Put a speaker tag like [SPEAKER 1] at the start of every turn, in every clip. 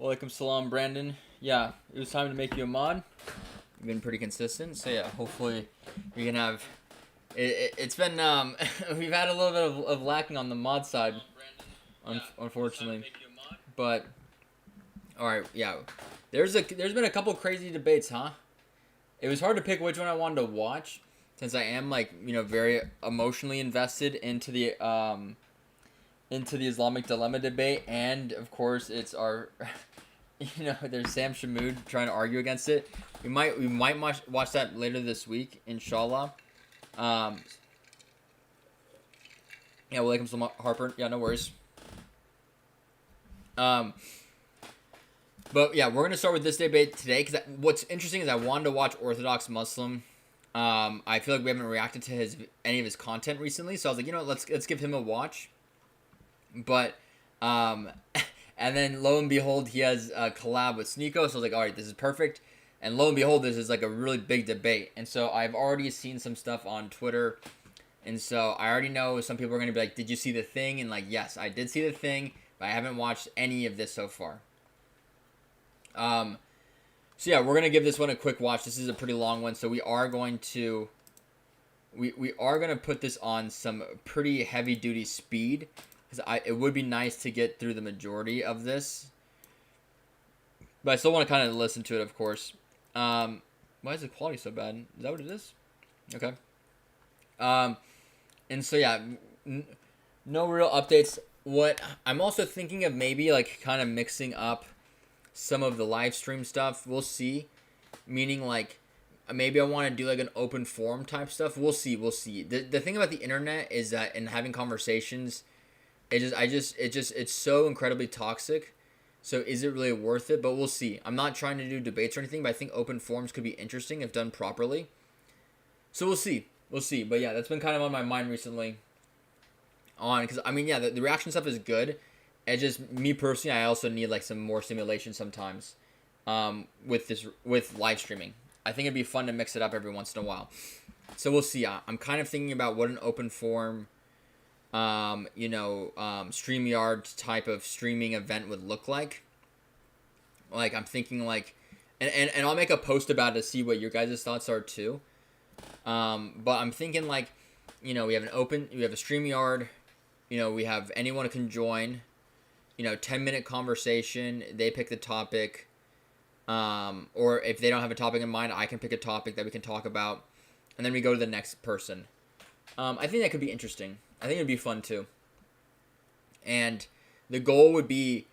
[SPEAKER 1] Walaikum salam, Brandon. Yeah, it was time to make you a mod. You've been pretty consistent, so yeah, hopefully we can have. It's been we've had a little bit of lacking on the mod side, unfortunately. But all right, yeah, there's been a couple crazy debates, huh? It was hard to pick which one I wanted to watch, since I am very emotionally invested into the Islamic dilemma debate, and of course it's our there's Sam Shamood trying to argue against it. We might watch that later this week, inshallah. Yeah, welcome to Harper. Yeah, no worries. But yeah, we're gonna start with this debate today because what's interesting is I wanted to watch Orthodox Muslim. I feel like we haven't reacted to any of his content recently, so I was like, let's give him a watch. But and then lo and behold, he has a collab with Sneako, so I was like, all right, this is perfect. And lo and behold, this is like a really big debate. And so I've already seen some stuff on Twitter, and so I already know some people are gonna be like, did you see the thing? And like, yes, I did see the thing, but I haven't watched any of this so far. So yeah, we're gonna give this one a quick watch. This is a pretty long one, so we are going to put this on some pretty heavy duty speed, because it would be nice to get through the majority of this, but I still want to kind of listen to it, of course. Why is the quality so bad? Is that what it is? Okay. And so yeah, no real updates. What I'm also thinking of, maybe like kind of mixing up some of the live stream stuff. We'll see. Meaning like maybe I want to do like an open forum type stuff. We'll see. The thing about the internet is that in having conversations, it's so incredibly toxic. So is it really worth it? But we'll see. I'm not trying to do debates or anything, but I think open forums could be interesting if done properly. So we'll see. But yeah, that's been kind of on my mind recently. Because I mean, yeah, the reaction stuff is good. It's just me personally, I also need like some more stimulation sometimes, with live streaming. I think it'd be fun to mix it up every once in a while. So we'll see. I'm kind of thinking about what an open forum, StreamYard type of streaming event would look like. Like I'm thinking like, and I'll make a post about it to see what your guys' thoughts are too. But I'm thinking like, we have a StreamYard, we have anyone who can join. 10-minute conversation. They pick the topic. Or if they don't have a topic in mind, I can pick a topic that we can talk about. And then we go to the next person. I think that could be interesting. I think it'd be fun too. And the goal would be,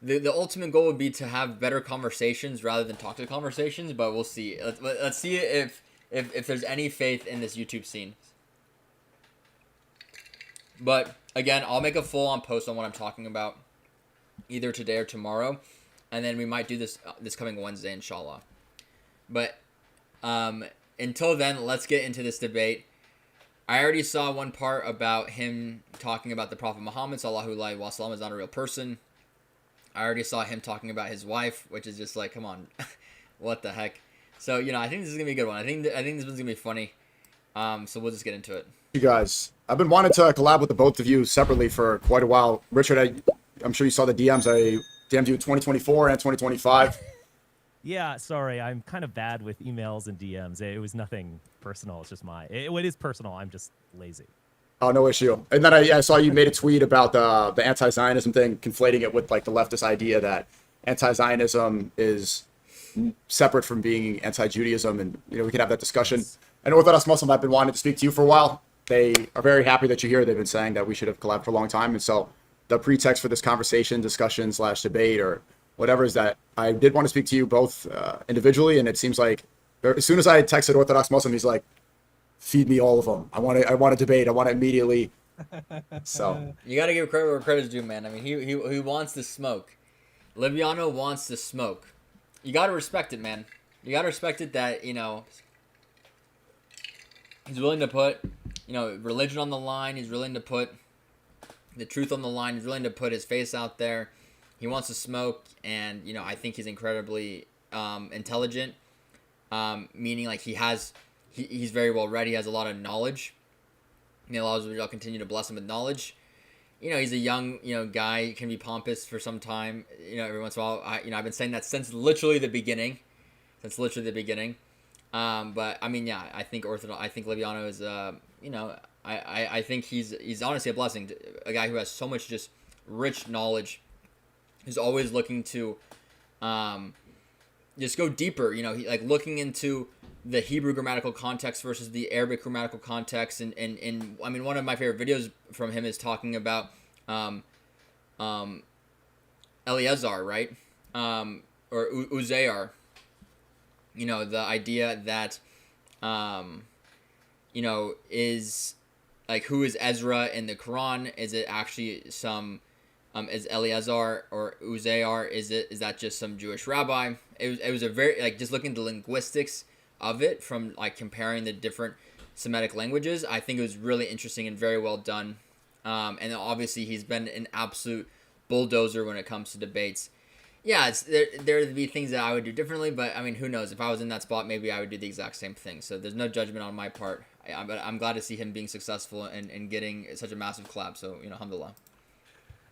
[SPEAKER 1] the ultimate goal would be to have better conversations rather than toxic conversations. But we'll see. Let's see if there's any faith in this YouTube scene. But again, I'll make a full-on post on what I'm talking about, either today or tomorrow, and then we might do this coming Wednesday, inshallah. But until then, let's get into this debate. I already saw one part about him talking about the Prophet Muhammad sallallahu alaihi wasallam is not a real person. I already saw him talking about his wife, which is just like, come on, what the heck? So I think this is gonna be a good one. I think this one's gonna be funny. So we'll just get into it.
[SPEAKER 2] You guys, I've been wanting to collab with the both of you separately for quite a while. Richard, I'm sure you saw the DMs. I DM'd you 2024 and 2025.
[SPEAKER 3] Yeah, sorry, I'm kind of bad with emails and DMs. It was nothing personal. It's just it is personal. I'm just lazy.
[SPEAKER 2] Oh, no issue. And then I saw you made a tweet about the anti-Zionism thing, conflating it with like the leftist idea that anti-Zionism is separate from being anti-Judaism, and we could have that discussion. And Orthodox Muslim, I've been wanting to speak to you for a while. They are very happy that you're here. They've been saying that we should have collabed for a long time, and so the pretext for this conversation, discussion / debate or whatever is that I did want to speak to you both individually, and it seems like as soon as I texted Orthodox Muslim, he's like, feed me all of them. I want to debate. I want to immediately. So
[SPEAKER 1] you got to give credit where credit's due, man. I mean, he wants to smoke. Liviano wants to smoke. You got to respect it, man. You got to respect it that, he's willing to put, religion on the line. He's willing to put the truth on the line. He's willing to put his face out there. He wants to smoke, and I think he's incredibly intelligent. Meaning like he's very well read. He has a lot of knowledge. May Allah continue to bless him with knowledge. he's a young, guy, can be pompous for some time, every once in a while. I've been saying that since literally the beginning. But I mean, yeah, I think Liviano is, I think he's honestly a blessing. A guy who has so much just rich knowledge, who's always looking to, just go deeper. He like looking into the Hebrew grammatical context versus the Arabic grammatical context, and I mean, one of my favorite videos from him is talking about Eleazar, right? Or Uzair. The idea that is like, who is Ezra in the Quran? Is it actually some is Eleazar or Uzair? Is that just some Jewish rabbi? It was a very, like, just looking at the linguistics of it from like comparing the different Semitic languages. I think it was really interesting and very well done. And obviously he's been an absolute bulldozer when it comes to debates. Yeah, there would be things that I would do differently, but I mean, who knows? If I was in that spot, maybe I would do the exact same thing. So there's no judgment on my part. But I'm glad to see him being successful and getting such a massive collab. So, alhamdulillah.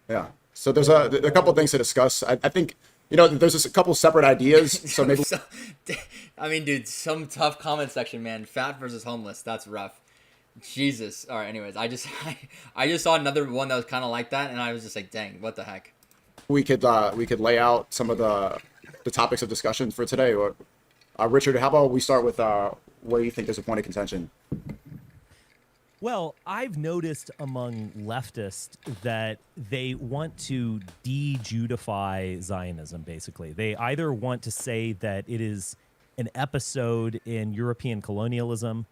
[SPEAKER 2] Yeah. So there's a couple of things to discuss. I think, there's just a couple separate ideas. So maybe.
[SPEAKER 1] I mean, dude, some tough comment section, man. Fat versus homeless. That's rough. Jesus. All right. Anyways, I just saw another one that was kind of like that, and I was just like, dang, what the heck.
[SPEAKER 2] We could lay out some of the topics of discussion for today. Or Richard, how about we start with where you think there's a point of contention?
[SPEAKER 3] Well, I've noticed among leftists that they want to de-Judify Zionism, basically. They either want to say that it is an episode in European colonialism,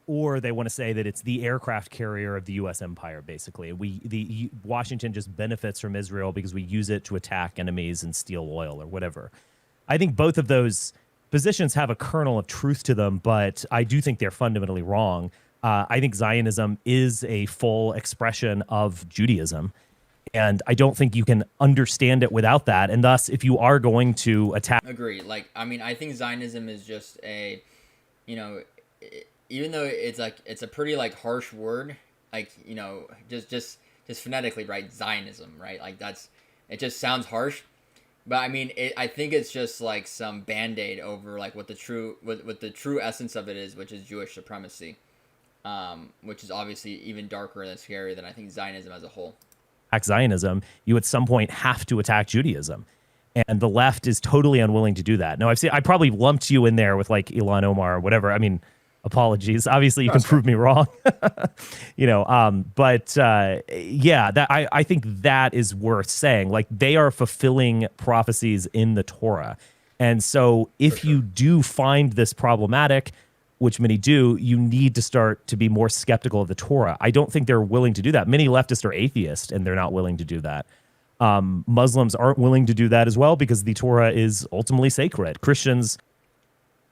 [SPEAKER 3] or they want to say that it's the aircraft carrier of the U.S. empire, basically. Washington just benefits from Israel because we use it to attack enemies and steal oil or whatever. I think both of those positions have a kernel of truth to them, but I do think they're fundamentally wrong. I think Zionism is a full expression of Judaism, and I don't think you can understand it without that. And thus, if you are going to attack...
[SPEAKER 1] Agree. Like, I mean, I think Zionism is just a, even though it's a pretty like harsh word, like, just phonetically, right? Zionism, right? Like, it just sounds harsh. But I mean, I think it's just like some Band-Aid over like what the true essence of it is, which is Jewish supremacy. Which is obviously even darker and scarier than I think Zionism as a whole.
[SPEAKER 3] Attack Zionism, you at some point have to attack Judaism, and the left is totally unwilling to do that. Now, I probably lumped you in there with like Ilhan Omar or whatever. I mean, apologies. Obviously, you can prove me wrong. Yeah, that I think that is worth saying. Like, they are fulfilling prophecies in the Torah, and so if you do find this problematic, which many do, you need to start to be more skeptical of the Torah. I don't think they're willing to do that. Many leftists are atheists, and they're not willing to do that. Muslims aren't willing to do that as well because the Torah is ultimately sacred. Christians...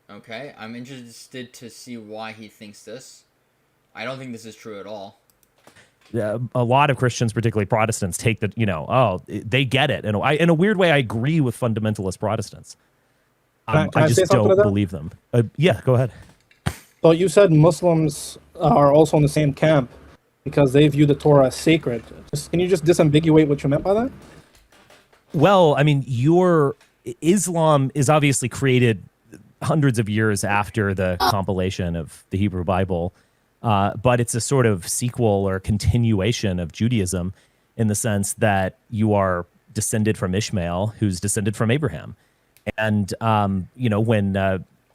[SPEAKER 1] Okay, I'm interested to see why he thinks this. I don't think this is true at all.
[SPEAKER 3] A lot of Christians, particularly Protestants, take that, they get it. And in a weird way, I agree with fundamentalist Protestants. I just don't believe them. Yeah, go ahead.
[SPEAKER 4] So you said Muslims are also in the same camp because they view the Torah as sacred. Can you just disambiguate what you meant by that?
[SPEAKER 3] Well, I mean, Islam is obviously created hundreds of years after the compilation of the Hebrew Bible, but it's a sort of sequel or continuation of Judaism in the sense that you are descended from Ishmael, who's descended from Abraham. And,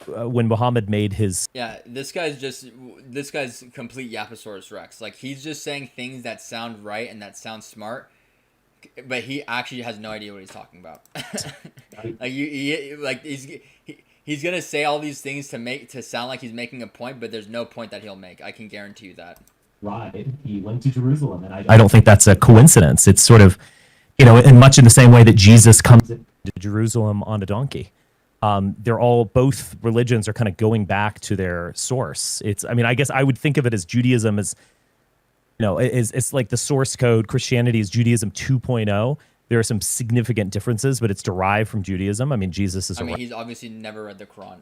[SPEAKER 3] when Muhammad made his...
[SPEAKER 1] Yeah, this guy's complete Yaposaurus Rex. Like, he's just saying things that sound right and that sound smart, but he actually has no idea what he's talking about. Like, he's gonna say all these things to sound like he's making a point, but there's no point that he'll make. I can guarantee you that.
[SPEAKER 3] Right. He went to Jerusalem, and I don't think that's a coincidence. It's sort of, in much in the same way that Jesus comes to Jerusalem on a donkey. Both religions are kind of going back to their source. I guess I would think of it as Judaism as, it's like the source code. Christianity is Judaism 2.0. There are some significant differences, but it's derived from Judaism. I mean, Jesus is...
[SPEAKER 1] he's obviously never read the Quran.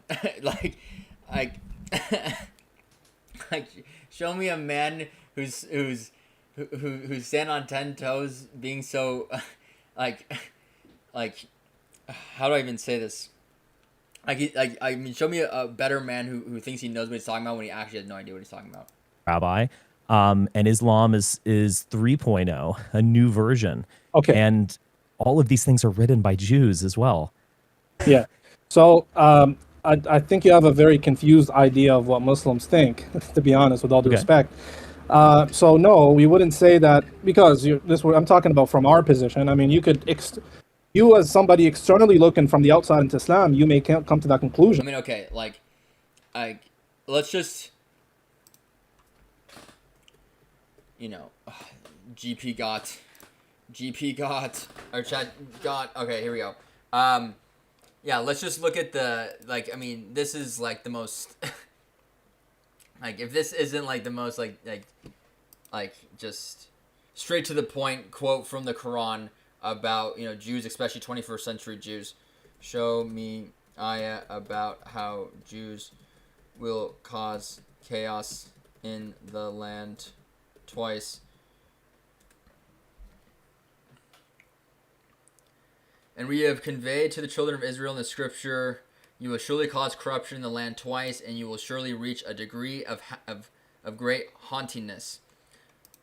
[SPEAKER 1] like, show me a man who's who stand on 10 toes, being so like like how do I even say this? I mean, show me a better man who thinks he knows what he's talking about when he actually has no idea what he's talking about.
[SPEAKER 3] Rabbi, and Islam is 3.0, a new version.
[SPEAKER 4] Okay.
[SPEAKER 3] And all of these things are written by Jews as well.
[SPEAKER 4] Yeah. So I think you have a very confused idea of what Muslims think, to be honest, with all due respect. So no, we wouldn't say that, because I'm talking about from our position. I mean, you could, you as somebody externally looking from the outside into Islam, you may come to that conclusion.
[SPEAKER 1] I mean, okay, like, let's just, you know, GP got, or chat got, okay, here we go. Yeah, let's just look at the, like, I mean, this is, like, the most, like, if this isn't, like, the most, like, just straight to the point quote from the Quran about, you know, Jews, especially 21st century Jews. Show me ayah about how Jews will cause chaos in the land twice. And we have conveyed to the children of Israel in the scripture, you will surely cause corruption in the land twice, and you will surely reach a degree of great haughtiness.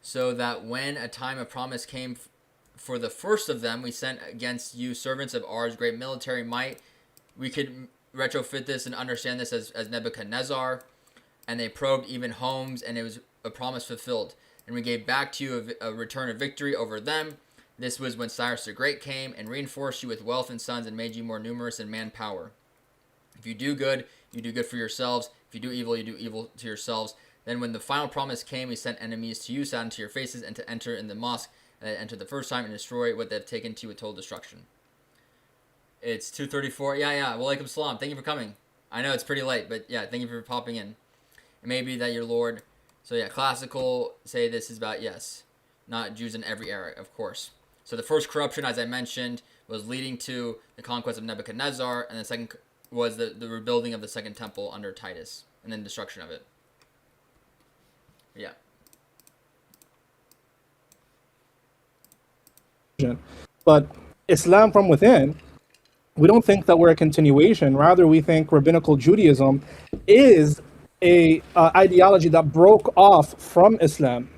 [SPEAKER 1] So that when a time of promise came for the first of them, we sent against you servants of ours, great military might. We could retrofit this and understand this as Nebuchadnezzar. And they probed even homes, and it was a promise fulfilled. And we gave back to you a return of victory over them. This was when Cyrus the Great came and reinforced you with wealth and sons and made you more numerous in manpower. If you do good, you do good for yourselves. If you do evil, you do evil to yourselves. Then when the final promise came, we sent enemies to you, sat into your faces, and to enter in the mosque, and enter the first time and destroy what they've taken to you with total destruction. It's 2:34. Yeah. Walaikum salam. Thank you for coming. I know it's pretty late, but yeah, thank you for popping in. It may be that your Lord. So yeah, classical say this is about, yes, not Jews in every era, of course. So the first corruption, as I mentioned, was leading to the conquest of Nebuchadnezzar, and the second was the rebuilding of the second temple under Titus, and then destruction of it. Yeah.
[SPEAKER 4] But Islam from within, we don't think that we're a continuation. Rather, we think rabbinical Judaism is a ideology that broke off from Islam.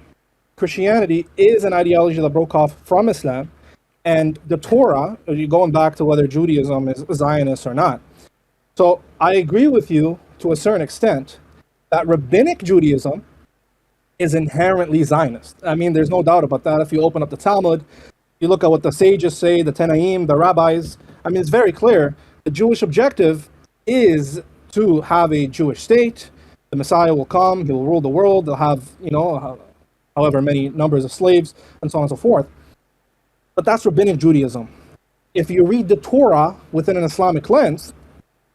[SPEAKER 4] Christianity is an ideology that broke off from Islam, and the Torah, going back to whether Judaism is Zionist or not. So I agree with you to a certain extent that rabbinic Judaism is inherently Zionist. I mean, there's no doubt about that. If you open up the Talmud, you look at what the sages say, the Tanaim, the rabbis, I mean, it's very clear. The Jewish objective is to have a Jewish state. The Messiah will come, he will rule the world, they'll have, you know, however many numbers of slaves, and so on and so forth. But that's rabbinic Judaism. If you read the Torah within an Islamic lens,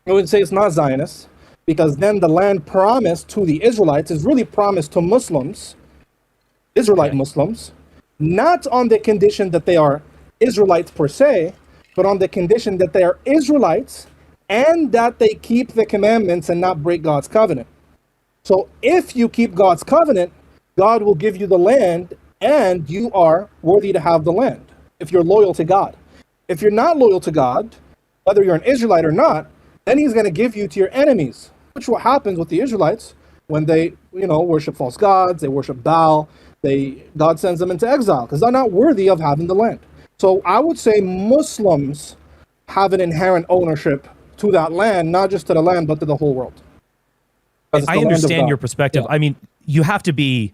[SPEAKER 4] I would say it's not Zionist, because then the land promised to the Israelites is really promised to Muslims, Israelite Muslims, not on the condition that they are Israelites per se, but on the condition that they are Israelites and that they keep the commandments and not break God's covenant. So if you keep God's covenant, God will give you the land, and you are worthy to have the land if you're loyal to God. If you're not loyal to God, whether you're an Israelite or not, then he's going to give you to your enemies, which what happens with the Israelites when they, you know, worship false gods, they worship Baal, God sends them into exile because they're not worthy of having the land. So I would say Muslims have an inherent ownership to that land, not just to the land, but to the whole world.
[SPEAKER 3] I understand your perspective. Yeah. I mean, you have to be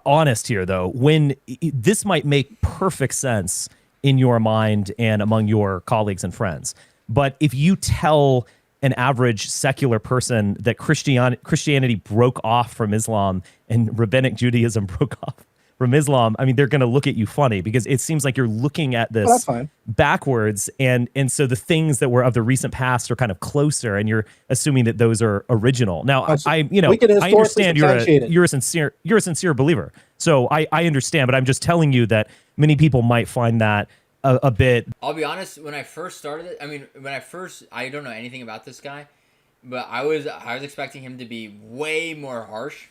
[SPEAKER 3] honest here, though. When this might make perfect sense in your mind and among your colleagues and friends, but if you tell an average secular person that Christianity broke off from Islam and rabbinic Judaism broke off from Islam, I mean, they're going to look at you funny because it seems like you're looking at this backwards. And so the things that were of the recent past are kind of closer, and you're assuming that those are original. Now, I understand you're a sincere believer. So I understand, but I'm just telling you that many people might find that a bit.
[SPEAKER 1] I'll be honest, when I first started it, I don't know anything about this guy, but I was expecting him to be way more harsh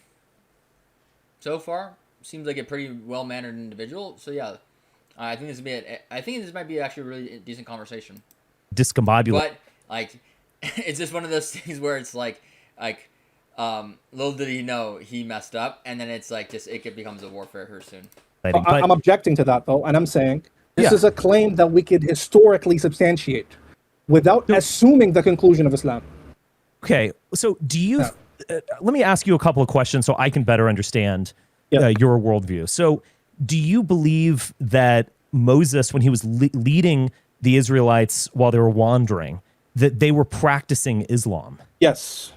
[SPEAKER 1] so far. seems like a pretty well mannered individual. So yeah, I think this might be actually a really decent conversation.
[SPEAKER 3] Discombobulated.
[SPEAKER 1] But like, it's just one of those things where it's like, little did he know he messed up, and then it's like it becomes a warfare here soon.
[SPEAKER 4] I'm objecting to that though, and I'm saying this
[SPEAKER 3] Yeah.
[SPEAKER 4] is a claim that we could historically substantiate without assuming the conclusion of Islam.
[SPEAKER 3] Okay, so do you? Let me ask you a couple of questions so I can better understand
[SPEAKER 4] Yeah.
[SPEAKER 3] your worldview. So, do you believe that Moses, when he was leading the Israelites while they were wandering, that they were practicing Islam?
[SPEAKER 4] Yes.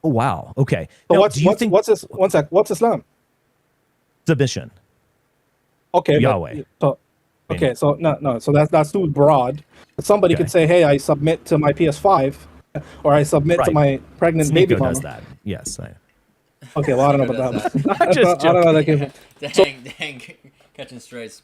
[SPEAKER 3] Oh, wow. Okay.
[SPEAKER 4] So
[SPEAKER 3] Now,
[SPEAKER 4] what's Islam?
[SPEAKER 3] Submission.
[SPEAKER 4] Okay.
[SPEAKER 3] Yahweh.
[SPEAKER 4] So no. So that's too broad. But somebody
[SPEAKER 3] Okay.
[SPEAKER 4] could say, "Hey, I submit to my PS5," or "I submit to
[SPEAKER 3] Right.
[SPEAKER 4] my pregnant baby
[SPEAKER 3] Sneako
[SPEAKER 4] mama."
[SPEAKER 3] does that. Yes.
[SPEAKER 4] Okay, well, I don't know about
[SPEAKER 1] Sneako
[SPEAKER 4] that.
[SPEAKER 3] I'm just
[SPEAKER 4] I don't know that came from.
[SPEAKER 1] Dang, catching strays.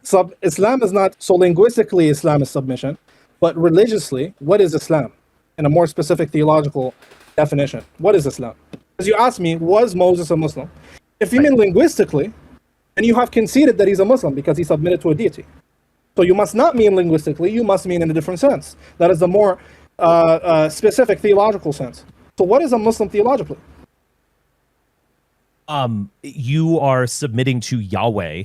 [SPEAKER 4] So Islam is not so linguistically Islam is submission, but religiously, what is Islam? In a more specific theological definition, what is Islam? As you asked me, was Moses a Muslim? If you mean linguistically, then you have conceded that he's a Muslim because he submitted to a deity. So you must not mean linguistically, you must mean in a different sense. That is the more specific theological sense. So what is a Muslim theologically?
[SPEAKER 3] You are submitting to Yahweh,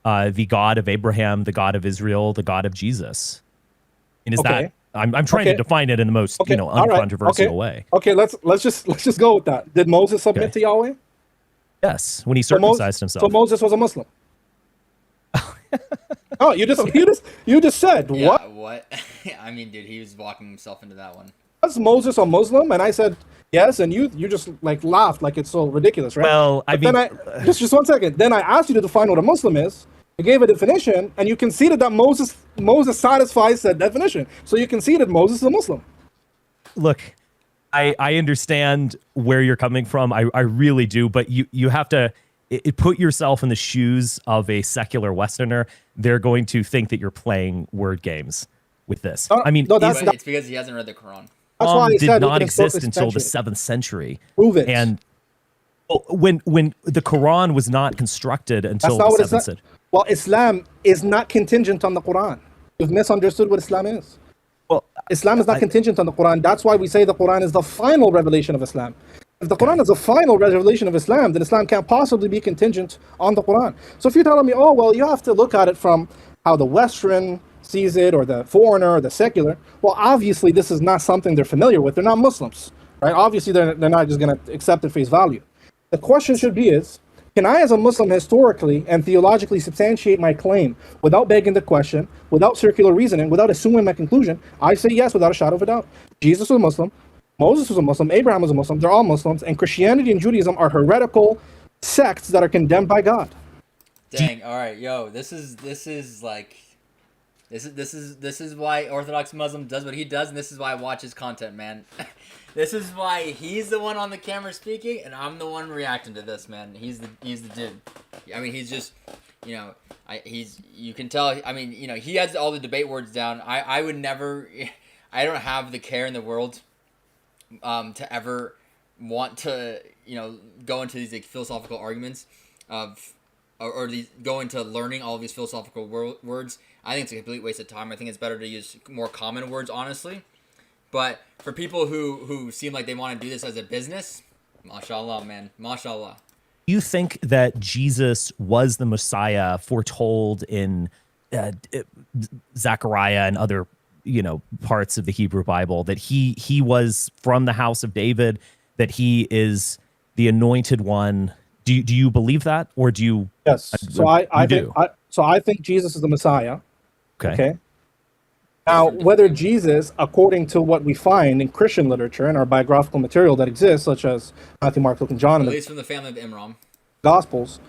[SPEAKER 3] the God of Abraham, the God of Israel, the God of Jesus. And is
[SPEAKER 4] Okay.
[SPEAKER 3] that I'm trying to define it in the most
[SPEAKER 4] all right.
[SPEAKER 3] uncontroversial way.
[SPEAKER 4] Okay, let's just go with that. Did Moses submit
[SPEAKER 3] Okay.
[SPEAKER 4] to Yahweh?
[SPEAKER 3] Yes, when he
[SPEAKER 4] So
[SPEAKER 3] circumcised himself.
[SPEAKER 4] So Moses was a Muslim. Oh, you just said
[SPEAKER 1] Yeah,
[SPEAKER 4] what?
[SPEAKER 1] what? I mean, dude, he was walking himself into that one.
[SPEAKER 4] Was Moses a Muslim? And I said yes, and you just like laughed like it's so ridiculous, right?
[SPEAKER 3] Well, I
[SPEAKER 4] But
[SPEAKER 3] mean,
[SPEAKER 4] then just 1 second. Then I asked you to define what a Muslim is. You gave a definition, and you conceded that Moses satisfies that definition. So you conceded Moses is a Muslim.
[SPEAKER 3] look, I understand where you're coming from. I really do, but you have to put yourself in the shoes of a secular Westerner. They're going to think that you're playing word games with this. I mean,
[SPEAKER 4] no,
[SPEAKER 1] But it's because he hasn't read the Quran.
[SPEAKER 4] That's why I
[SPEAKER 3] did
[SPEAKER 4] said we
[SPEAKER 3] not
[SPEAKER 4] can
[SPEAKER 3] exist
[SPEAKER 4] focus
[SPEAKER 3] until the
[SPEAKER 4] attention.
[SPEAKER 3] 7th century.
[SPEAKER 4] Prove it.
[SPEAKER 3] And when the Quran was not constructed until
[SPEAKER 4] That's not
[SPEAKER 3] the
[SPEAKER 4] what
[SPEAKER 3] 7th
[SPEAKER 4] Islam.
[SPEAKER 3] century.
[SPEAKER 4] Well, Islam is not contingent on the Quran. You've misunderstood what Islam is.
[SPEAKER 3] Well,
[SPEAKER 4] Islam is not contingent on the Quran. That's why we say the Quran is the final revelation of Islam. If the Quran is the final revelation of Islam, then Islam can't possibly be contingent on the Quran. So if you're telling me, oh, well, you have to look at it from how the Western sees it, or the foreigner, or the secular, well, obviously this is not something they're familiar with. They're not Muslims, right? Obviously they're not just going to accept it face value. The question should be is, can I, as a Muslim, historically and theologically substantiate my claim without begging the question, without circular reasoning, without assuming my conclusion? I say yes without a shadow of a doubt. Jesus was a Muslim. Moses was a Muslim. Abraham was a Muslim. They're all Muslims. And Christianity and Judaism are heretical sects that are condemned by God.
[SPEAKER 1] Dang. All right, yo, this is why Orthodox Muslim does what he does, and this is why I watch his content, man. This is why he's the one on the camera speaking, and I'm the one reacting to this, man. He's the dude. I mean, he's just, you can tell. I mean, he has all the debate words down. I would never. I don't have the care in the world, to ever want to go into these like philosophical arguments of. Or go into learning all of these philosophical words. I think it's a complete waste of time. I think it's better to use more common words, honestly. But for people who seem like they want to do this as a business, mashallah, man, mashallah.
[SPEAKER 3] You think that Jesus was the Messiah foretold in Zechariah and other parts of the Hebrew Bible, that he was from the house of David, that he is the anointed one? Do you believe that, or do you?
[SPEAKER 4] Yes. So I think Jesus is the Messiah.
[SPEAKER 3] Okay.
[SPEAKER 4] Now, whether Jesus, according to what we find in Christian literature and our biographical material that exists, such as Matthew, Mark, Luke, and John,
[SPEAKER 1] At
[SPEAKER 4] and the
[SPEAKER 1] least from the family of Imran.
[SPEAKER 4] Gospels,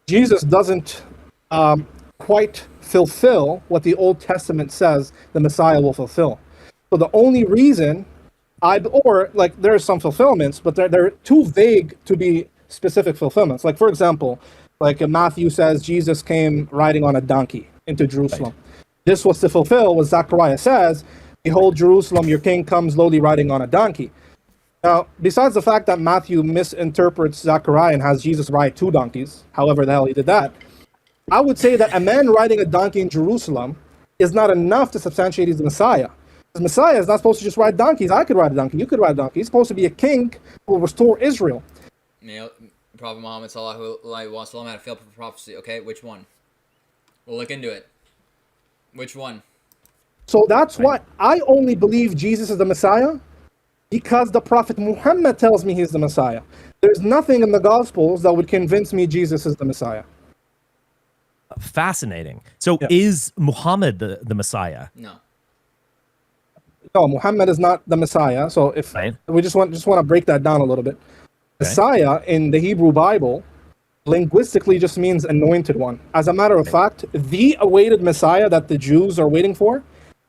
[SPEAKER 4] Jesus doesn't quite fulfill what the Old Testament says the Messiah will fulfill. So the only reason there are some fulfillments, but they're too vague to be specific fulfillments. Like, for example, Matthew says Jesus came riding on a donkey into Jerusalem. Right. This was to fulfill what Zechariah says, behold, Jerusalem, your king comes lowly riding on a donkey. Now, besides the fact that Matthew misinterprets Zechariah and has Jesus ride 2 donkeys, however the hell he did that, I would say that a man riding a donkey in Jerusalem is not enough to substantiate he's the Messiah. The Messiah is not supposed to just ride donkeys. I could ride a donkey. You could ride a donkey. He's supposed to be a king who will restore Israel.
[SPEAKER 1] Prophet Muhammad sallallahu alaihi wasallam had a failed prophecy. Okay, which one? We'll look into it. Which one?
[SPEAKER 4] So that's why I only believe Jesus is the Messiah, because the Prophet Muhammad tells me he's the Messiah. There's nothing in the Gospels that would convince me Jesus is the Messiah.
[SPEAKER 3] Fascinating. So
[SPEAKER 4] Yeah.
[SPEAKER 3] is Muhammad the Messiah?
[SPEAKER 1] No.
[SPEAKER 4] No, Muhammad is not the Messiah. So if
[SPEAKER 3] Right.
[SPEAKER 4] we just want to break that down a little bit. Messiah in the Hebrew Bible linguistically just means anointed one. As a matter of fact, the awaited Messiah that the Jews are waiting for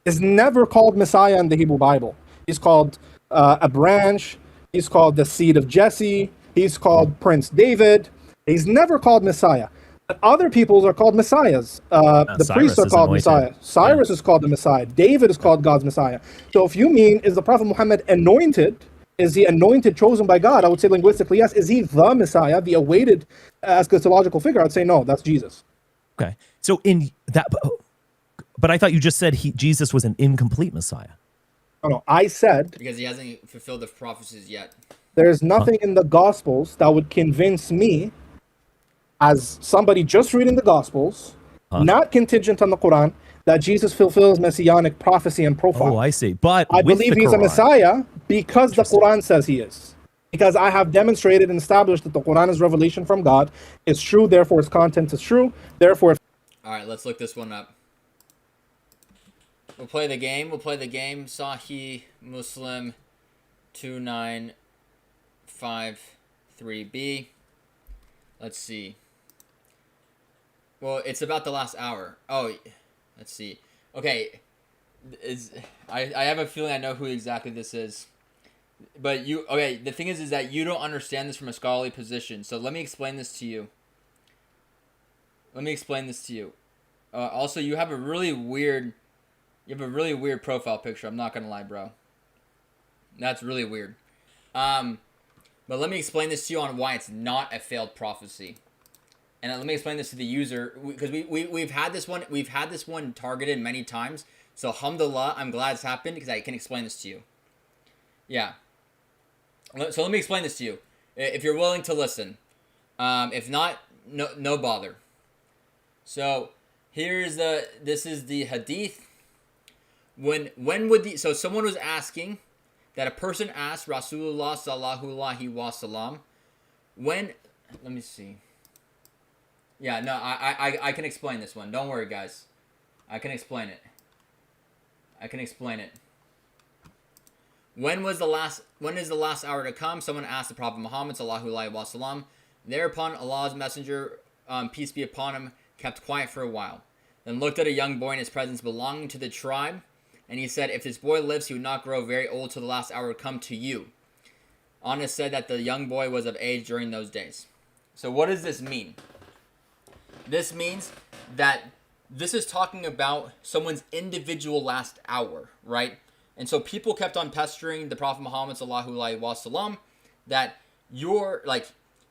[SPEAKER 4] is never called Messiah in the Hebrew Bible. He's called a branch. He's called the seed of Jesse. He's called Prince David. He's never called Messiah. But other peoples are called Messiahs. The
[SPEAKER 3] Cyrus
[SPEAKER 4] priests are
[SPEAKER 3] is
[SPEAKER 4] called
[SPEAKER 3] anointed.
[SPEAKER 4] Messiah. Cyrus is called the Messiah. David is called God's Messiah. So if you mean, is the Prophet Muhammad anointed? Is he anointed, chosen by God? I would say linguistically, yes. Is he the Messiah, the awaited eschatological figure? I'd say no, that's Jesus.
[SPEAKER 3] Okay. So in that, but I thought you just said Jesus was an incomplete Messiah.
[SPEAKER 4] Oh, no, I said
[SPEAKER 1] Because he hasn't fulfilled the prophecies yet.
[SPEAKER 4] there's nothing in the Gospels that would convince me, as somebody just reading the Gospels, not contingent on the Quran, that Jesus fulfills messianic prophecy and profile.
[SPEAKER 3] Oh, I see. But
[SPEAKER 4] I
[SPEAKER 3] with
[SPEAKER 4] believe
[SPEAKER 3] the
[SPEAKER 4] he's a
[SPEAKER 3] Quran-
[SPEAKER 4] Messiah because the Quran says he is. Because I have demonstrated and established that the Quran is revelation from God. It's true, therefore its content is true. Therefore,
[SPEAKER 1] All right, let's look this one up. We'll play the game. Sahih Muslim 2953b. Let's see. Well, it's about the last hour. Oh, let's see. Okay, I have a feeling I know who exactly this is. But the thing is that you don't understand this from a scholarly position. So let me explain this to you. Also, you have a really weird profile picture. I'm not gonna lie, bro. That's really weird. But let me explain this to you on why it's not a failed prophecy. And let me explain this to the user, because we've had this one targeted many times. So alhamdulillah, I'm glad it's happened because I can explain this to you. Yeah. So let me explain this to you, if you're willing to listen. If not, no bother. So this is the hadith. So someone was asking that a person asked Rasulullah sallallahu alaihi wasallam let me see. Yeah, no, I can explain this one. Don't worry, guys. I can explain it. When is the last hour to come? Someone asked the Prophet Muhammad sallallahu alaihi wasallam. Thereupon Allah's messenger, peace be upon him, kept quiet for a while. Then looked at a young boy in his presence belonging to the tribe, and he said, if this boy lives, he would not grow very old till the last hour would come to you. Anas said that the young boy was of age during those days. So what does this mean? This means that this is talking about someone's individual last hour, right? And so people kept on pestering the Prophet Muhammad sallallahu alaihi wasallam that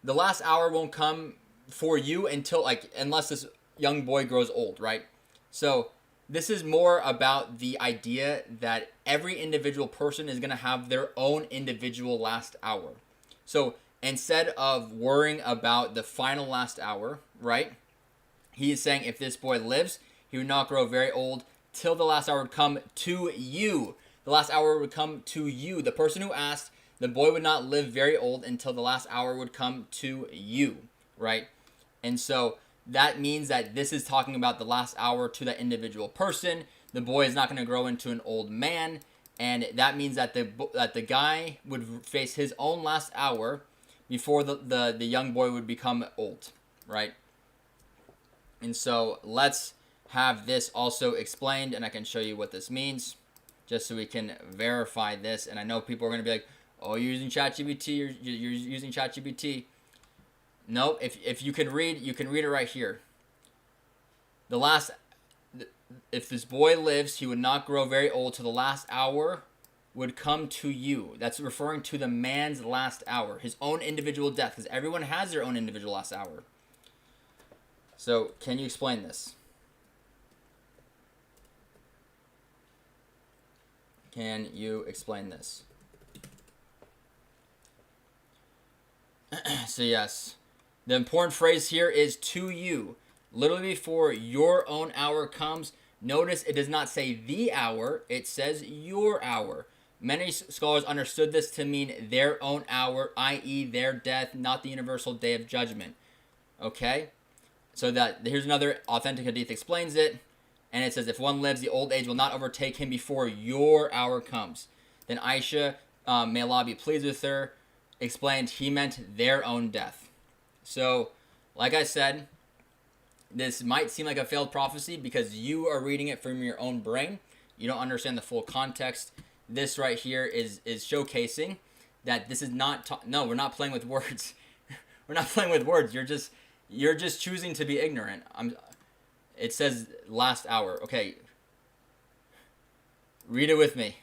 [SPEAKER 1] the last hour won't come for you unless this young boy grows old, right? So this is more about the idea that every individual person is going to have their own individual last hour. So instead of worrying about the final last hour, right? He is saying if this boy lives, he would not grow very old till the last hour would come to you. The last hour would come to you. The person who asked, the boy would not live very old until the last hour would come to you, right? And so that means that this is talking about the last hour to that individual person. The boy is not going to grow into an old man, and that means that the guy would face his own last hour before the young boy would become old, right? And so let's have this also explained, and I can show you what this means, just so we can verify this. And I know people are going to be like, "Oh, you're using ChatGPT. You're using ChatGPT." No, if you can read it right here. If this boy lives, he would not grow very old till the last hour would come to you. That's referring to the man's last hour, his own individual death, because everyone has their own individual last hour. So, can you explain this? Can you explain this? So yes, the important phrase here is to you. Literally before your own hour comes. Notice it does not say the hour, it says your hour. Many scholars understood this to mean their own hour, i.e. their death, not the universal day of judgment. Okay? So that here's another authentic hadith explains it. And it says, if one lives, the old age will not overtake him before your hour comes. Then Aisha, may Allah be pleased with her, explained he meant their own death. So, like I said, this might seem like a failed prophecy because you are reading it from your own brain. You don't understand the full context. This right here is showcasing that this is not... No, we're not playing with words. We're not playing with words. You're just choosing to be ignorant. It says last hour. Okay. Read it with me.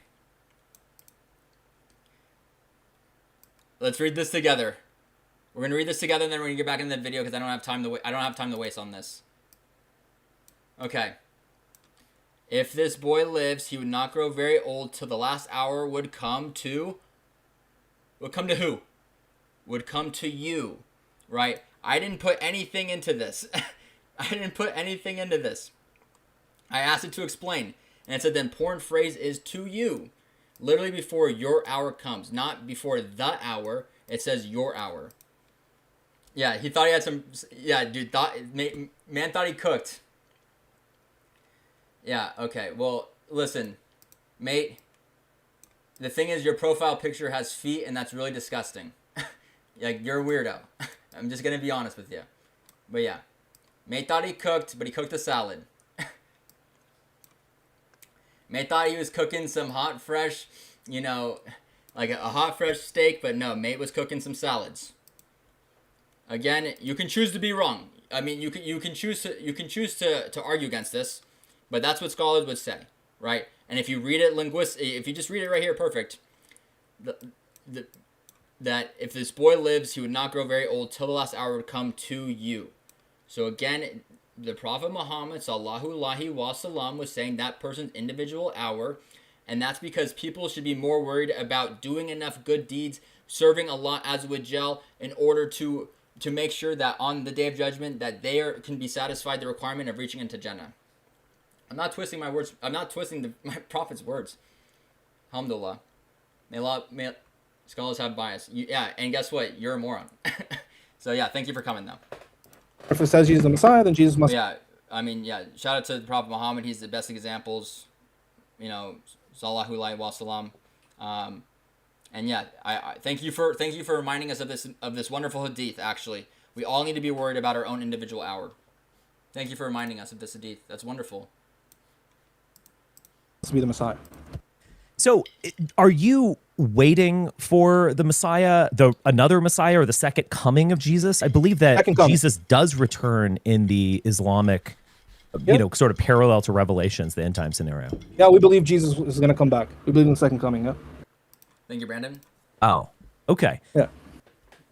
[SPEAKER 1] Let's read this together. We're going to read this together and then we're going to get back into the video because I don't have time to waste on this. Okay. If this boy lives, he would not grow very old till the last hour would come to... Would come to who? Would come to you. Right? I didn't put anything into this. I didn't put anything into this. I asked it to explain. And it said the important phrase is to you. Literally before your hour comes. Not before the hour. It says your hour. Yeah, he thought he had some... Yeah, dude, man thought he cooked. Yeah, okay. Well, listen. Mate. The thing is, your profile picture has feet, and that's really disgusting. Like, you're a weirdo. I'm just going to be honest with you. But yeah. Mate thought he cooked, but he cooked a salad. Mate thought he was cooking some hot, fresh, like a hot, fresh steak, but no, mate was cooking some salads. Again, you can choose to be wrong. I mean, you can choose to argue against this, but that's what scholars would say, right? And if you read it if you just read it right here, perfect. That if this boy lives, he would not grow very old till the last hour would come to you. So again, the Prophet Muhammad sallallahu alaihi wasallam was saying that person's individual hour, and that's because people should be more worried about doing enough good deeds, serving Allah Azza wa Jal, in order to make sure that on the Day of Judgment that they can be satisfied the requirement of reaching into Jannah. I'm not twisting my words. I'm not twisting my Prophet's words. Alhamdulillah. May scholars have bias. And guess what? You're a moron. So yeah, thank you for coming though.
[SPEAKER 4] If it says Jesus is the Messiah, then Jesus must...
[SPEAKER 1] Yeah, I mean, yeah, shout out to the Prophet Muhammad. He's the best examples, sallallahu alaihi wasallam. And yeah, I thank you for reminding us of this wonderful hadith, actually. We all need to be worried about our own individual hour. Thank you for reminding us of this hadith. That's wonderful.
[SPEAKER 4] To be the Messiah.
[SPEAKER 3] So, are you waiting for the Messiah, another Messiah, or the second coming of Jesus? I believe that Jesus does return in the Islamic, sort of parallel to Revelations, the end time scenario.
[SPEAKER 4] Yeah, we believe Jesus is going to come back. We believe in the second coming. Yeah.
[SPEAKER 1] Thank you, Brandon.
[SPEAKER 3] Oh, okay.
[SPEAKER 4] Yeah.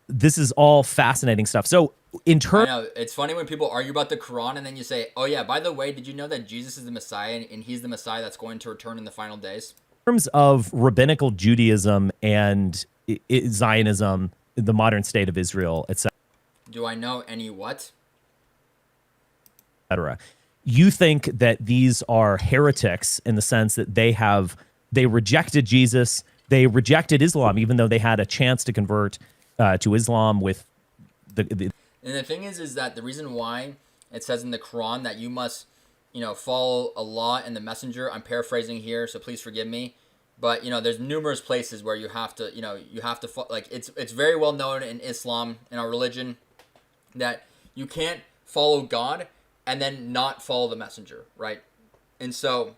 [SPEAKER 3] This is all fascinating stuff. So, in terms,
[SPEAKER 1] I know it's funny when people argue about the Quran and then you say, "Oh yeah, by the way, did you know that Jesus is the Messiah and he's the Messiah that's going to return in the final days?"
[SPEAKER 3] In terms of rabbinical Judaism and Zionism, the modern state of Israel, etc.
[SPEAKER 1] Do I know any what?
[SPEAKER 3] You think that these are heretics in the sense that they rejected Jesus, they rejected Islam, even though they had a chance to convert to Islam with the.
[SPEAKER 1] And the thing is that the reason why it says in the Quran that you must, follow Allah and the Messenger. I'm paraphrasing here, so please forgive me. But there's numerous places where you have to, it's very well known in Islam, in our religion, that you can't follow God and then not follow the Messenger, right? And so,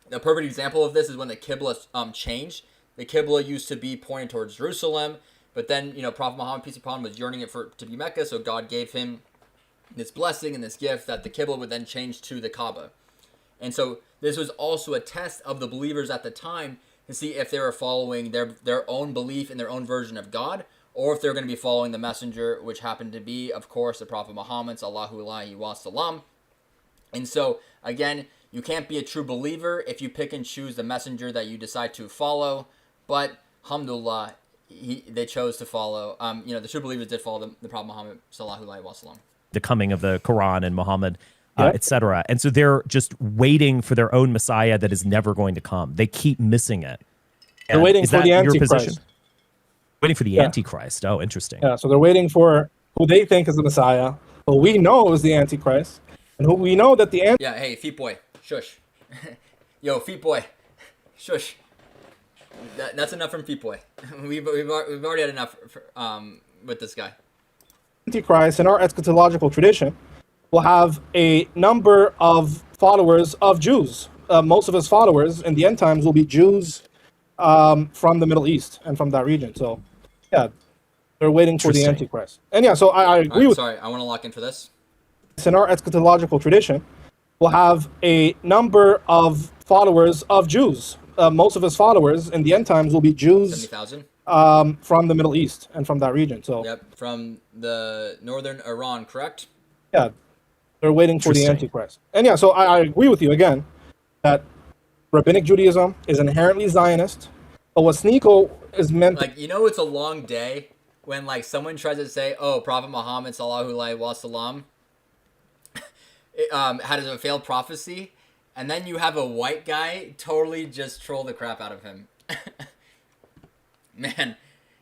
[SPEAKER 1] the perfect example of this is when the Qibla changed. The Qibla used to be pointed towards Jerusalem, but then Prophet Muhammad, peace be upon him, was yearning to be Mecca, so God gave him this blessing and this gift that the Qibla would then change to the Kaaba. And so this was also a test of the believers at the time to see if they were following their own belief in their own version of God, or if they're going to be following the messenger, which happened to be, of course, the Prophet Muhammad sallallahu alaihi wasallam. And so, again, you can't be a true believer if you pick and choose the messenger that you decide to follow. But, alhamdulillah, they chose to follow. The true believers did follow the Prophet Muhammad sallallahu alaihi wasallam.
[SPEAKER 3] The coming of the Quran and Muhammad, etc. And so they're just waiting for their own Messiah that is never going to come. They keep missing it.
[SPEAKER 4] They're waiting for the Antichrist.
[SPEAKER 3] Waiting for the Antichrist. Oh, interesting.
[SPEAKER 4] Yeah, so they're waiting for who they think is the Messiah, who we know is the Antichrist, and who we know that the
[SPEAKER 1] Yeah, hey, feet boy, shush. Yo, feet boy, shush. That's enough from feet boy. We've already had enough with this guy.
[SPEAKER 4] Antichrist in our eschatological tradition will have a number of followers of Jews. Most of his followers in the end times will be Jews from the Middle East and from that region. So, yeah, they're waiting for the Antichrist. And yeah, so I agree with.
[SPEAKER 1] Sorry, I want to lock in for this.
[SPEAKER 4] In our eschatological tradition, will have a number of followers of Jews. Most of his followers in the end times will be Jews
[SPEAKER 1] 70,000
[SPEAKER 4] from the Middle East and from that region. So,
[SPEAKER 1] yep, from the northern Iran, correct?
[SPEAKER 4] Yeah, they're waiting for the Antichrist. And yeah, so I agree with you again that Rabbinic Judaism is inherently Zionist, but what Sneako is meant
[SPEAKER 1] like, it's a long day when like someone tries to say, oh, Prophet Muhammad sallallahu alaihi wasallam had a failed prophecy, and then you have a white guy totally just troll the crap out of him. Man,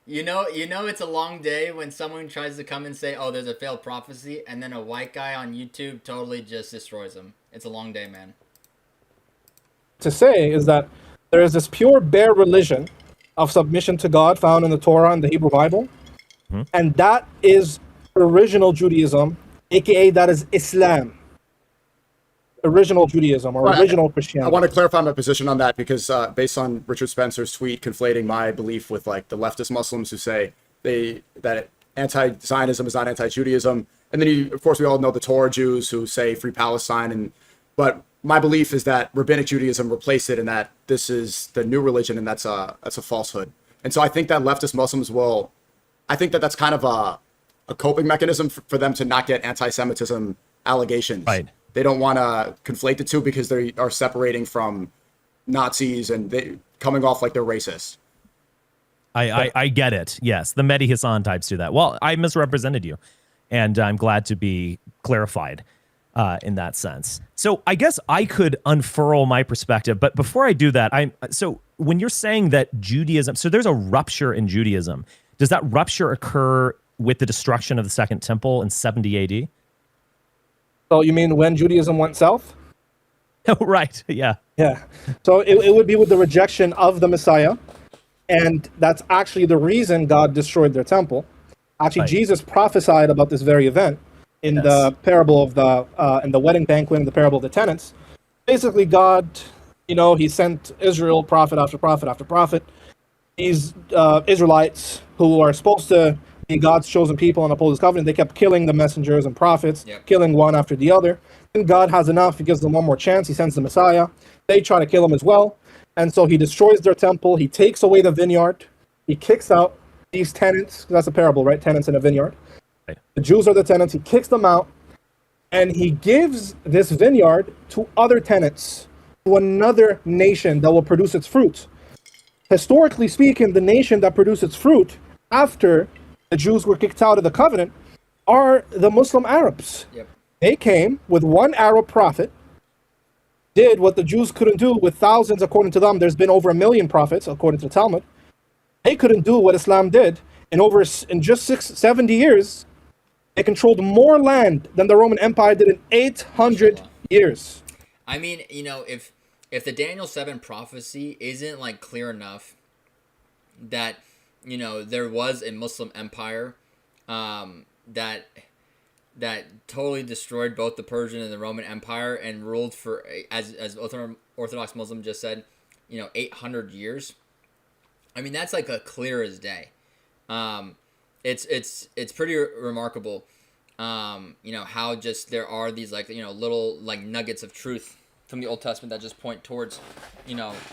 [SPEAKER 1] it's a long day when someone tries to come and say, oh, there's a failed prophecy, and then a white guy on YouTube totally just destroys him. It's a long day, man.
[SPEAKER 4] to say is that there is this pure bare religion of submission to God found in the Torah and the Hebrew Bible, and that is original Judaism, aka that is Islam. Original Judaism or original Christianity.
[SPEAKER 2] I want to clarify my position on that because based on Richard Spencer's tweet conflating my belief with like the leftist Muslims who say that anti-Zionism is not anti-Judaism, and then of course we all know the Torah Jews who say free Palestine, but my belief is that Rabbinic Judaism replaced it and that this is the new religion and that's a falsehood. And so I think that leftist Muslims I think that that's kind of a coping mechanism for them to not get anti-Semitism allegations.
[SPEAKER 3] Right.
[SPEAKER 2] They don't want to conflate the two because they are separating from Nazis and they coming off like they're racist.
[SPEAKER 3] I get it. Yes, the Mehdi Hassan types do that. Well, I misrepresented you, and I'm glad to be clarified in that sense. So I guess I could unfurl my perspective, but before I do that, so when you're saying that Judaism, so there's a rupture in Judaism. Does that rupture occur with the destruction of the Second Temple in 70 AD?
[SPEAKER 4] So you mean when Judaism went south?
[SPEAKER 3] Oh, right. Yeah.
[SPEAKER 4] Yeah. So it would be with the rejection of the Messiah. And that's actually the reason God destroyed their temple. Actually, Jesus prophesied about this very event in the parable of in the wedding banquet and the parable of the tenants. Basically, God, he sent Israel prophet after prophet after prophet. These Israelites who are supposed to be God's chosen people and uphold his covenant, they kept killing the messengers and prophets, killing one after the other. And God has enough. He gives them one more chance. He sends the Messiah. They try to kill him as well. And so he destroys their temple. He takes away the vineyard. He kicks out these tenants. That's a parable, right? Tenants in a vineyard. Right. The Jews are the tenants. He kicks them out. And he gives this vineyard to other tenants, to another nation that will produce its fruit. Historically speaking, the nation that produced its fruit after the Jews were kicked out of the covenant are the Muslim Arabs. Yep. They came with one Arab prophet, did what the Jews couldn't do with thousands, according to them. There's been over 1 million prophets, according to the Talmud. They couldn't do what Islam did. In just 70 years, they controlled more land than the Roman Empire did in 800 years.
[SPEAKER 1] I mean, if the Daniel 7 prophecy isn't like clear enough that there was a Muslim empire that totally destroyed both the Persian and the Roman Empire and ruled for, as Orthodox Muslim just said, 800 years. I mean, that's like a clear as day. It's pretty remarkable, how just there are these little nuggets of truth from the Old Testament that just point towards,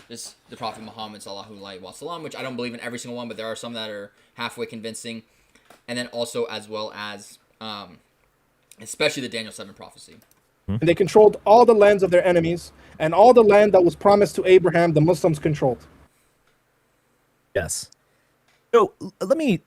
[SPEAKER 1] just the Prophet Muhammad sallallahu alaihi wasallam, which I don't believe in every single one, but there are some that are halfway convincing, and then also as well as, especially the Daniel 7 prophecy.
[SPEAKER 4] And they controlled all the lands of their enemies, and all the land that was promised to Abraham, the Muslims controlled.
[SPEAKER 3] Yes. So let me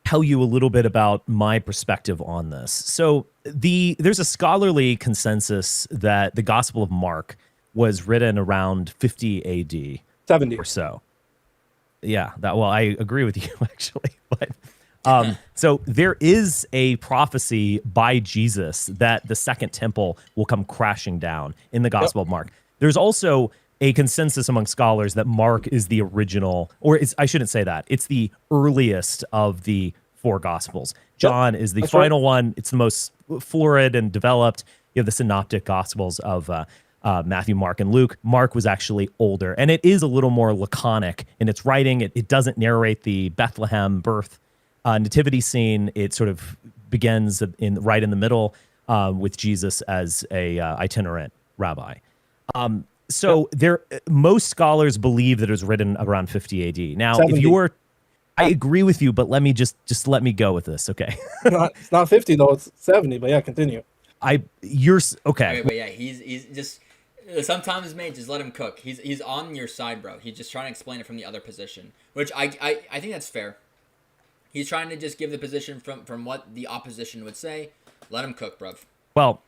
[SPEAKER 3] tell you a little bit about my perspective on this. So there's a scholarly consensus that the Gospel of Mark was written around 50 AD
[SPEAKER 4] 70
[SPEAKER 3] or so. Yeah, I agree with you actually, but so there is a prophecy by Jesus that the second temple will come crashing down in the Gospel of Mark. There's also a consensus among scholars that Mark is the original, I shouldn't say that. It's the earliest of the 4 Gospels. John is the final one. It's the most florid and developed. You have the synoptic Gospels of Matthew, Mark, and Luke. Mark was actually older, and it is a little more laconic in its writing. It doesn't narrate the Bethlehem birth nativity scene. It sort of begins right in the middle with Jesus as a itinerant rabbi. So most scholars believe that it was written around 50 AD. Now,
[SPEAKER 4] 70.
[SPEAKER 3] I agree with you, but let me just let me go with this, okay?
[SPEAKER 4] It's not 50 though; it's 70. But yeah, continue.
[SPEAKER 3] You're okay.
[SPEAKER 1] Okay, but yeah, he's just sometimes, mate, just let him cook. He's on your side, bro. He's just trying to explain it from the other position, which I think that's fair. He's trying to just give the position from what the opposition would say. Let him cook, bruv.
[SPEAKER 3] Well,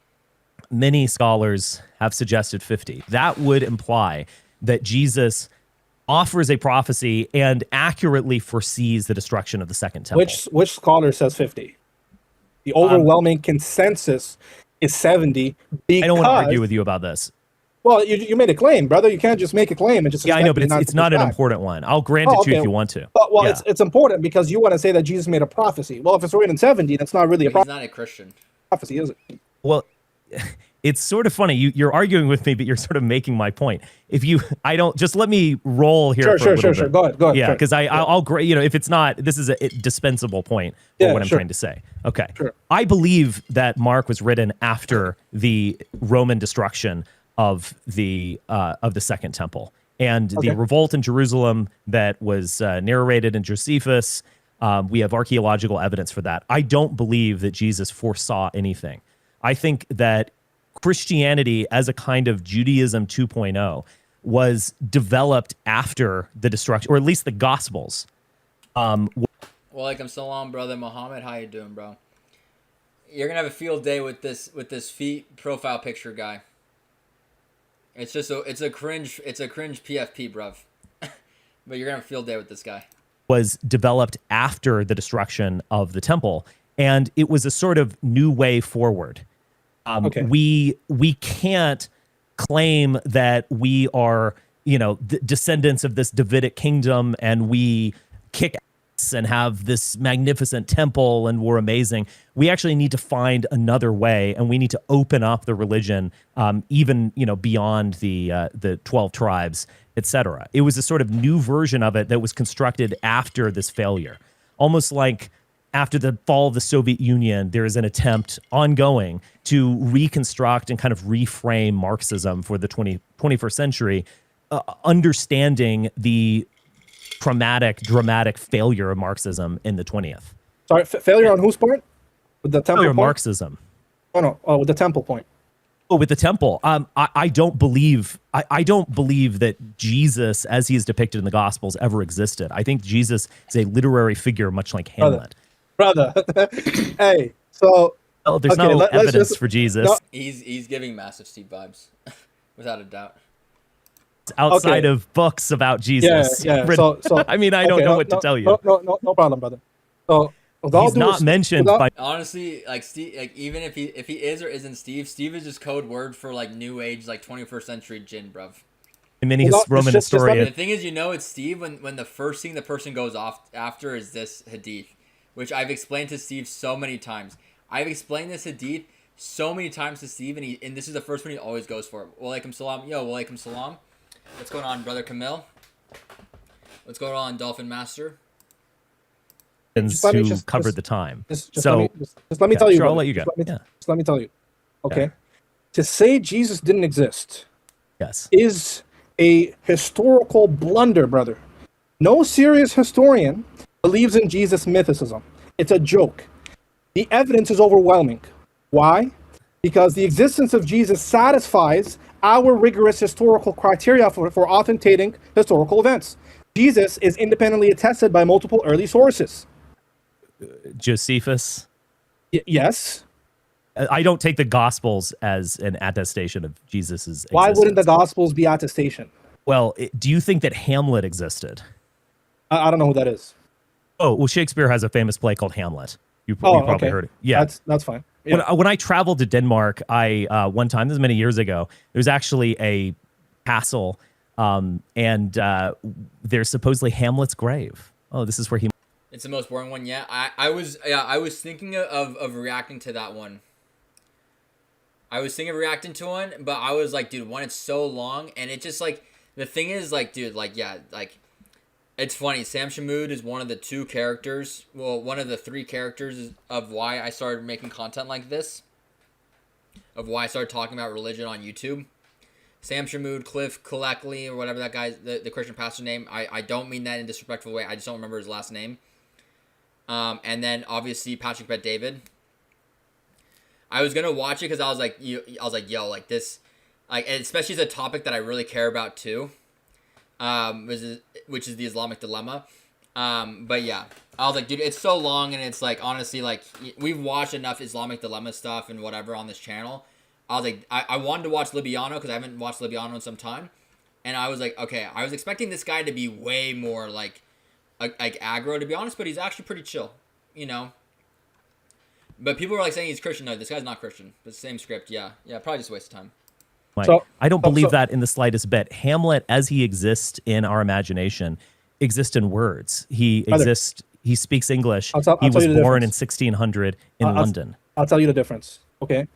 [SPEAKER 3] many scholars have suggested 50. That would imply that Jesus offers a prophecy and accurately foresees the destruction of the second temple.
[SPEAKER 4] Which scholar says 50? The overwhelming consensus is 70. Because,
[SPEAKER 3] I don't want to argue with you about this.
[SPEAKER 4] Well, you made a claim, brother. You can't just make a claim and just.
[SPEAKER 3] Yeah, I know, but it's not an important one. I'll grant it to you if you want to.
[SPEAKER 4] Well, yeah. it's important because you want to say that Jesus made a prophecy. Well, if it's written in 70, that's not really a prophecy.
[SPEAKER 1] He's not a Christian.
[SPEAKER 4] Prophecy, is it?
[SPEAKER 3] Well, it's sort of funny. You're arguing with me, but you're sort of making my point. Just let me roll here.
[SPEAKER 4] Sure.
[SPEAKER 3] Bit.
[SPEAKER 4] Go ahead.
[SPEAKER 3] Yeah, because I'll if it's not, this is a dispensable point for what I'm trying to say. Okay.
[SPEAKER 4] Sure.
[SPEAKER 3] I believe that Mark was written after the Roman destruction of the Second Temple and the revolt in Jerusalem that was narrated in Josephus. We have archaeological evidence for that. I don't believe that Jesus foresaw anything. I think that Christianity as a kind of Judaism 2.0 was developed after the destruction, or at least the Gospels.
[SPEAKER 1] Walaikum salam, brother Muhammad. How you doing, bro? You're gonna have a field day with this feet profile picture guy. It's a cringe PFP, bruv. But you're gonna have a field day with this guy.
[SPEAKER 3] Was developed after the destruction of the temple, and it was a sort of new way forward. We can't claim that we are, descendants of this Davidic kingdom and we kick ass and have this magnificent temple and we're amazing. We actually need to find another way, and we need to open up the religion, even beyond the 12 tribes, etc. It was a sort of new version of it that was constructed after this failure, almost like. After the fall of the Soviet Union, there is an attempt ongoing to reconstruct and kind of reframe Marxism for the 21st century, understanding the dramatic failure of Marxism in the 20th.
[SPEAKER 4] Sorry, failure on whose part? With the temple
[SPEAKER 3] Failure
[SPEAKER 4] point?
[SPEAKER 3] Marxism.
[SPEAKER 4] Oh, with the temple point.
[SPEAKER 3] Oh, with the temple. I don't believe that Jesus, as he is depicted in the Gospels, ever existed. I think Jesus is a literary figure, much like Hamlet.
[SPEAKER 4] Brother. Hey, so
[SPEAKER 3] there's no evidence for Jesus.
[SPEAKER 4] No.
[SPEAKER 1] He's giving Massive Steve vibes, without a doubt.
[SPEAKER 3] Outside of books about Jesus.
[SPEAKER 4] Yeah. So
[SPEAKER 3] I mean, I don't know what to tell you.
[SPEAKER 4] No problem, brother. So
[SPEAKER 3] he's not mentioned by.
[SPEAKER 1] Honestly, like Steve, like even if he is or isn't Steve is just code word for like new age, like 21st century jinn, bruv.
[SPEAKER 3] Many Roman historian.
[SPEAKER 1] The thing is, it's Steve when the first thing the person goes off after is this hadith, which I've explained to Steve so many times. I've explained this hadith so many times to Steve, and this is the first one he always goes for. Walaikum salam. Yo, walaikum salam. What's going on, brother Camille? What's going on, Dolphin Master?
[SPEAKER 3] Who covered the time.
[SPEAKER 4] Just let me tell you.
[SPEAKER 3] Sure, I'll let you go.
[SPEAKER 4] Just let me tell you. Okay. Yeah. To say Jesus didn't exist
[SPEAKER 3] Yes.
[SPEAKER 4] is a historical blunder, brother. No serious historian believes in Jesus mythicism. It's a joke. The evidence is overwhelming. Why? Because the existence of Jesus satisfies our rigorous historical criteria for authenticating historical events. Jesus is independently attested by multiple early sources.
[SPEAKER 3] Josephus.
[SPEAKER 4] Yes.
[SPEAKER 3] I don't take the Gospels as an attestation of Jesus's existence.
[SPEAKER 4] Why wouldn't the Gospels be attestation?
[SPEAKER 3] Well, do you think that Hamlet existed?
[SPEAKER 4] I don't know who that is.
[SPEAKER 3] Oh, well, Shakespeare has a famous play called Hamlet. You probably
[SPEAKER 4] okay.
[SPEAKER 3] heard it. Yeah,
[SPEAKER 4] that's fine. Yeah.
[SPEAKER 3] When I traveled to Denmark, one time, this is many years ago, there's actually a castle, and there's supposedly Hamlet's grave. Oh, this is where he.
[SPEAKER 1] It's the most boring one yet. I was thinking of reacting to that one. I was thinking of reacting to one, but I was like, dude, one, it's so long, and it just like the thing is like, dude, like yeah, like it's funny. Sam Shamood is one of the two characters, well, one of the three characters of why I started making content like this, of why I started talking about religion on YouTube. Sam Shamood, Cliff Colleckley, or whatever that guy's the Christian pastor name. I don't mean that in a disrespectful way. I just don't remember his last name. And then obviously Patrick Bet David. I was gonna watch it because I was like, yo, like this, like, especially as a topic that I really care about too, which is the Islamic dilemma. But yeah, I was like, dude, it's so long, and it's like, honestly, like, we've watched enough Islamic dilemma stuff and whatever on this channel. I was like, I wanted to watch Libiano because I haven't watched Libiano in some time, and I was like, okay, I was expecting this guy to be way more like aggro, to be honest, but he's actually pretty chill, you know. But people were like saying he's Christian. No, this guy's not Christian. The same script, yeah, probably just a waste of time.
[SPEAKER 3] So, I don't believe that in the slightest bit. Hamlet, as he exists in our imagination, exists in words. He exists. He speaks English. He was born in 1600 in London.
[SPEAKER 4] I'll tell you the difference. Okay.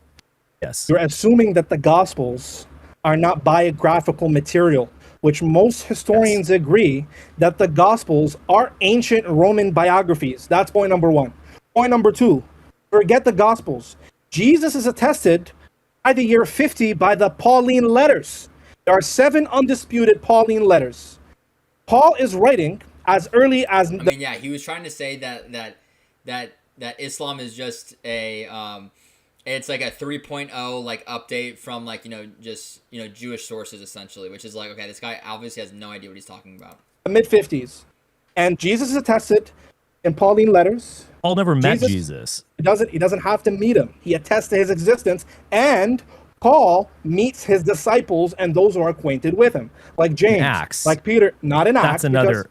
[SPEAKER 3] Yes.
[SPEAKER 4] You're assuming that the Gospels are not biographical material, which most historians agree that the Gospels are ancient Roman biographies. That's point number one. Point number two. Forget the Gospels. Jesus is attested by the year 50 by the Pauline letters. There are 7 undisputed Pauline letters. Paul is writing as early as...
[SPEAKER 1] I mean, yeah, he was trying to say that Islam is just a... it's like a 3.0 like update from like, just, Jewish sources essentially, which is like, okay, this guy obviously has no idea what he's talking about.
[SPEAKER 4] The mid-50s. And Jesus is attested in Pauline letters.
[SPEAKER 3] Paul never met Jesus.
[SPEAKER 4] He doesn't have to meet him. He attests to his existence, and Paul meets his disciples and those who are acquainted with him, like James,
[SPEAKER 3] Acts.
[SPEAKER 4] like Peter. Not in Acts.
[SPEAKER 3] That's another.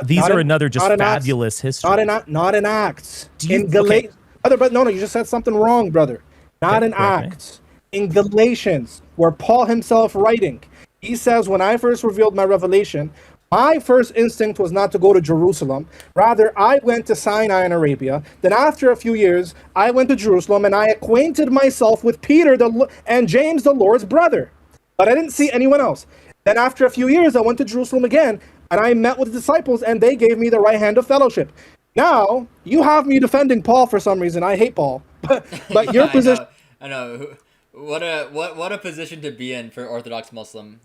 [SPEAKER 3] These are another just fabulous history.
[SPEAKER 4] Not in Acts. In Galatians. But no, you just said something wrong, brother. Not in Acts. In Galatians, where Paul himself writing, he says, when I first revealed my revelation, my first instinct was not to go to Jerusalem. Rather, I went to Sinai in Arabia. Then after a few years, I went to Jerusalem and I acquainted myself with Peter and James, the Lord's brother. But I didn't see anyone else. Then after a few years, I went to Jerusalem again and I met with the disciples and they gave me the right hand of fellowship. Now, you have me defending Paul for some reason. I hate Paul. But your position...
[SPEAKER 1] I know. What a position to be in for Orthodox Muslim.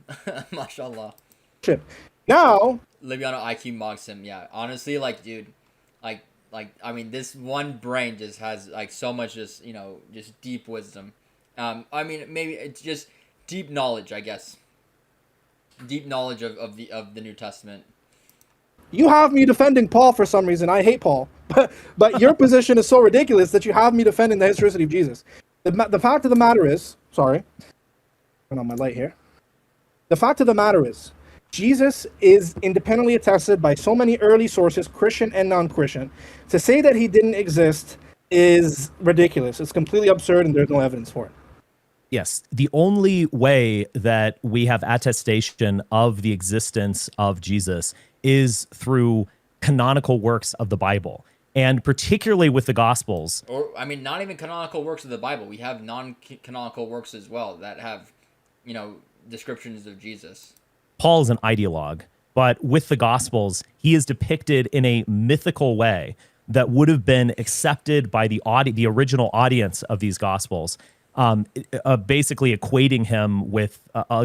[SPEAKER 1] MashaAllah.
[SPEAKER 4] Now,
[SPEAKER 1] Libiano IQ mogs him. Yeah, honestly, like, dude, like, I mean, this one brain just has like so much, just deep wisdom. I mean, maybe it's just deep knowledge, I guess. Deep knowledge of the New Testament.
[SPEAKER 4] You have me defending Paul for some reason. I hate Paul, but your position is so ridiculous that you have me defending the historicity of Jesus. The fact of the matter is, sorry, turn on my light here. The fact of the matter is, Jesus is independently attested by so many early sources, Christian and non-Christian. To say that he didn't exist is ridiculous. It's completely absurd, and there's no evidence for it.
[SPEAKER 3] Yes, the only way that we have attestation of the existence of Jesus is through canonical works of the Bible, and particularly with the Gospels.
[SPEAKER 1] Or, I mean, not even canonical works of the Bible. We have non-canonical works as well that have, descriptions of Jesus.
[SPEAKER 3] Paul is an ideologue, but with the Gospels, he is depicted in a mythical way that would have been accepted by the original audience of these Gospels. basically equating him with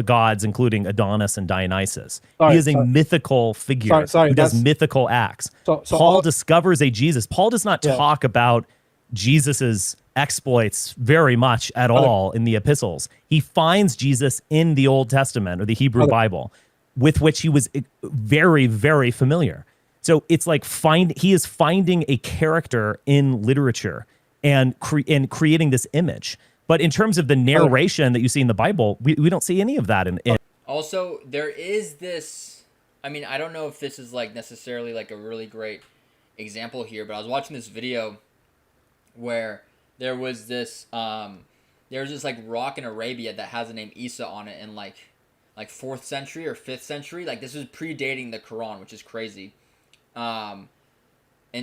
[SPEAKER 3] gods, including Adonis and Dionysus.
[SPEAKER 4] Sorry,
[SPEAKER 3] he is a
[SPEAKER 4] sorry.
[SPEAKER 3] mythical figure
[SPEAKER 4] Sorry,
[SPEAKER 3] who does
[SPEAKER 4] that's-
[SPEAKER 3] mythical acts.
[SPEAKER 4] So
[SPEAKER 3] Paul discovers a Jesus. Paul does not
[SPEAKER 4] Yeah.
[SPEAKER 3] talk about Jesus's exploits very much at all in the epistles. He finds Jesus in the Old Testament or the Hebrew Bible, with which he was very, very familiar. So it's like he is finding a character in literature and creating this image. But in terms of the narration that you see in the Bible, we don't see any of that in
[SPEAKER 1] Also, there is this, I mean, I don't know if this is like necessarily like a really great example here, but I was watching this video where there was this like rock in Arabia that has the name Isa on it in like 4th century or 5th century. Like this was predating the Quran, which is crazy. And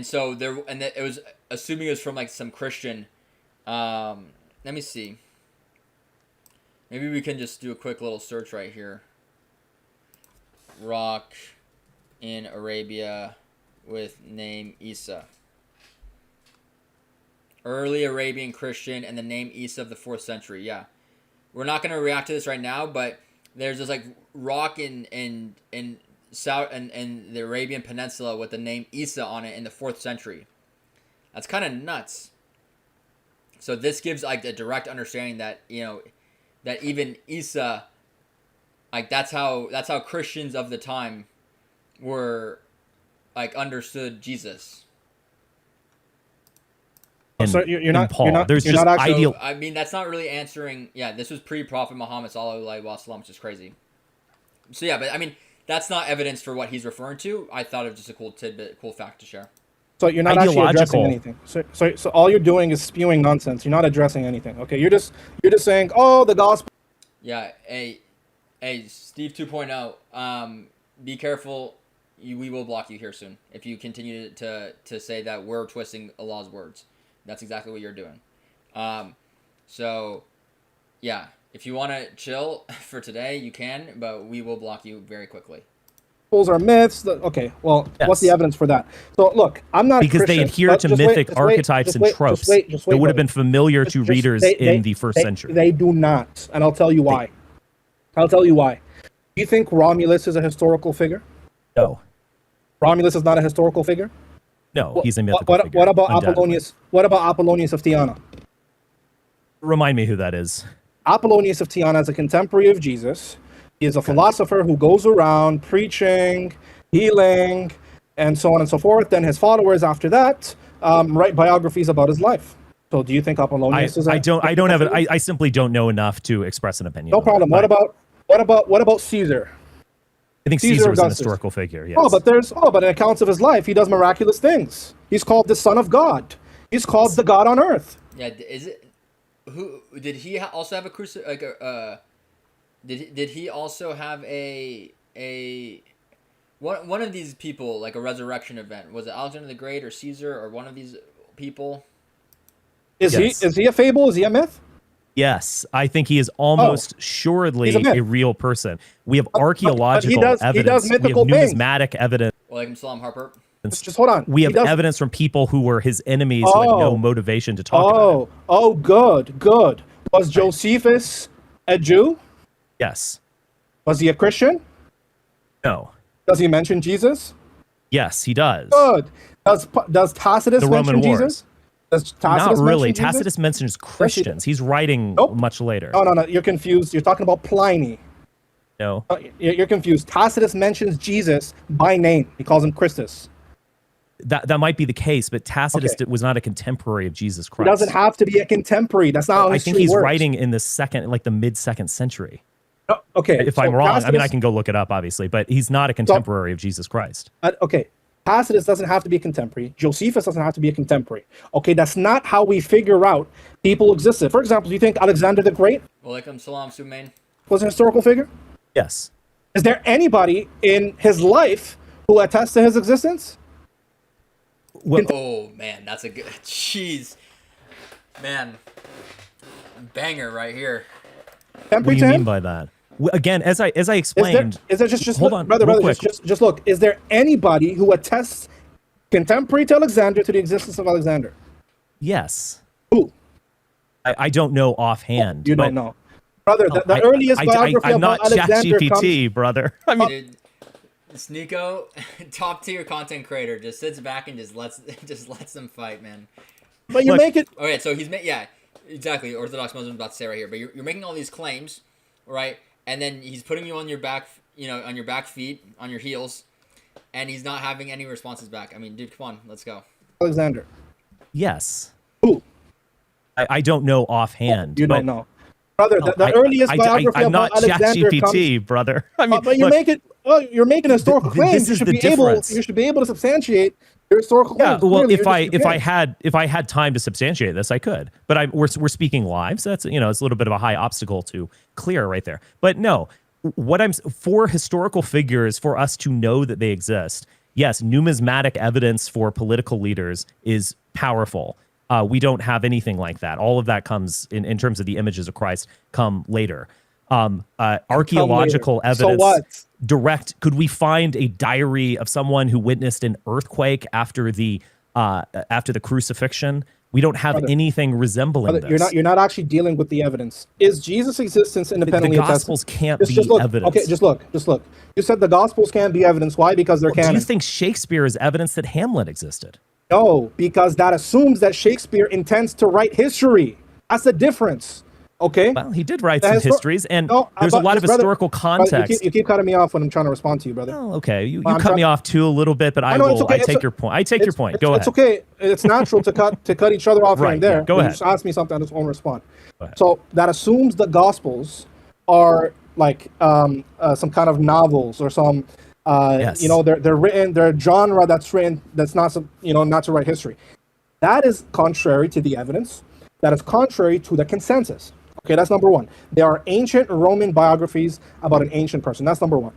[SPEAKER 1] so it was assuming it was from like some Christian, let me see. Maybe we can just do a quick little search right here. Rock in Arabia with name Isa. Early Arabian Christian and the name Isa of the 4th century. Yeah. We're not going to react to this right now, but there's this like rock in South and the Arabian Peninsula with the name Isa on it in the 4th century. That's kind of nuts. So this gives like a direct understanding that, that even Isa, like that's how Christians of the time were like understood Jesus.
[SPEAKER 4] So you're not
[SPEAKER 3] Paul.
[SPEAKER 4] You're not,
[SPEAKER 3] There's
[SPEAKER 4] you're
[SPEAKER 3] just
[SPEAKER 4] not actually,
[SPEAKER 3] ideal.
[SPEAKER 1] I mean, that's not really answering. Yeah, this was pre-Prophet Muhammad sallallahu alaihi wasallam, which is crazy. So yeah, but I mean, that's not evidence for what he's referring to. I thought it was just a cool tidbit, cool fact to share.
[SPEAKER 4] So you're not actually addressing
[SPEAKER 3] Ideological.
[SPEAKER 4] anything. So all you're doing is spewing nonsense. You're not addressing anything. Okay, you're just saying, oh, the gospel.
[SPEAKER 1] Yeah, hey, Steve 2.0. Be careful. We will block you here soon if you continue to say that we're twisting Allah's words. That's exactly what you're doing. So, yeah, if you want to chill for today, you can, but we will block you very quickly.
[SPEAKER 4] Are myths. Okay, well, what's the
[SPEAKER 3] Yes.
[SPEAKER 4] evidence for that? So look, I'm not a
[SPEAKER 3] Because they
[SPEAKER 4] Christian,
[SPEAKER 3] adhere
[SPEAKER 4] but
[SPEAKER 3] to
[SPEAKER 4] just wait,
[SPEAKER 3] mythic
[SPEAKER 4] just wait,
[SPEAKER 3] archetypes
[SPEAKER 4] just
[SPEAKER 3] and
[SPEAKER 4] wait,
[SPEAKER 3] tropes
[SPEAKER 4] just wait,
[SPEAKER 3] that would have been
[SPEAKER 4] brother.
[SPEAKER 3] familiar to readers in the first century.
[SPEAKER 4] They do not, and I'll tell you why. I'll tell you why. Do you think Romulus is a historical figure?
[SPEAKER 3] No,
[SPEAKER 4] Romulus is not a historical figure.
[SPEAKER 3] no, he's a mythical figure.
[SPEAKER 4] What about
[SPEAKER 3] undoubtedly.
[SPEAKER 4] Apollonius? What about Apollonius of Tyana?
[SPEAKER 3] Remind me who that is.
[SPEAKER 4] Apollonius of Tyana is a contemporary of Jesus. He is a philosopher who goes around preaching, healing, and so on and so forth. Then his followers after that write biographies about his life. So do you think Apollonius is?
[SPEAKER 3] I don't have it. I simply don't know enough to express an opinion.
[SPEAKER 4] No
[SPEAKER 3] on it.
[SPEAKER 4] problem. What about Caesar?
[SPEAKER 3] I think
[SPEAKER 4] Caesar
[SPEAKER 3] Caesar is an
[SPEAKER 4] Augustus.
[SPEAKER 3] historical figure. Yes.
[SPEAKER 4] But in accounts of his life, he does miraculous things. He's called the Son of God. He's called the God on earth.
[SPEAKER 1] Yeah, is it? Who did he also have a Did he also have a one of these people, like a resurrection event? Was it Alexander the Great or Caesar or one of these people?
[SPEAKER 3] Yes.
[SPEAKER 4] Is he a fable? Is he a myth?
[SPEAKER 3] Yes, I think he is almost
[SPEAKER 4] He's
[SPEAKER 3] assuredly
[SPEAKER 4] a myth.
[SPEAKER 3] a real person. We have archaeological
[SPEAKER 4] he does
[SPEAKER 3] evidence. We
[SPEAKER 4] mythical
[SPEAKER 3] have
[SPEAKER 4] things.
[SPEAKER 3] numismatic evidence.
[SPEAKER 1] Walaikum salam, Harper.
[SPEAKER 4] Just hold on.
[SPEAKER 3] We have
[SPEAKER 4] He does-
[SPEAKER 3] evidence from people who were his enemies who had no motivation to talk about him.
[SPEAKER 4] Oh, good. Was Josephus a Jew?
[SPEAKER 3] Yes.
[SPEAKER 4] Was he a Christian?
[SPEAKER 3] No.
[SPEAKER 4] Does he mention Jesus?
[SPEAKER 3] Yes, he does.
[SPEAKER 4] Good. Does Tacitus
[SPEAKER 3] The
[SPEAKER 4] mention
[SPEAKER 3] Roman
[SPEAKER 4] Jesus?
[SPEAKER 3] Wars.
[SPEAKER 4] Does Tacitus
[SPEAKER 3] Not really.
[SPEAKER 4] mention Jesus?
[SPEAKER 3] Tacitus mentions Christians. He's writing
[SPEAKER 4] Nope.
[SPEAKER 3] much later.
[SPEAKER 4] No. You're confused. You're talking about Pliny.
[SPEAKER 3] No.
[SPEAKER 4] You're confused. Tacitus mentions Jesus by name. He calls him Christus.
[SPEAKER 3] That might be the case, but Tacitus
[SPEAKER 4] Okay.
[SPEAKER 3] was not a contemporary of Jesus
[SPEAKER 4] He
[SPEAKER 3] Christ.
[SPEAKER 4] doesn't have to be a contemporary. That's not how
[SPEAKER 3] I
[SPEAKER 4] history
[SPEAKER 3] think he's
[SPEAKER 4] works.
[SPEAKER 3] writing in the mid-second century.
[SPEAKER 4] No, okay.
[SPEAKER 3] If I'm wrong, I mean, I can go look it up, obviously, but he's not a contemporary of Jesus Christ.
[SPEAKER 4] Okay. Tacitus doesn't have to be a contemporary. Josephus doesn't have to be a contemporary. Okay, that's not how we figure out people existed. For example, do you think Alexander the Great
[SPEAKER 1] Walaikum salam, Sumain.
[SPEAKER 4] was a historical figure?
[SPEAKER 3] Yes.
[SPEAKER 4] Is there anybody in his life who attests to his existence?
[SPEAKER 3] Well,
[SPEAKER 1] Oh man, that's a good. Jeez, man, banger right here.
[SPEAKER 3] what
[SPEAKER 4] Contemporary
[SPEAKER 3] do
[SPEAKER 4] to
[SPEAKER 3] you
[SPEAKER 4] him?
[SPEAKER 3] mean by that? Again, as I
[SPEAKER 4] Is there,
[SPEAKER 3] explained,
[SPEAKER 4] is there just
[SPEAKER 3] hold
[SPEAKER 4] look,
[SPEAKER 3] on,
[SPEAKER 4] brother,
[SPEAKER 3] real
[SPEAKER 4] brother,
[SPEAKER 3] quick.
[SPEAKER 4] just look. Is there anybody who attests contemporary to Alexander to the existence of Alexander?
[SPEAKER 3] Yes.
[SPEAKER 4] Who?
[SPEAKER 3] I don't know offhand.
[SPEAKER 4] You
[SPEAKER 3] but,
[SPEAKER 4] don't know, brother. The earliest biography
[SPEAKER 3] I'm not
[SPEAKER 4] about Alexander
[SPEAKER 3] ChatGPT, brother. I mean,
[SPEAKER 1] Dude, Sneako, top tier content creator, just sits back and just lets them fight, man.
[SPEAKER 4] but you
[SPEAKER 3] Look,
[SPEAKER 4] make it.
[SPEAKER 1] Okay, so yeah, exactly. Orthodox Muslim about to say right here, but you're making all these claims, right? And then he's putting you on your back, on your back feet, on your heels, and he's not having any responses back. I mean, dude, come on, let's go.
[SPEAKER 4] Alexander.
[SPEAKER 3] yes.
[SPEAKER 4] Who?
[SPEAKER 3] I don't know offhand.
[SPEAKER 4] You
[SPEAKER 3] but,
[SPEAKER 4] don't know, brother.
[SPEAKER 3] no,
[SPEAKER 4] The earliest biography
[SPEAKER 3] I'm not
[SPEAKER 4] about Alexander
[SPEAKER 3] ChatGPT, brother. I mean,
[SPEAKER 4] but you
[SPEAKER 3] look,
[SPEAKER 4] make it. Well, you're making a historical claim.
[SPEAKER 3] this is the difference.
[SPEAKER 4] You should be able to substantiate your historical
[SPEAKER 3] yeah.
[SPEAKER 4] claims.
[SPEAKER 3] Well,
[SPEAKER 4] Clearly,
[SPEAKER 3] if I had time to substantiate this, I could. But we're speaking live, so that's it's a little bit of a high obstacle to clear right there. But no, for historical figures, for us to know that they exist, yes, numismatic evidence for political leaders is powerful. We don't have anything like that. All of that comes in terms of the images of Christ come later. Archaeological evidence.
[SPEAKER 4] So what?
[SPEAKER 3] Direct. Could we find a diary of someone who witnessed an earthquake after the crucifixion? We don't have anything resembling this.
[SPEAKER 4] You're not actually dealing with the evidence. Is Jesus' existence independently
[SPEAKER 3] the
[SPEAKER 4] attested?
[SPEAKER 3] Gospels can't be
[SPEAKER 4] just look,
[SPEAKER 3] evidence.
[SPEAKER 4] Okay, just look. You said the Gospels can't be evidence. Why? Because they're canon.
[SPEAKER 3] Do you think Shakespeare is evidence that Hamlet existed?
[SPEAKER 4] No, because that assumes that Shakespeare intends to write history. That's the difference. Okay.
[SPEAKER 3] Well, he did write some histories, and there's a lot of historical context.
[SPEAKER 4] You keep cutting me off when I'm trying to respond to you, brother.
[SPEAKER 3] Oh, okay. You cut me off too a little bit, but I take your point. I take your point. Go ahead.
[SPEAKER 4] It's okay. It's natural to cut each other off right there.
[SPEAKER 3] Yeah, go ahead.
[SPEAKER 4] Just ask me something, I just won't respond. So that assumes the Gospels are like some kind of novels or some.
[SPEAKER 3] Yes.
[SPEAKER 4] They're written. They're a genre that's written. That's not not to write history. That is contrary to the evidence. That is contrary to the consensus. Okay, that's number one. There are ancient Roman biographies about an ancient person. That's number one.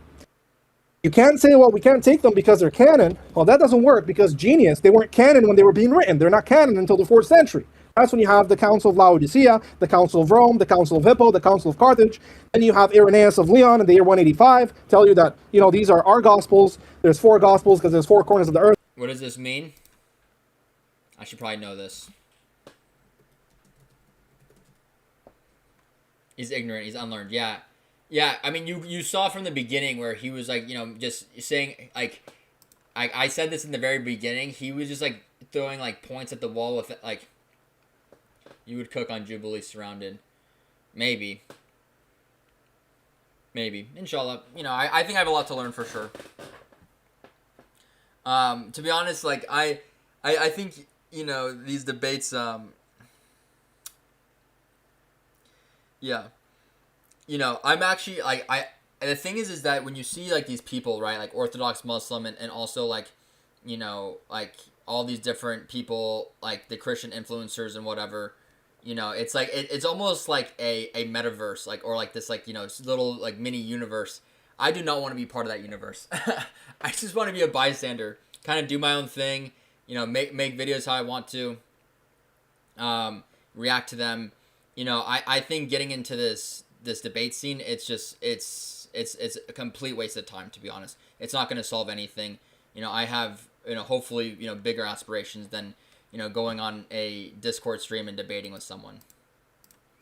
[SPEAKER 4] You can't say, well, we can't take them because they're canon. Well, that doesn't work because genius, they weren't canon when they were being written. They're not canon until the 4th century. That's when you have the Council of Laodicea, the Council of Rome, the Council of Hippo, the Council of Carthage. Then you have Irenaeus of Lyon in the year 185 tell you that, these are our Gospels. There's 4 Gospels because there's 4 corners of the earth.
[SPEAKER 1] What does this mean? I should probably know this. He's ignorant. He's unlearned. Yeah. I mean, you saw from the beginning where he was like, just saying like, I said this in the very beginning. He was just like throwing like points at the wall with it, like, you would cook on Jubilee surrounded. Maybe. Inshallah. I think I have a lot to learn for sure. To be honest, like I think these debates. Yeah. I'm actually, like, the thing is that when you see, like, these people, right, like, Orthodox Muslim and also, like, like, all these different people, like, the Christian influencers and whatever, it's, like, it's almost like a metaverse, like, or, like, this, like, little, like, mini universe. I do not want to be part of that universe. I just want to be a bystander, kind of do my own thing, make videos how I want to, react to them. I think getting into this debate scene, it's a complete waste of time, to be honest. It's not going to solve anything. I have, hopefully, bigger aspirations than, going on a Discord stream and debating with someone.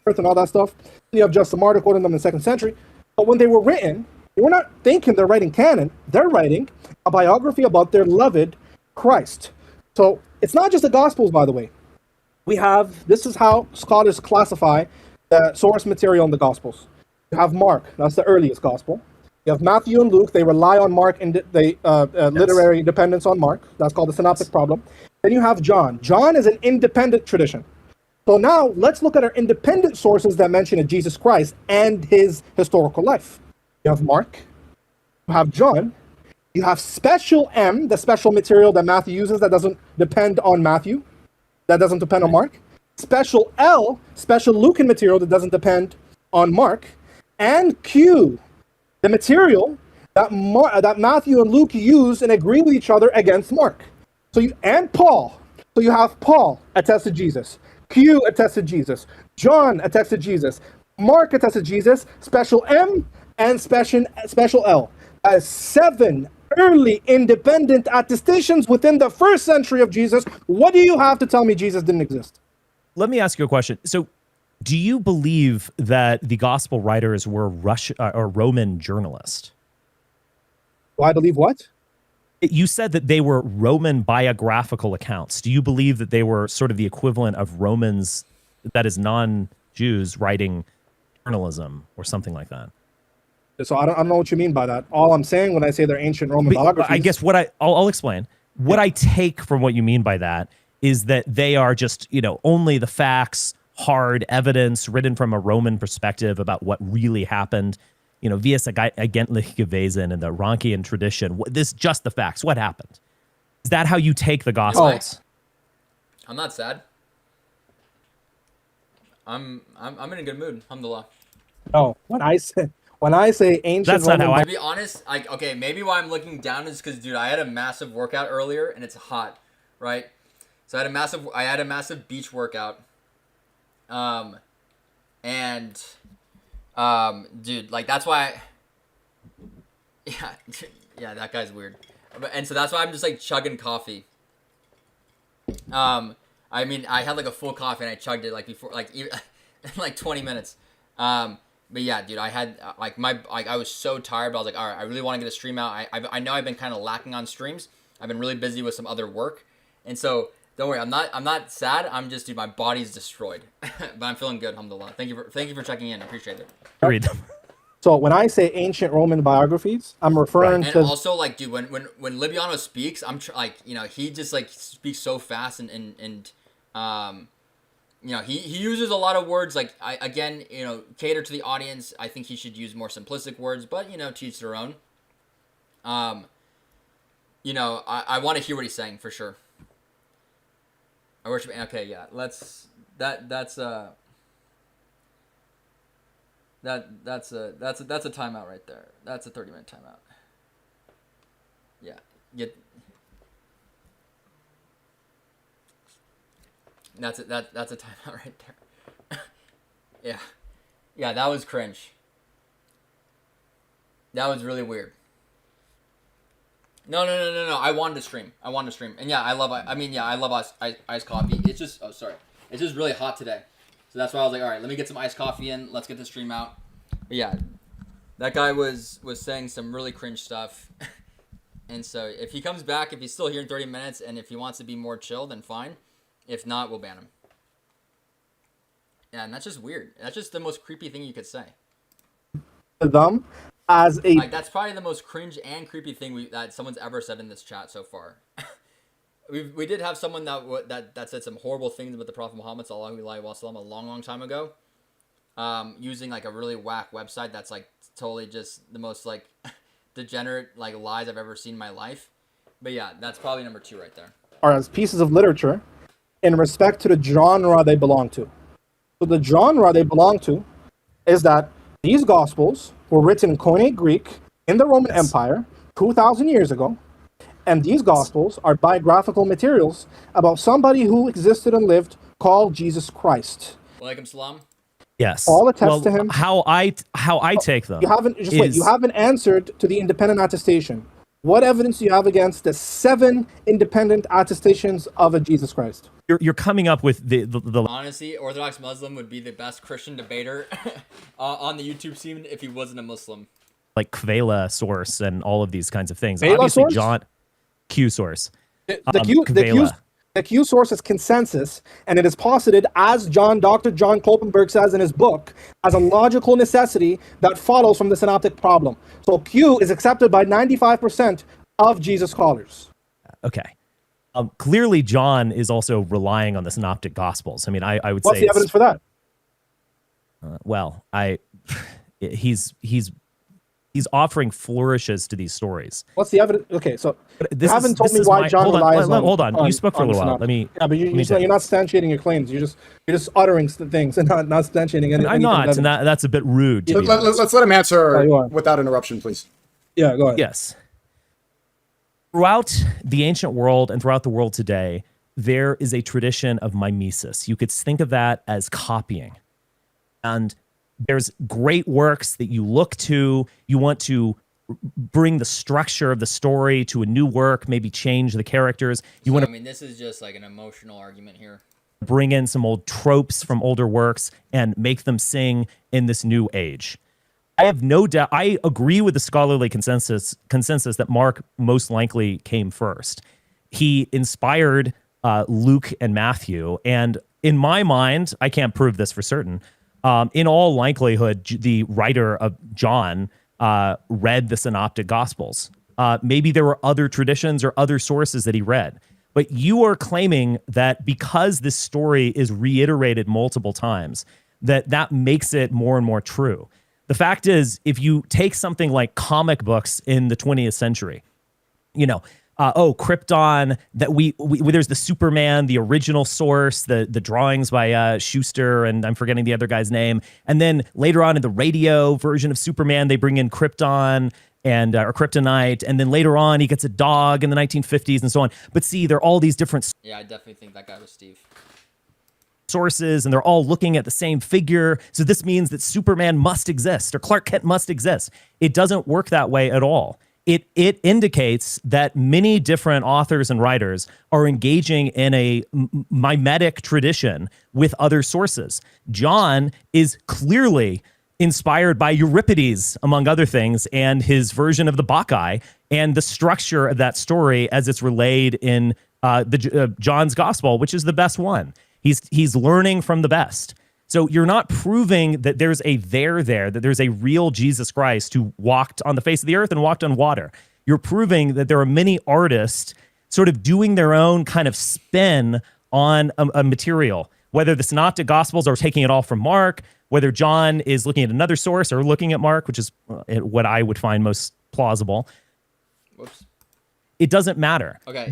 [SPEAKER 4] And all that stuff. You have Justin Martyr quoting them in the 2nd century. But when they were written, they were not thinking they're writing canon. They're writing a biography about their beloved Christ. So it's not just the Gospels, by the way. This is how scholars classify the source material in the Gospels. You have Mark, that's the earliest Gospel. You have Matthew and Luke, they rely on Mark and literary dependence on Mark. That's called the synoptic problem. Then you have John. John is an independent tradition. So now let's look at our independent sources that mention Jesus Christ and his historical life. You have Mark, you have John, you have special M, the special material that Matthew uses that doesn't depend on Matthew. That doesn't depend on Mark. Special L, special Lucan material that doesn't depend on Mark. And Q, the material that Matthew and Luke use and agree with each other against Mark. And Paul. So you have Paul attests to Jesus. Q attests to Jesus. John attests to Jesus. Mark attests to Jesus. Special M and special L. 7 early independent attestations within the 1st century of Jesus. What do you have to tell me Jesus didn't exist?
[SPEAKER 3] Let me ask you a question. So Do you believe that the gospel writers were or Roman journalists?
[SPEAKER 4] Do I believe what?
[SPEAKER 3] You said that they were Roman biographical accounts. Do you believe that they were sort of the equivalent of Romans, that is non-Jews, writing journalism or something like that?
[SPEAKER 4] So I don't know what you mean by that. All I'm saying when I say they're ancient Roman biographies,
[SPEAKER 3] I guess I'll explain. What I take from what you mean by that is that they are just, only the facts, hard evidence written from a Roman perspective about what really happened, via agentliche Wesen and the Rankian tradition. This just the facts. What happened? Is that how you take the Gospels?
[SPEAKER 1] I'm not sad. I'm in a good mood. Alhamdulillah.
[SPEAKER 4] No, when I say ancient
[SPEAKER 3] That's not
[SPEAKER 4] Roman,
[SPEAKER 3] how
[SPEAKER 1] To be honest, okay, maybe why I'm looking down is because, dude, I had a massive workout earlier and it's hot, right? So I had a massive beach workout, dude, like that's why. Yeah, that guy's weird, and so that's why I'm just like chugging coffee. I mean, I had like a full coffee and I chugged it like before, like even, like 20 minutes. But yeah, dude, I had I was so tired, but I was like, all right, I really want to get a stream out. I know I've been kind of lacking on streams. I've been really busy with some other work, and so don't worry, I'm not sad. I'm just, dude, my body's destroyed, but I'm feeling good. Alhamdulillah. Thank you for checking in. I appreciate it.
[SPEAKER 3] Read them.
[SPEAKER 4] So when I say ancient Roman biographies, I'm referring
[SPEAKER 1] And
[SPEAKER 4] to
[SPEAKER 1] also, like, dude, when Libiano speaks, he just like speaks so fast and he uses a lot of words, like, cater to the audience. I think he should use more simplistic words, but, to each their own. I want to hear what he's saying for sure. I worship. Okay, yeah. That's a timeout right there. That's a 30-minute timeout. Yeah. That's a timeout right there. Yeah, that was cringe. That was really weird. No. I wanted to stream. And yeah, I love iced coffee. It's just it's just really hot today. So that's why I was like, all right, let me get some iced coffee in. Let's get the stream out. But yeah, that guy was saying some really cringe stuff. And so if he comes back, if he's still here in 30 minutes, and if he wants to be more chill, then fine. If not, we'll ban him. Yeah, and that's just weird. That's just the most creepy thing you could say.
[SPEAKER 4] them as a
[SPEAKER 1] That's probably the most cringe and creepy thing that someone's ever said in this chat so far. we did have someone that said some horrible things about the Prophet Muhammad sallallahu alaihi wasallam a long time ago, using like a really whack website that's like totally just the most like degenerate like lies I've ever seen in my life. But yeah, that's probably number 2 right there.
[SPEAKER 4] Are as pieces of literature in respect to the genre they belong to. So the genre they belong to is that these Gospels were written in Koine Greek in the Roman Empire 2,000 years ago, and these Gospels are biographical materials about somebody who existed and lived called Jesus Christ.
[SPEAKER 1] Walaikum salam.
[SPEAKER 3] Yes.
[SPEAKER 4] All attest to him.
[SPEAKER 3] How I take them.
[SPEAKER 4] You haven't answered to the independent attestation. What evidence do you have against the 7 independent attestations of a Jesus Christ?
[SPEAKER 3] You're coming up with the
[SPEAKER 1] Honestly, Orthodox Muslim would be the best Christian debater on the YouTube scene if he wasn't a Muslim.
[SPEAKER 3] like Kvela source and all of these kinds of things.
[SPEAKER 4] Kvela
[SPEAKER 3] Obviously,
[SPEAKER 4] source?
[SPEAKER 3] John Q source.
[SPEAKER 4] The Q source is consensus, and it is posited, as Dr. John Kloppenberg says in his book, as a logical necessity that follows from the synoptic problem. So Q is accepted by 95% of Jesus scholars.
[SPEAKER 3] Okay. Clearly, John is also relying on the synoptic gospels. I mean, I would
[SPEAKER 4] What's
[SPEAKER 3] say
[SPEAKER 4] the evidence for that?
[SPEAKER 3] He's offering flourishes to these stories.
[SPEAKER 4] What's the evidence? Okay, so
[SPEAKER 3] This
[SPEAKER 4] you haven't told me
[SPEAKER 3] is
[SPEAKER 4] why
[SPEAKER 3] my-
[SPEAKER 4] John relies on.
[SPEAKER 3] Hold on. You spoke for a little while. Let me.
[SPEAKER 4] Yeah, but you're not substantiating your claims. You're just uttering things and not substantiating anything.
[SPEAKER 3] I'm not, and that's a bit rude. To be honest.
[SPEAKER 2] Let's let him answer
[SPEAKER 4] you are.
[SPEAKER 2] without interruption, please.
[SPEAKER 4] Yeah, go ahead.
[SPEAKER 3] Yes. Throughout the ancient world and throughout the world today, there is a tradition of mimesis. You could think of that as copying. And there's great works that you look to. You want to bring the structure of the story to a new work, maybe change the characters.
[SPEAKER 1] I mean, this is just like an emotional argument here.
[SPEAKER 3] bring in some old tropes from older works and make them sing in this new age. I have no doubt. I agree with the scholarly consensus that Mark most likely came first. He inspired Luke and Matthew, and in my mind, I can't prove this for certain. In all likelihood, the writer of John read the Synoptic Gospels. Maybe there were other traditions or other sources that he read. But you are claiming that because this story is reiterated multiple times, that makes it more and more true. The fact is, if you take something like comic books in the 20th century, Krypton, that we there's the Superman, the original source, the drawings by Schuster, and I'm forgetting the other guy's name. And then later on in the radio version of Superman, they bring in Krypton and or Kryptonite, and then later on he gets a dog in the 1950s and so on. But see, there are all these different
[SPEAKER 1] Yeah, I definitely think that guy was Steve.
[SPEAKER 3] sources, and they're all looking at the same figure. So this means that Superman must exist or Clark Kent must exist. It doesn't work that way at all. It indicates that many different authors and writers are engaging in a mimetic tradition with other sources. John is clearly inspired by Euripides, among other things, and his version of the Bacchae, and the structure of that story as it's relayed in John's Gospel, which is the best one. He's learning from the best. So you're not proving that there's a that there's a real Jesus Christ who walked on the face of the earth and walked on water. You're proving that there are many artists sort of doing their own kind of spin on a material, whether the Synoptic Gospels are taking it all from Mark, whether John is looking at another source or looking at Mark, which is what I would find most plausible.
[SPEAKER 1] Whoops.
[SPEAKER 3] It doesn't matter.
[SPEAKER 1] Okay,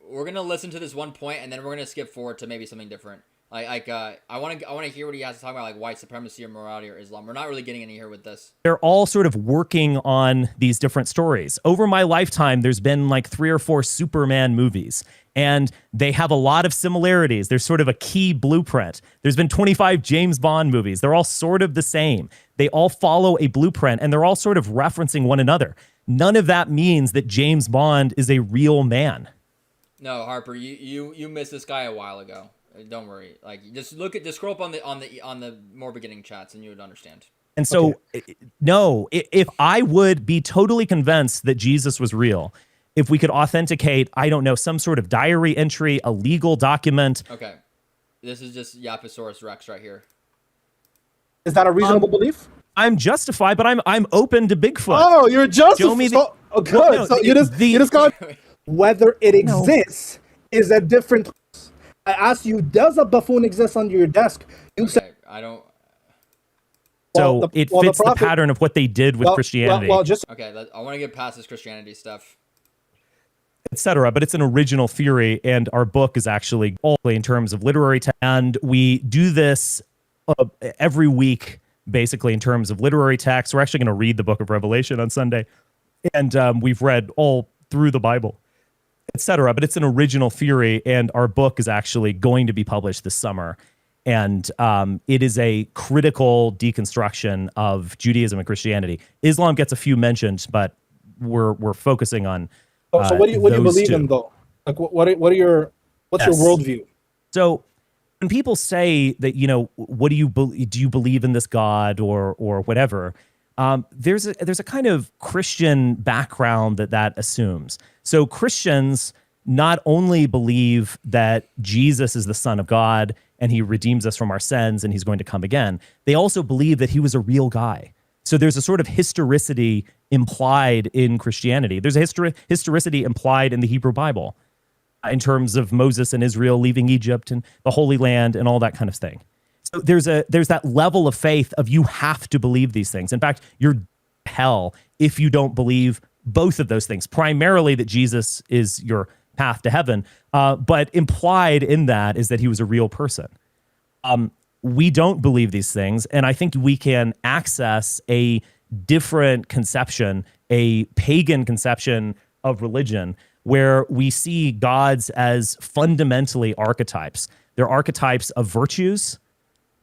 [SPEAKER 1] we're gonna listen to this one point, and then we're gonna skip forward to maybe something different. I want to hear what he has to talk about, like white supremacy or morality or Islam. We're not really getting any here with this.
[SPEAKER 3] They're all sort of working on these different stories. Over my lifetime, there's been like 3 or 4 Superman movies, and they have a lot of similarities. There's sort of a key blueprint. There's been 25 James Bond movies. They're all sort of the same. They all follow a blueprint, and they're all sort of referencing one another. None of that means that James Bond is a real man.
[SPEAKER 1] No, Harper, you missed this guy a while ago. Don't worry. Like, just scroll up on the more beginning chats, and you would understand.
[SPEAKER 3] And so, no, if I would be totally convinced that Jesus was real, if we could authenticate, I don't know, some sort of diary entry, a legal document.
[SPEAKER 1] Okay, this is just Yaposaurus Rex right here.
[SPEAKER 4] Is that a reasonable belief?
[SPEAKER 3] I'm justified, but I'm open to Bigfoot.
[SPEAKER 4] Oh, you're justified.
[SPEAKER 3] Show me the,
[SPEAKER 4] good.
[SPEAKER 3] No,
[SPEAKER 4] so you just got whether it exists is a different. I asked you, does a buffoon exist under your desk? You said
[SPEAKER 1] I don't.
[SPEAKER 3] So it fits the pattern of what they did with Christianity.
[SPEAKER 1] Okay, I want to get past this Christianity stuff,
[SPEAKER 3] etc. But it's an original theory, and our book is actually all in terms of literary text. And we do this every week, basically, in terms of literary text. We're actually going to read the book of Revelation on Sunday, and we've read all through the Bible, etc. But it's an original theory, and our book is actually going to be published this summer. And it is a critical deconstruction of Judaism and Christianity. Islam gets a few mentions, but we're focusing on.
[SPEAKER 4] So what do you believe in, though? Like what's your worldview?
[SPEAKER 3] So when people say that, what do you believe in this God or whatever? There's a kind of Christian background that assumes. So Christians not only believe that Jesus is the Son of God and he redeems us from our sins and he's going to come again, they also believe that he was a real guy. So there's a sort of historicity implied in Christianity. There's a historicity implied in the Hebrew Bible in terms of Moses and Israel leaving Egypt and the Holy Land and all that kind of thing. So there's that level of faith of you have to believe these things. In fact, you're hell if you don't believe both of those things, primarily that Jesus is your path to heaven, but implied in that is that he was a real person. We don't believe these things, and I think we can access a different conception, a pagan conception of religion, where we see gods as fundamentally archetypes. They're archetypes of virtues,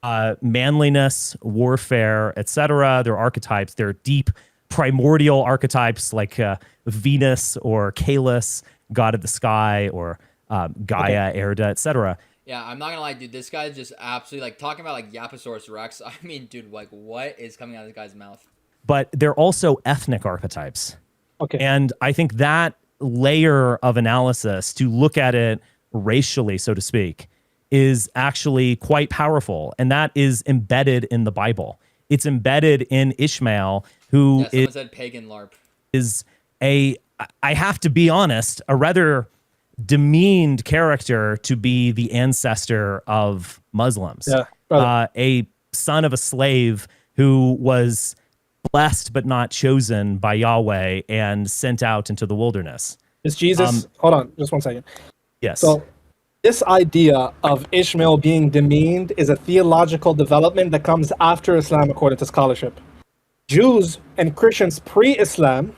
[SPEAKER 3] manliness, warfare, etc. They're archetypes. They're deep, primordial archetypes like Venus or Caelus, god of the sky, or Gaia, Erda, etc.
[SPEAKER 1] Yeah, I'm not gonna lie, dude. This guy's just absolutely like talking about like Yaposaurus Rex. I mean, dude, like what is coming out of this guy's mouth?
[SPEAKER 3] But they're also ethnic archetypes.
[SPEAKER 4] Okay.
[SPEAKER 3] And I think that layer of analysis to look at it racially, so to speak, is actually quite powerful. And that is embedded in the Bible. It's embedded in Ishmael, who
[SPEAKER 1] Yeah, someone said pagan LARP.
[SPEAKER 3] is I have to be honest, a rather demeaned character to be the ancestor of Muslims.
[SPEAKER 4] Yeah,
[SPEAKER 3] a son of a slave who was blessed but not chosen by Yahweh and sent out into the wilderness.
[SPEAKER 4] Is Jesus? Hold on, just 1 second.
[SPEAKER 3] Yes.
[SPEAKER 4] So, this idea of Ishmael being demeaned is a theological development that comes after Islam, according to scholarship. Jews and Christians pre-Islam,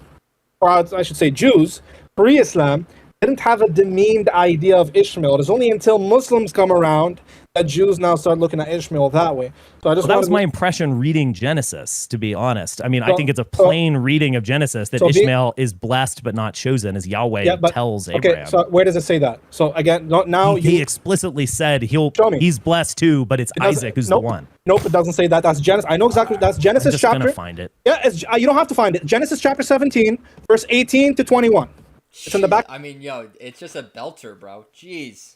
[SPEAKER 4] or I should say Jews pre-Islam, didn't have a demeaned idea of Ishmael. It is only until Muslims come around that Jews now start looking at Ishmael that way. So I just
[SPEAKER 3] that was my impression reading Genesis, to be honest. I mean, I think it's a plain reading of Genesis that Ishmael is blessed but not chosen, as Yahweh tells Abraham.
[SPEAKER 4] Okay, so where does it say that? So again, now
[SPEAKER 3] he explicitly said he's blessed too, but it's Isaac who's the one.
[SPEAKER 4] Nope, it doesn't say that. That's Genesis. I know exactly. That's Genesis
[SPEAKER 3] I'm just
[SPEAKER 4] chapter.
[SPEAKER 3] Gonna find it.
[SPEAKER 4] Yeah, you don't have to find it. Genesis chapter 17, verse 18 to 21. It's in the back.
[SPEAKER 1] I mean, yo, it's just a belter, bro. Jeez.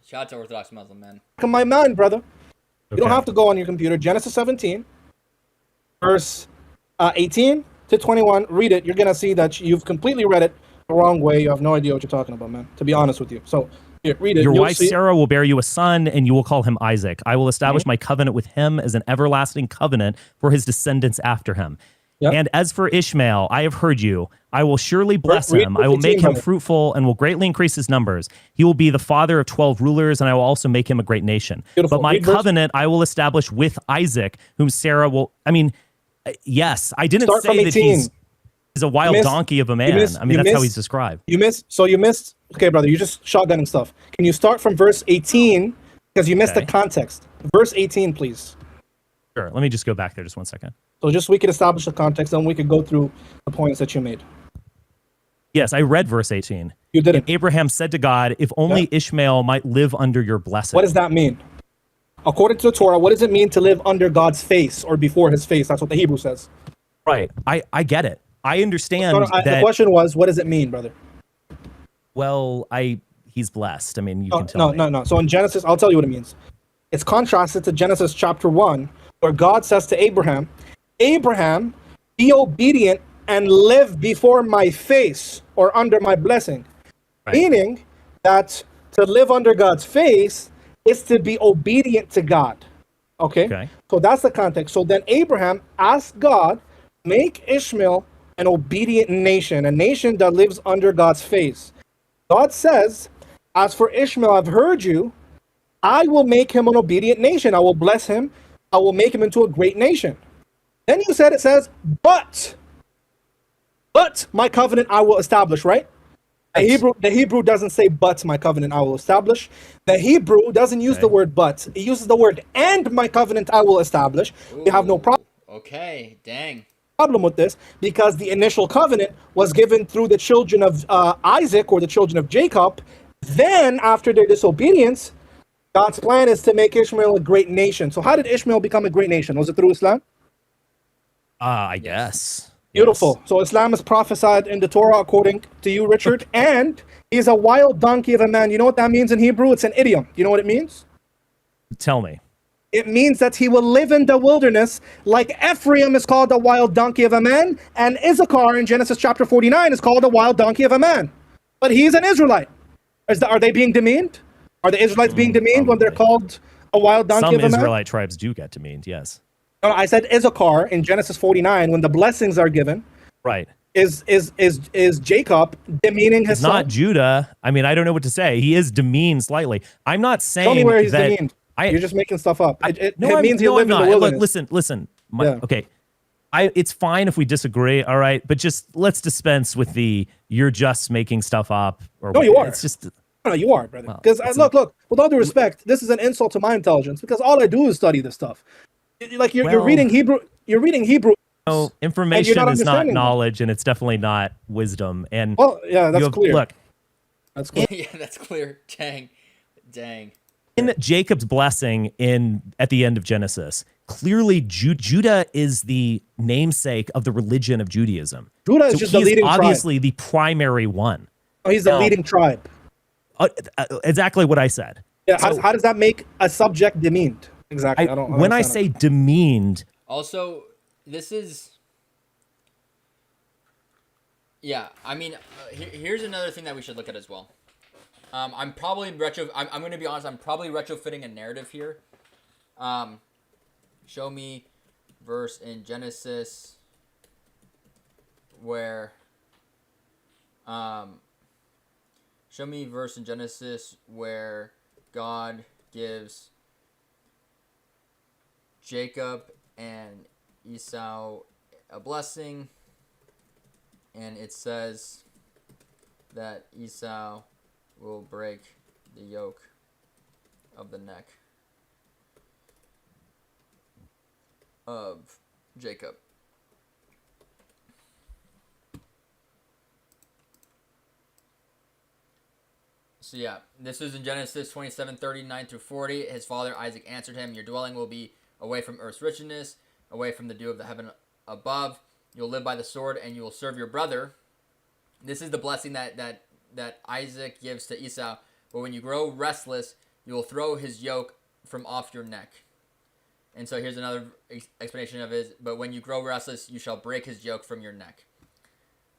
[SPEAKER 1] Shout out to Orthodox Muslim, man.
[SPEAKER 4] Come my mind, brother. You don't have to go on your computer. Genesis 17, verse 18 to 21. Read it. You're gonna see that you've completely read it the wrong way. You have no idea what you're talking about, man. To be honest with you. So here, read it.
[SPEAKER 3] Your wife Sarah will bear you a son, and you will call him Isaac. I will establish my covenant with him as an everlasting covenant for his descendants after him. Yep. And as for Ishmael, I have heard you. I will surely bless him. I will make him fruitful and will greatly increase his numbers. He will be the father of 12 rulers, and I will also make him a great nation.
[SPEAKER 4] Beautiful.
[SPEAKER 3] But my covenant I will establish with Isaac, whom Sarah will... I mean, yes, I didn't say that he's a wild donkey of a man. I mean, that's how he's described.
[SPEAKER 4] You missed. Okay, brother, you just shotgunning stuff. Can you start from verse 18? Because you missed the context. Verse 18, please.
[SPEAKER 3] Sure. Let me just go back there just 1 second.
[SPEAKER 4] So just so we could establish the context, then we could go through the points that you made.
[SPEAKER 3] Yes, I read verse 18.
[SPEAKER 4] You didn't.
[SPEAKER 3] And Abraham said to God, if only Ishmael might live under your blessing.
[SPEAKER 4] What does that mean? According to the Torah, what does it mean to live under God's face or before his face? That's what the Hebrew says.
[SPEAKER 3] Right. I get it. I understand that.
[SPEAKER 4] The question was, what does it mean, brother?
[SPEAKER 3] Well, he's blessed. I mean, you can tell me.
[SPEAKER 4] No. So in Genesis, I'll tell you what it means. It's contrasted to Genesis chapter 1, where God says to Abraham, Abraham, be obedient and live before my face or under my blessing. Right. Meaning that to live under God's face is to be obedient to God. Okay? So that's the context. So then Abraham asked God, make Ishmael an obedient nation, a nation that lives under God's face. God says, as for Ishmael, I've heard you. I will make him an obedient nation. I will bless him. I will make him into a great nation. Then it says, but my covenant I will establish, right? The Hebrew doesn't say, but my covenant I will establish. The Hebrew doesn't use the word but. It uses the word and my covenant I will establish. We have no problem.
[SPEAKER 1] Okay, dang.
[SPEAKER 4] Problem with this because the initial covenant was given through the children of Isaac or the children of Jacob. Then after their disobedience, God's plan is to make Ishmael a great nation. So how did Ishmael become a great nation? Was it through Islam?
[SPEAKER 3] I guess.
[SPEAKER 4] Beautiful. Yes. So Islam is prophesied in the Torah according to you, Richard, and he's a wild donkey of a man. You know what that means in Hebrew? It's an idiom. You know what it means?
[SPEAKER 3] Tell me.
[SPEAKER 4] It means that he will live in the wilderness like Ephraim is called a wild donkey of a man, and Issachar in Genesis chapter 49 is called a wild donkey of a man. But he's an Israelite. Are they being demeaned? Are the Israelites being demeaned when they're called a wild donkey of a man?
[SPEAKER 3] Some Israelite tribes do get demeaned, yes.
[SPEAKER 4] No, I said Issachar in Genesis 49 when the blessings are given.
[SPEAKER 3] Right.
[SPEAKER 4] Is Jacob demeaning his son?
[SPEAKER 3] Not Judah. I mean, I don't know what to say. He is demeaned slightly. I'm not saying
[SPEAKER 4] Tell me where he's
[SPEAKER 3] that
[SPEAKER 4] demeaned. You're just making stuff up. It
[SPEAKER 3] means he lives in the wilderness. Look, listen. Okay. It's fine if we disagree, all right? But just let's dispense with you're just making stuff up.
[SPEAKER 4] No, you are.
[SPEAKER 3] It's just...
[SPEAKER 4] No, you are, brother. Because look, with all due respect, this is an insult to my intelligence because all I do is study this stuff. Like you're reading Hebrew. You're reading Hebrew.
[SPEAKER 3] No, information is not knowledge, and it's definitely not wisdom. And
[SPEAKER 4] well, yeah, that's clear.
[SPEAKER 3] Look,
[SPEAKER 4] that's clear.
[SPEAKER 1] Yeah, that's clear. Dang.
[SPEAKER 3] In Jacob's blessing at the end of Genesis, clearly Judah is the namesake of the religion of Judaism.
[SPEAKER 4] Judah is just the leading tribe.
[SPEAKER 3] Obviously the primary one.
[SPEAKER 4] Oh, he's the leading tribe.
[SPEAKER 3] Exactly what I said.
[SPEAKER 4] Yeah. How does that make a subject demeaned? Exactly.
[SPEAKER 3] When I say demeaned.
[SPEAKER 1] Also, this is. Yeah, I mean, here's another thing that we should look at as well. I'm probably I'm going to be honest. I'm probably retrofitting a narrative here. Show me verse in Genesis where. Show me verse in Genesis where God gives Jacob and Esau a blessing, and it says that Esau will break the yoke of the neck of Jacob. So yeah, this is in Genesis 27:39 through 40. His father Isaac answered him, "Your dwelling will be away from earth's richness, away from the dew of the heaven above. You'll live by the sword, and you will serve your brother." This is the blessing that Isaac gives to Esau. But when you grow restless, you will throw his yoke from off your neck. And so here's another explanation of his. But when you grow restless, you shall break his yoke from your neck.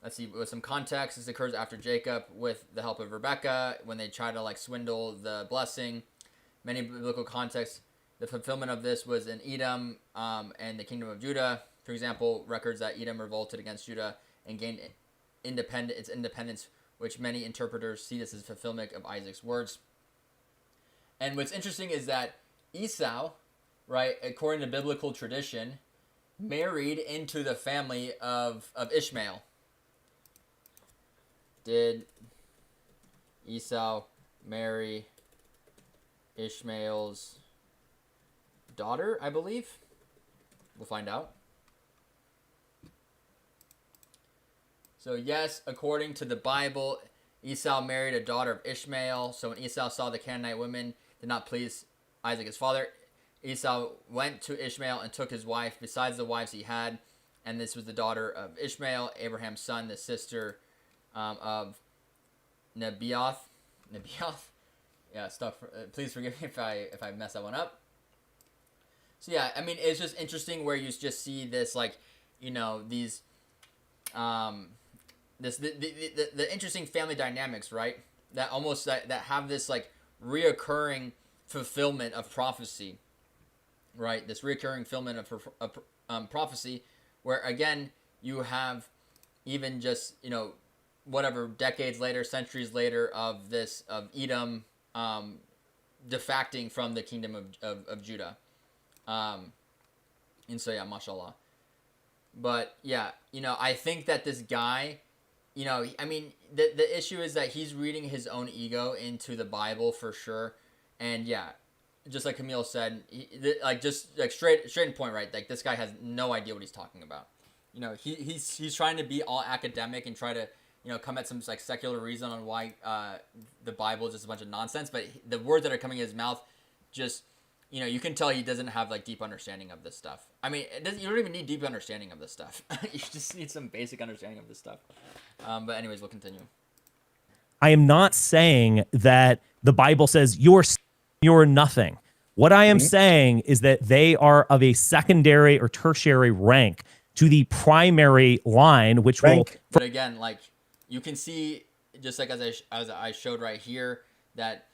[SPEAKER 1] Let's see, with some context, this occurs after Jacob, with the help of Rebekah, when they try to swindle the blessing. Many biblical contexts, the fulfillment of this was in Edom and the kingdom of Judah. For example, records that Edom revolted against Judah and gained its independence, which many interpreters see this as fulfillment of Isaac's words. And what's interesting is that Esau, right, according to biblical tradition, married into the family of Ishmael. Did Esau marry Ishmael's daughter, I believe? We'll find out. So yes, according to the Bible, Esau married a daughter of Ishmael. So when Esau saw the Canaanite women did not please Isaac his father, Esau went to Ishmael and took his wife besides the wives he had. And this was the daughter of Ishmael, Abraham's son, the sister of Nebaioth. Yeah, please forgive me if I mess that one up. So yeah, I mean, it's just interesting where you just see this, these the interesting family dynamics, right? That almost that have this reoccurring fulfillment of prophecy, right? This reoccurring fulfillment of prophecy, where again you have even just whatever decades later, centuries later, of Edom defacting from the kingdom of Judah. And so yeah, mashallah. But yeah, I think that this guy, I mean, the issue is that he's reading his own ego into the Bible for sure. And yeah, just like Camille said, straight and point, right? Like, this guy has no idea what he's talking about. He's trying to be all academic and try to come at some secular reason on why the Bible is just a bunch of nonsense. But the words that are coming in his mouth, just you can tell he doesn't have deep understanding of this stuff. I mean, you don't even need deep understanding of this stuff. You just need some basic understanding of this stuff. But anyways, we'll continue.
[SPEAKER 3] I am not saying that the Bible says you're nothing. What I am saying is that they are of a secondary or tertiary rank to the primary line, which rank. Will.
[SPEAKER 1] But again, you can see, just as I showed right here, that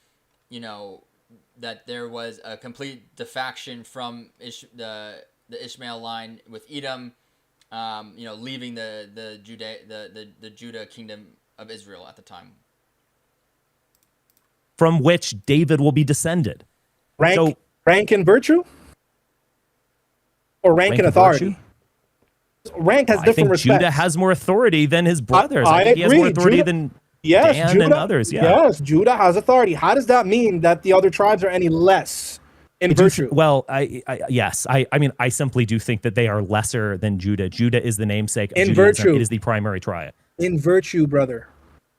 [SPEAKER 1] that there was a complete defection from the Ishmael line with Edom, leaving the Judah kingdom of Israel at the time,
[SPEAKER 3] from which David will be descended.
[SPEAKER 4] Rank in virtue, or rank in authority. Virtue? Rank has different respects.
[SPEAKER 3] Judah has more authority than his brothers. I think
[SPEAKER 4] agree.
[SPEAKER 3] He has more authority than Dan
[SPEAKER 4] Judah,
[SPEAKER 3] and others. Yeah.
[SPEAKER 4] Yes, Judah has authority. How does that mean that the other tribes are any less in virtue?
[SPEAKER 3] Well, yes. I mean, I simply do think that they are lesser than Judah. Judah is the namesake of
[SPEAKER 4] in
[SPEAKER 3] Judaism.
[SPEAKER 4] Virtue.
[SPEAKER 3] It is the primary tribe.
[SPEAKER 4] In virtue, brother.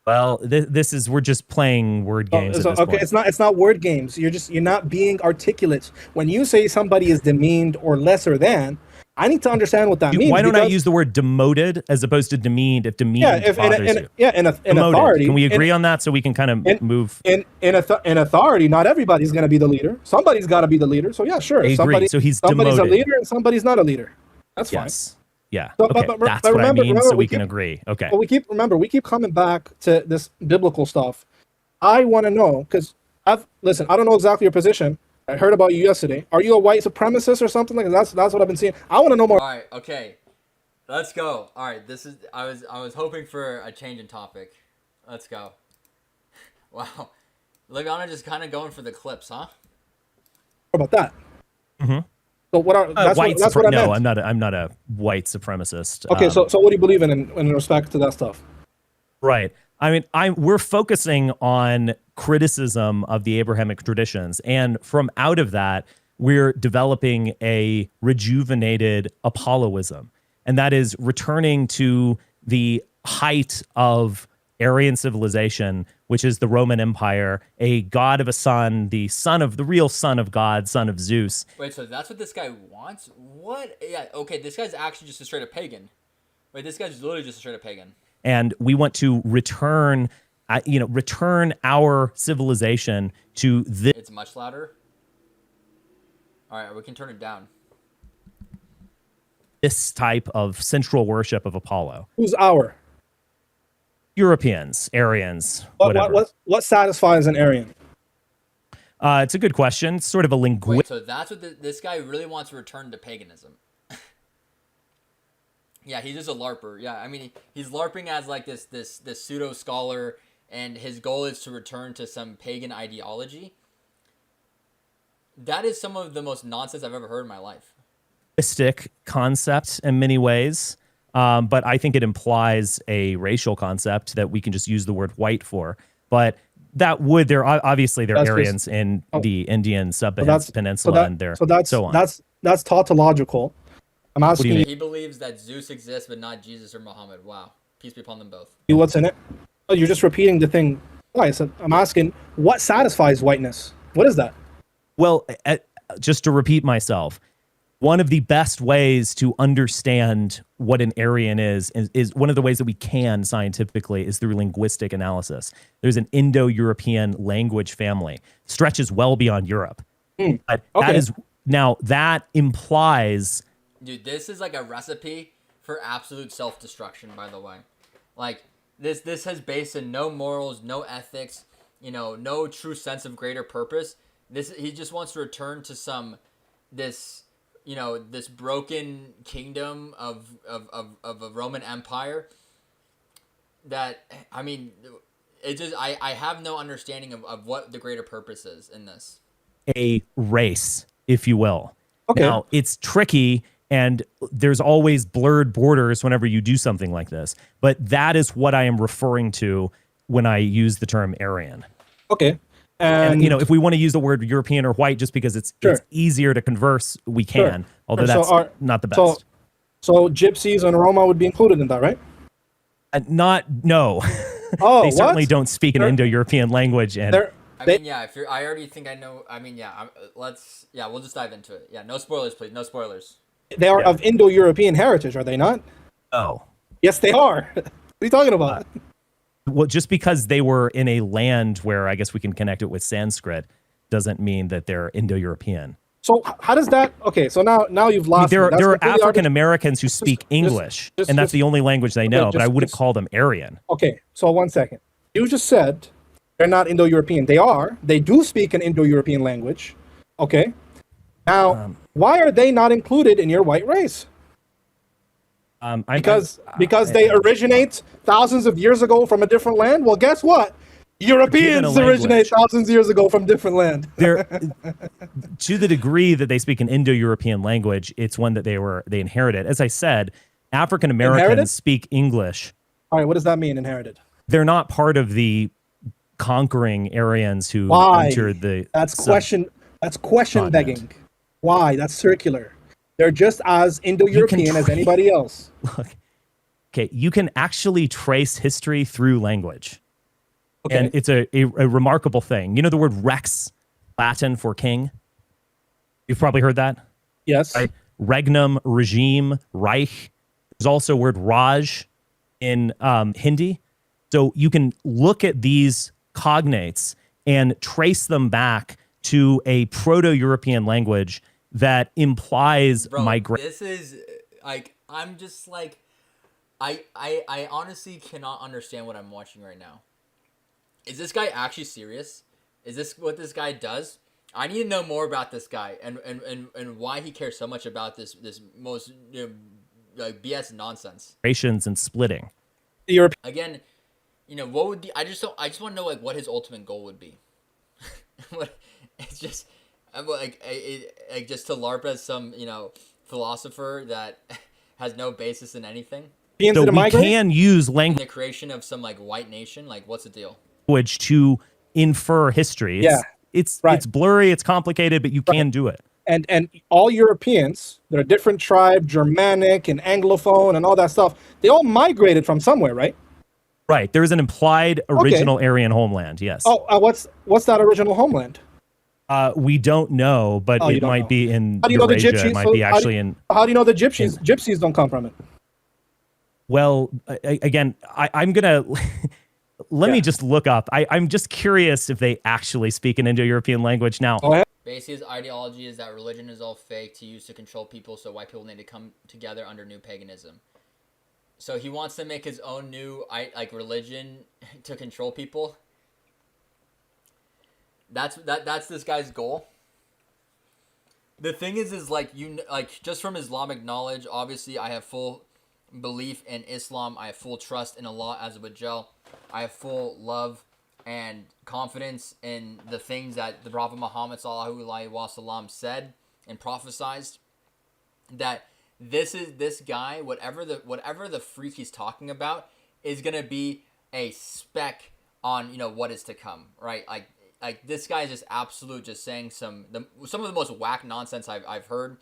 [SPEAKER 3] Well, this is we're just playing word games at this
[SPEAKER 4] Okay,
[SPEAKER 3] point.
[SPEAKER 4] it's not word games. You're not being articulate. When you say somebody is demeaned or lesser than, I need to understand what that means.
[SPEAKER 3] Why don't I use the word demoted as opposed to demeaned if demeaned bothers you?
[SPEAKER 4] In
[SPEAKER 3] Demoted.
[SPEAKER 4] authority.
[SPEAKER 3] Can we agree on that so we can kind of move?
[SPEAKER 4] In authority, not everybody's going to be the leader. Somebody's got to be the leader. So yeah, sure.
[SPEAKER 3] I agree. So he's
[SPEAKER 4] somebody's
[SPEAKER 3] demoted.
[SPEAKER 4] a leader and somebody's not a leader. That's fine.
[SPEAKER 3] Yes. Yeah.
[SPEAKER 4] So,
[SPEAKER 3] okay. That's what I mean. So we can agree. Okay.
[SPEAKER 4] But we keep coming back to this biblical stuff. I want to know because I don't know exactly your position. I heard about you yesterday. Are you a white supremacist or something like that? That's what I've been seeing. I want to know more.
[SPEAKER 1] All right. Okay. Let's go. All right. I was hoping for a change in topic. Let's go. Wow. Leviana just kind of going for the clips, huh?
[SPEAKER 4] How about that?
[SPEAKER 3] Mm-hmm.
[SPEAKER 4] So what are that's what I meant.
[SPEAKER 3] No, I'm not a white supremacist.
[SPEAKER 4] Okay, so what do you believe in respect to that stuff?
[SPEAKER 3] Right. I mean, we're focusing on criticism of the Abrahamic traditions, and from out of that, we're developing a rejuvenated Apolloism, and that is returning to the height of Aryan civilization, which is the Roman Empire, a god of a son, the real son of God, son of Zeus.
[SPEAKER 1] Wait, so that's what this guy wants? What? Yeah, okay, this guy's actually just a straight up pagan. Wait, this guy's literally just a straight up pagan.
[SPEAKER 3] And we want to return our civilization to this.
[SPEAKER 1] It's much louder. All right, we can turn it down.
[SPEAKER 3] This type of central worship of Apollo.
[SPEAKER 4] Who's our?
[SPEAKER 3] Europeans, Aryans, whatever.
[SPEAKER 4] What satisfies an Aryan?
[SPEAKER 3] It's a good question. It's sort of a linguistic.
[SPEAKER 1] Wait, so that's what this guy really wants to return to paganism. Yeah, he's just a LARPer. Yeah, I mean, he's LARPing as like this pseudo scholar, and his goal is to return to some pagan ideology. That is some of the most nonsense I've ever heard in my life.
[SPEAKER 3] Concept in many ways. But I think it implies a racial concept that we can just use the word white for. But there are Aryans in the Indian peninsula, and there so on.
[SPEAKER 4] That's tautological. I'm asking you.
[SPEAKER 1] He believes that Zeus exists, but not Jesus or Muhammad. Wow, peace be upon them both.
[SPEAKER 4] What's in it? Oh, you're just repeating the thing twice. I'm asking, what satisfies whiteness? What is that?
[SPEAKER 3] Well, just to repeat myself. One of the best ways to understand what an Aryan is one of the ways that we can scientifically is through linguistic analysis. There's an Indo-European language family, stretches well beyond Europe. But that implies.
[SPEAKER 1] Dude, this is like a recipe for absolute self-destruction, by the way. Like, this has based in no morals, no ethics, no true sense of greater purpose. He just wants to return to this broken kingdom of a Roman Empire that, I mean, it just, I have no understanding of what the greater purpose is in this.
[SPEAKER 3] A race, if you will.
[SPEAKER 4] Okay.
[SPEAKER 3] Now, it's tricky, and there's always blurred borders whenever you do something like this, but that is what I am referring to when I use the term Aryan.
[SPEAKER 4] Okay.
[SPEAKER 3] And if we want to use the word European or white just because it's easier to converse, we can. Although that's not the best.
[SPEAKER 4] So gypsies and Roma would be included in that, right?
[SPEAKER 3] No.
[SPEAKER 4] Oh,
[SPEAKER 3] they certainly don't speak an Indo-European language. And
[SPEAKER 1] I already think I know. I mean, we'll just dive into it. Yeah, no spoilers, please. No spoilers.
[SPEAKER 4] They are of Indo-European heritage, are they not?
[SPEAKER 3] Oh.
[SPEAKER 4] Yes, they are. What are you talking about?
[SPEAKER 3] Well, just because they were in a land where I guess we can connect it with Sanskrit doesn't mean that they're Indo-European.
[SPEAKER 4] So how does that? Okay, so now you've lost.
[SPEAKER 3] There are African Americans who speak English, and that's the only language they know. But I wouldn't call them Aryan.
[SPEAKER 4] Okay, so 1 second. You just said they're not Indo-European. They are. They do speak an Indo-European language. Okay. Now, why are they not included in your white race? Because they originate thousands of years ago from a different land. Well, guess what? Europeans originate thousands of years ago from different land.
[SPEAKER 3] To the degree that they speak an Indo-European language, it's one that they inherited. As I said, African Americans speak English.
[SPEAKER 4] All right, what does that mean, inherited?
[SPEAKER 3] They're not part of the conquering Aryans who entered the.
[SPEAKER 4] That's question begging. Why? That's circular. They're just as Indo-European as anybody else.
[SPEAKER 3] Look, okay, you can actually trace history through language.
[SPEAKER 4] Okay.
[SPEAKER 3] And it's a remarkable thing. You know the word rex, Latin for king? You've probably heard that.
[SPEAKER 4] Yes.
[SPEAKER 3] Right? Regnum, regime, Reich. There's also word Raj in Hindi. So you can look at these cognates and trace them back to a Proto-European language that implies migration.
[SPEAKER 1] This is like, I'm just like, I honestly cannot understand what I'm watching right now. Is this guy actually serious? Is this what this guy does? I need to know more about this guy and why he cares so much about this most like BS nonsense.
[SPEAKER 3] And splitting.
[SPEAKER 4] Europe.
[SPEAKER 1] Again, what would I just want to know like what his ultimate goal would be. It's just like just to LARP as some philosopher that has no basis in anything.
[SPEAKER 3] So we can use language,
[SPEAKER 1] the creation of some like white nation. Like, what's the deal?
[SPEAKER 3] To infer history. It's blurry, it's complicated, but you can do it.
[SPEAKER 4] And all Europeans, they're a different tribe, Germanic and Anglophone and all that stuff. They all migrated from somewhere, right?
[SPEAKER 3] Right. There is an implied original Aryan homeland. Yes.
[SPEAKER 4] Oh, what's that original homeland?
[SPEAKER 3] We don't know, but it might be in
[SPEAKER 4] How do you know the
[SPEAKER 3] Eurasia.
[SPEAKER 4] Gypsies?
[SPEAKER 3] It might be actually in.
[SPEAKER 4] How do you know the Gypsies? Gypsies don't come from it.
[SPEAKER 3] Well, again, I'm gonna let me just look up. I'm just curious if they actually speak an Indo-European language now.
[SPEAKER 1] Basically, his ideology is that religion is all fake to use to control people, so white people need to come together under new paganism. So he wants to make his own new religion to control people. That's this guy's goal. The thing is like just from Islamic knowledge, obviously I have full belief in Islam. I have full trust in Allah Azza wa Jal. I have full love and confidence in the things that the Prophet Muhammad sallallahu alaihi wasallam said and prophesized. That this guy, whatever the freak he's talking about, is gonna be a speck on what is to come, right? Like this guy is just absolute, just saying some of the most whack nonsense I've heard.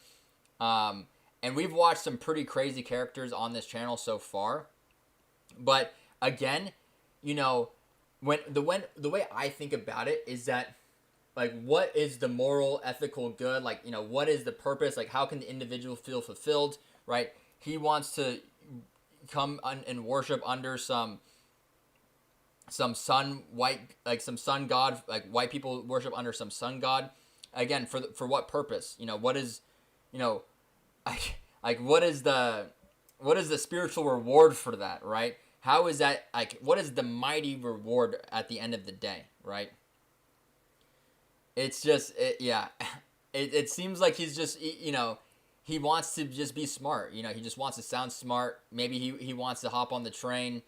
[SPEAKER 1] And we've watched some pretty crazy characters on this channel so far. But again, when the way I think about it is that, like, what is the moral, ethical good? Like, what is the purpose? Like, how can the individual feel fulfilled, right? He wants to come and worship under some sun some sun god, like white people worship under some sun god. Again, for what purpose? What is, what is the spiritual reward for that, right? How is that, like, what is the mighty reward at the end of the day, right? It's just, it seems like he's just, he wants to just be smart, he just wants to sound smart. Maybe he wants to hop on the train.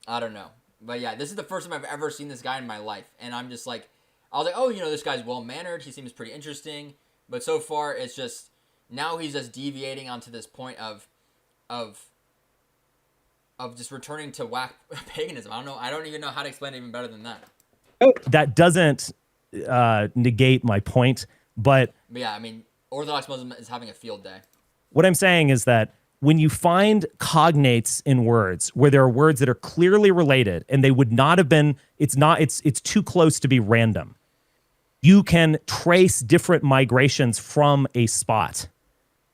[SPEAKER 1] I don't know. But yeah, this is the first time I've ever seen this guy in my life. And I'm just like, I was like, oh, this guy's well-mannered. He seems pretty interesting. But so far, it's just, now he's just deviating onto this point of just returning to whack paganism. I don't know. I don't even know how to explain it even better than that.
[SPEAKER 3] That doesn't negate my point, but
[SPEAKER 1] yeah, I mean, Orthodox Muslim is having a field day.
[SPEAKER 3] What I'm saying is that when you find cognates in words where there are words that are clearly related and they would not have been, it's too close to be random. You can trace different migrations from a spot.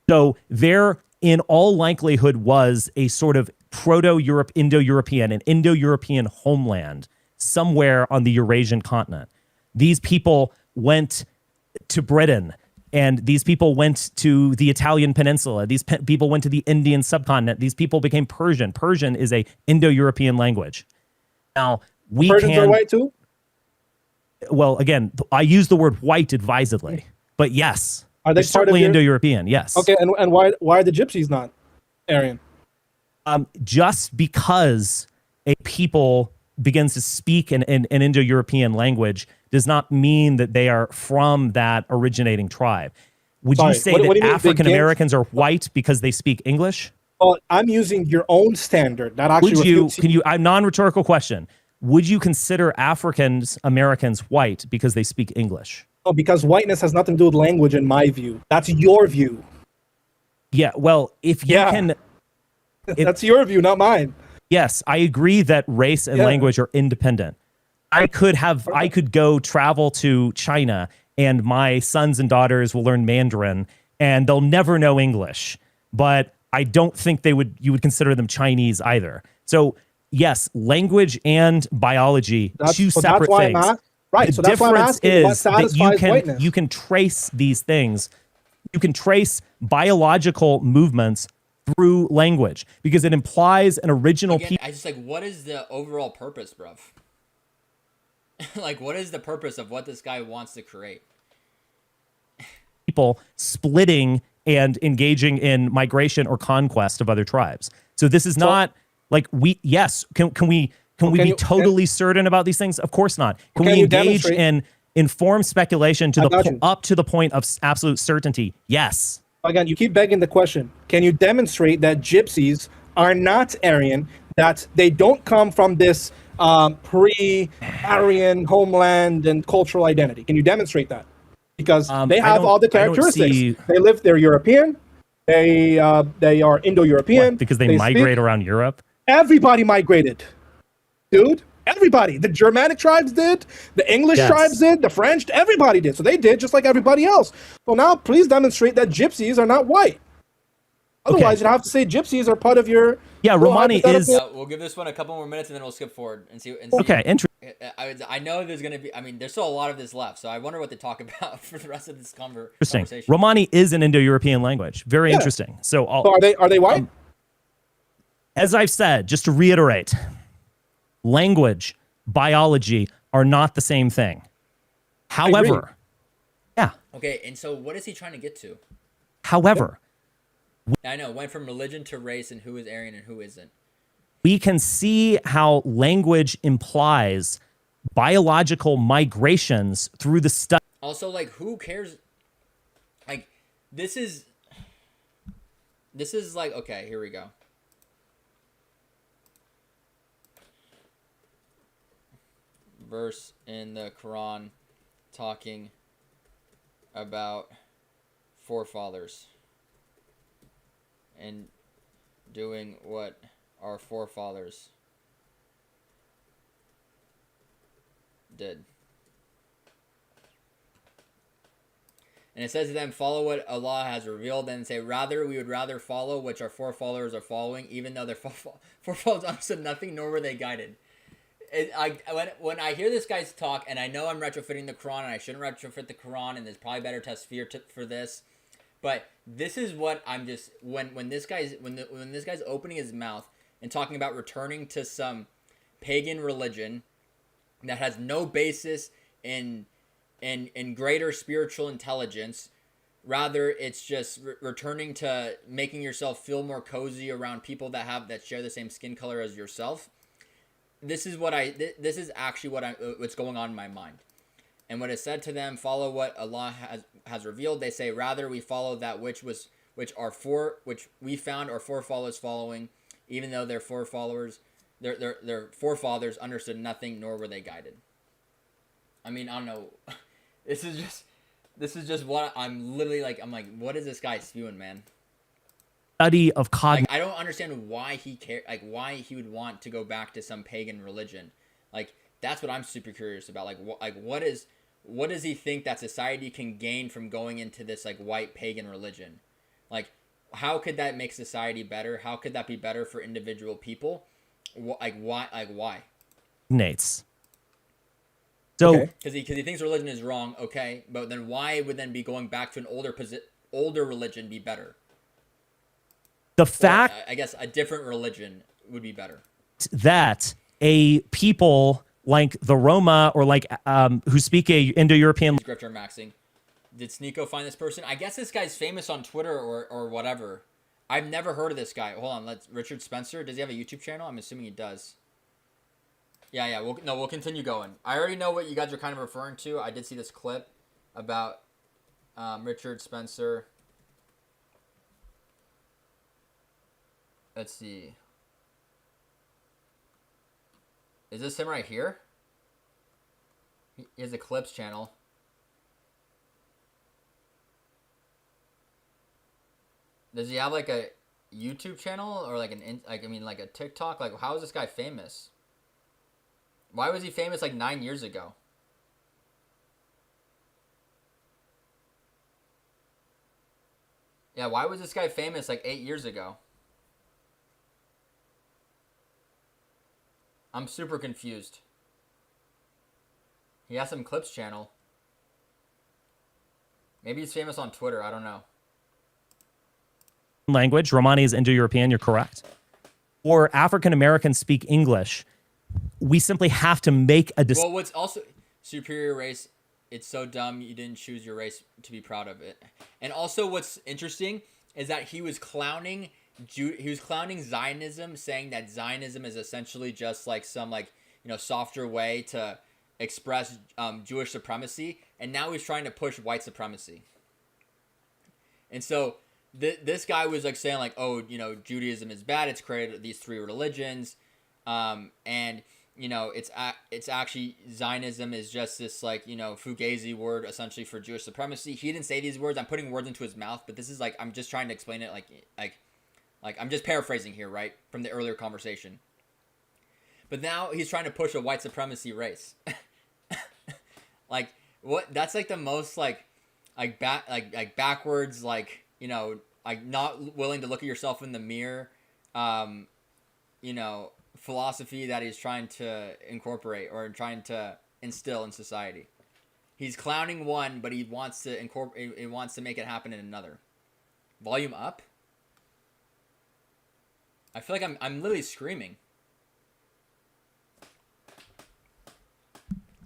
[SPEAKER 3] So there, in all likelihood, was a sort of Proto-Europe, Indo-European, an Indo-European homeland somewhere on the Eurasian continent. These people went to Britain, and these people went to the Italian peninsula. These people went to the Indian subcontinent. These people became Persian. Persian is a Indo-European language. Now,
[SPEAKER 4] Persians are white too?
[SPEAKER 3] Well, again, I use the word white advisedly, but yes,
[SPEAKER 4] are they
[SPEAKER 3] certainly Indo-European? Yes.
[SPEAKER 4] Okay, and why are the Gypsies not Aryan?
[SPEAKER 3] Just because a people begins to speak an Indo-European language does not mean that they are from that originating tribe. Would you say that African Americans are white because they speak English?
[SPEAKER 4] Well, I'm using your own standard. That actually
[SPEAKER 3] a non-rhetorical question. Would you consider African Americans white because they speak English?
[SPEAKER 4] Oh, because whiteness has nothing to do with language, in my view. That's your view.
[SPEAKER 3] Yeah, well, if you can...
[SPEAKER 4] That's your view, not mine.
[SPEAKER 3] Yes, I agree that race and language are independent. I could go travel to China and my sons and daughters will learn Mandarin and they'll never know English. But I don't think you would consider them Chinese either. So yes, language and biology, two separate things.
[SPEAKER 4] Right. So that's why I'm asking what satisfies whiteness.
[SPEAKER 3] You can trace these things. You can trace biological movements through language because it implies an original
[SPEAKER 1] people. I just like, what is the overall purpose, bruv? Like, what is the purpose of what this guy wants to create?
[SPEAKER 3] People splitting and engaging in migration or conquest of other tribes. So this is not like can we be totally certain about these things? Of course not. Can we engage in informed speculation up to the point of absolute certainty? Yes.
[SPEAKER 4] Again, you keep begging the question. Can you demonstrate that gypsies are not Aryan, that they don't come from this pre-Aryan homeland and cultural identity? Can you demonstrate that? Because they have all the characteristics. They're European. They are Indo-European.
[SPEAKER 3] Because they migrate around Europe?
[SPEAKER 4] Everybody migrated, dude. Everybody. The Germanic tribes did. The English tribes did. The French. Everybody did. So they did just like everybody else. So now please demonstrate that gypsies are not white. Otherwise, you'd have to say gypsies are part of your...
[SPEAKER 3] Yeah, Romani is...
[SPEAKER 1] we'll give this one a couple more minutes and then we'll skip forward and see.
[SPEAKER 3] Okay, interesting.
[SPEAKER 1] I know there's going to be... I mean, there's still a lot of this left, so I wonder what they talk about for the rest of this conversation.
[SPEAKER 3] Romani is an Indo-European language. Very interesting. So
[SPEAKER 4] are they white?
[SPEAKER 3] As I've said, just to reiterate, language, biology are not the same thing. However... Yeah.
[SPEAKER 1] Okay, and so what is he trying to get to?
[SPEAKER 3] However...
[SPEAKER 1] I know, went from religion to race and who is Aryan and who isn't.
[SPEAKER 3] We can see how language implies biological migrations through the study.
[SPEAKER 1] Also, like, who cares? Like, this is like, okay, here we go. Verse in the Quran talking about forefathers and doing what our forefathers did. And it says to them, follow what Allah has revealed, and say, rather, we would rather follow which our forefathers are following, even though their forefathers understood nothing, nor were they guided. When I hear this guy's talk, and I know I'm retrofitting the Quran, and I shouldn't retrofit the Quran, and there's probably better tafsir for this, but this is what I'm just when this guy's opening his mouth and talking about returning to some pagan religion that has no basis in greater spiritual intelligence. Rather, it's just returning to making yourself feel more cozy around people that share the same skin color as yourself. This is actually what's going on in my mind. And what is said to them, follow what Allah has revealed. They say, rather we follow that which we found our forefathers following, even though their forefathers understood nothing, nor were they guided. I mean, I don't know. This is just what I'm literally like. I'm like, what is this guy spewing, man?
[SPEAKER 3] Study of cognition.
[SPEAKER 1] Like, I don't understand why he why he would want to go back to some pagan religion. Like, that's what I'm super curious about. What does he think that society can gain from going into this like white pagan religion? Like, how could that make society better? How could that be better for individual people? Why?
[SPEAKER 3] Nates. So
[SPEAKER 1] because he thinks religion is wrong. Okay, but then why would then be going back to an older religion be better?
[SPEAKER 3] The fact,
[SPEAKER 1] I guess, a different religion would be better.
[SPEAKER 3] That a people like the Roma or like who speak a Indo-European.
[SPEAKER 1] Grifter maxing. Did Sneako find this person? I guess this guy's famous on Twitter or whatever. I've never heard of this guy. Hold on, Richard Spencer. Does he have a YouTube channel? I'm assuming he does. Yeah. We'll continue going. I already know what you guys are kind of referring to. I did see this clip about Richard Spencer. Let's see. Is this him right here? He has a clips channel. Does he have like a... YouTube channel or like like a TikTok? Like, how is this guy famous? Why was he famous like 9 years ago? Yeah, why was this guy famous like 8 years ago? I'm super confused. He has some clips channel. Maybe he's famous on Twitter. I don't know.
[SPEAKER 3] Language. Romani is Indo-European. You're correct. Or African Americans speak English. We simply have to make a decision.
[SPEAKER 1] Well, what's also superior race? It's so dumb you didn't choose your race to be proud of it. And also, what's interesting is that he was clowning Zionism, saying that Zionism is essentially just like some softer way to express Jewish supremacy, and now he's trying to push white supremacy. And so this guy was like saying like, oh, Judaism is bad. It's created these three religions, and it's actually Zionism is just this fugazi word essentially for Jewish supremacy. He didn't say these words. I'm putting words into his mouth, but this is I'm just trying to explain it like I'm just paraphrasing here, right, from the earlier conversation. But now he's trying to push a white supremacy race. Like what? That's like the most backwards not willing to look at yourself in the mirror, philosophy that he's trying to incorporate or trying to instill in society. He's clowning one, but he wants to incorporate. He wants to make it happen in another. Volume up. I feel like I'm literally screaming.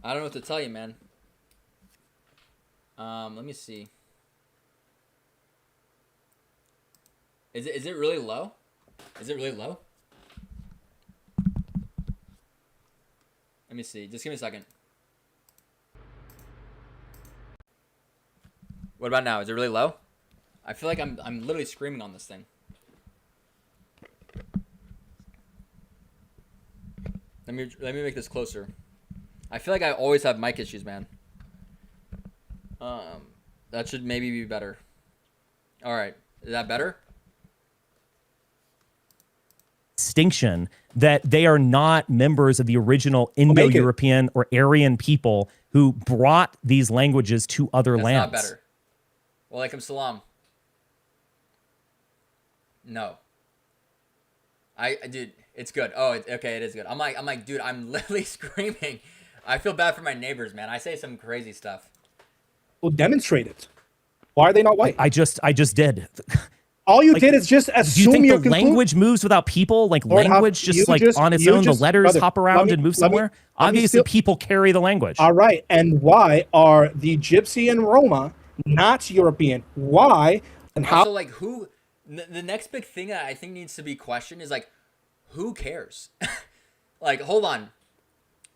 [SPEAKER 1] I don't know what to tell you, man. Let me see. Is it really low? Is it really low? Let me see. Just give me a second. What about now? Is it really low? I feel like I'm literally screaming on this thing. Let me make this closer. I feel like I always have mic issues, man. That should maybe be better. All right. Is that better?
[SPEAKER 3] Distinction that they are not members of the original Indo-European or Aryan people who brought these languages to other lands.
[SPEAKER 1] That's not better. Walaikum salam. No. Dude, it's good. Oh, okay, it is good. I'm like, dude, I'm literally screaming. I feel bad for my neighbors, man. I say some crazy stuff.
[SPEAKER 4] Well, demonstrate it. Why are they not white?
[SPEAKER 3] I just did.
[SPEAKER 4] All you did is just assume.
[SPEAKER 3] Do you think the language moves without people? Like language just on its own, the letters hop around and move somewhere? Obviously, people carry the language.
[SPEAKER 4] All right. And why are the Gypsy and Roma not European? Why and how?
[SPEAKER 1] Also, like, who? The next big thing that I think needs to be questioned is like, who cares? Like, hold on.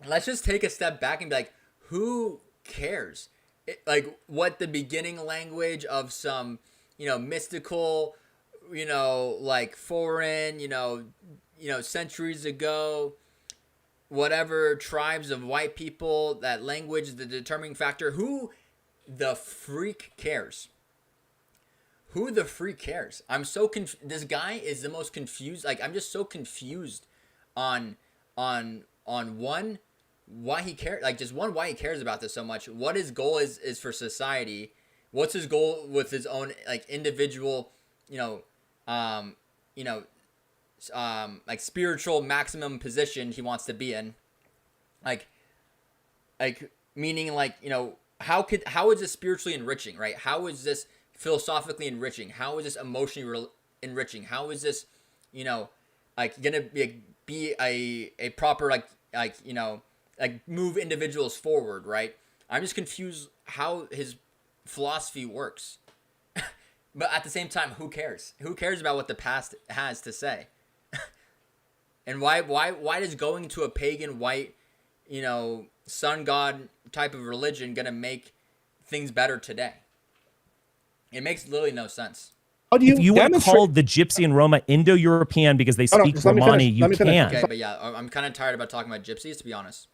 [SPEAKER 1] Let's just take a step back and be like, who cares? Like, what the beginning language of some, mystical, like foreign, centuries ago, whatever tribes of white people, that language is the determining factor. Who the freak cares? Who the freak cares? I'm so this guy is the most confused. Like, I'm just so confused on one, why he cares. Like, just one, why he cares about this so much. What his goal is for society. What's his goal with his own individual, like spiritual maximum position he wants to be in. Like meaning how is this spiritually enriching, right? How is this philosophically enriching? How is this emotionally enriching? How is this, gonna be a proper move individuals forward, right? I'm just confused how his philosophy works. But at the same time, who cares? Who cares about what the past has to say? And why does going to a pagan white, sun god type of religion gonna make things better today? It makes literally no sense.
[SPEAKER 3] If you want to call the Gypsy and Roma Indo-European because they speak Romani, you can.
[SPEAKER 1] Okay, but yeah, I'm kind of tired about talking about gypsies, to be honest.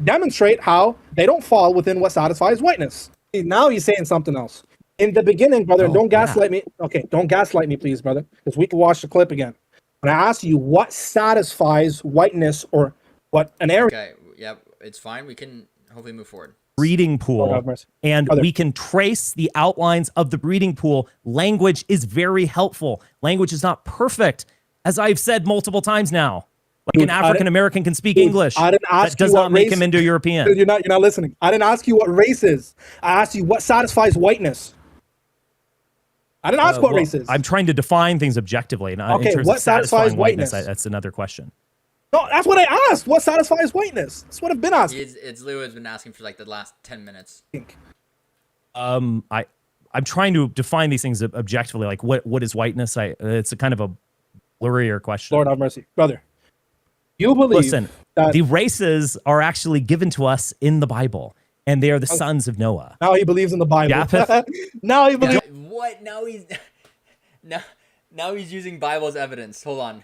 [SPEAKER 4] Demonstrate how they don't fall within what satisfies whiteness. Now he's saying something else. In the beginning, brother,
[SPEAKER 3] Oh,
[SPEAKER 4] don't
[SPEAKER 3] yeah.
[SPEAKER 4] gaslight me. Okay, don't gaslight me, please, brother, because we can watch the clip again. When I ask you what satisfies whiteness or what an area.
[SPEAKER 1] Okay, yep, it's fine. We can hopefully move forward.
[SPEAKER 3] Breeding
[SPEAKER 4] Lord
[SPEAKER 3] pool,
[SPEAKER 4] have mercy.
[SPEAKER 3] and
[SPEAKER 4] Brother.
[SPEAKER 3] we can trace the outlines of the breeding pool. Language is very helpful. Language is not perfect, as I've said multiple times now. Like
[SPEAKER 4] Dude,
[SPEAKER 3] an African American can speak English.
[SPEAKER 4] I didn't ask
[SPEAKER 3] that does
[SPEAKER 4] you what
[SPEAKER 3] not make
[SPEAKER 4] race-
[SPEAKER 3] him Indo-European.
[SPEAKER 4] You're not listening. I didn't ask you what race is. I asked you what satisfies whiteness. I didn't ask what
[SPEAKER 3] Well,
[SPEAKER 4] race is.
[SPEAKER 3] I'm trying to define things objectively, and
[SPEAKER 4] Okay,
[SPEAKER 3] in terms
[SPEAKER 4] what
[SPEAKER 3] of satisfying
[SPEAKER 4] satisfies
[SPEAKER 3] whiteness,
[SPEAKER 4] whiteness?
[SPEAKER 3] that's another question.
[SPEAKER 4] No, that's what I asked. What satisfies whiteness? That's what I've been asking.
[SPEAKER 1] It's Lou has been asking for like the last 10 minutes.
[SPEAKER 3] I'm trying to define these things objectively. Like what is whiteness? It's a kind of a blurrier question.
[SPEAKER 4] Lord have mercy, brother. You believe
[SPEAKER 3] Listen,
[SPEAKER 4] that
[SPEAKER 3] the races are actually given to us in the Bible, and they are the sons of Noah.
[SPEAKER 4] now he believes in the Bible.
[SPEAKER 3] Japheth?
[SPEAKER 4] Now he believes.
[SPEAKER 1] What? Now he's now he's using Bible as evidence. Hold on.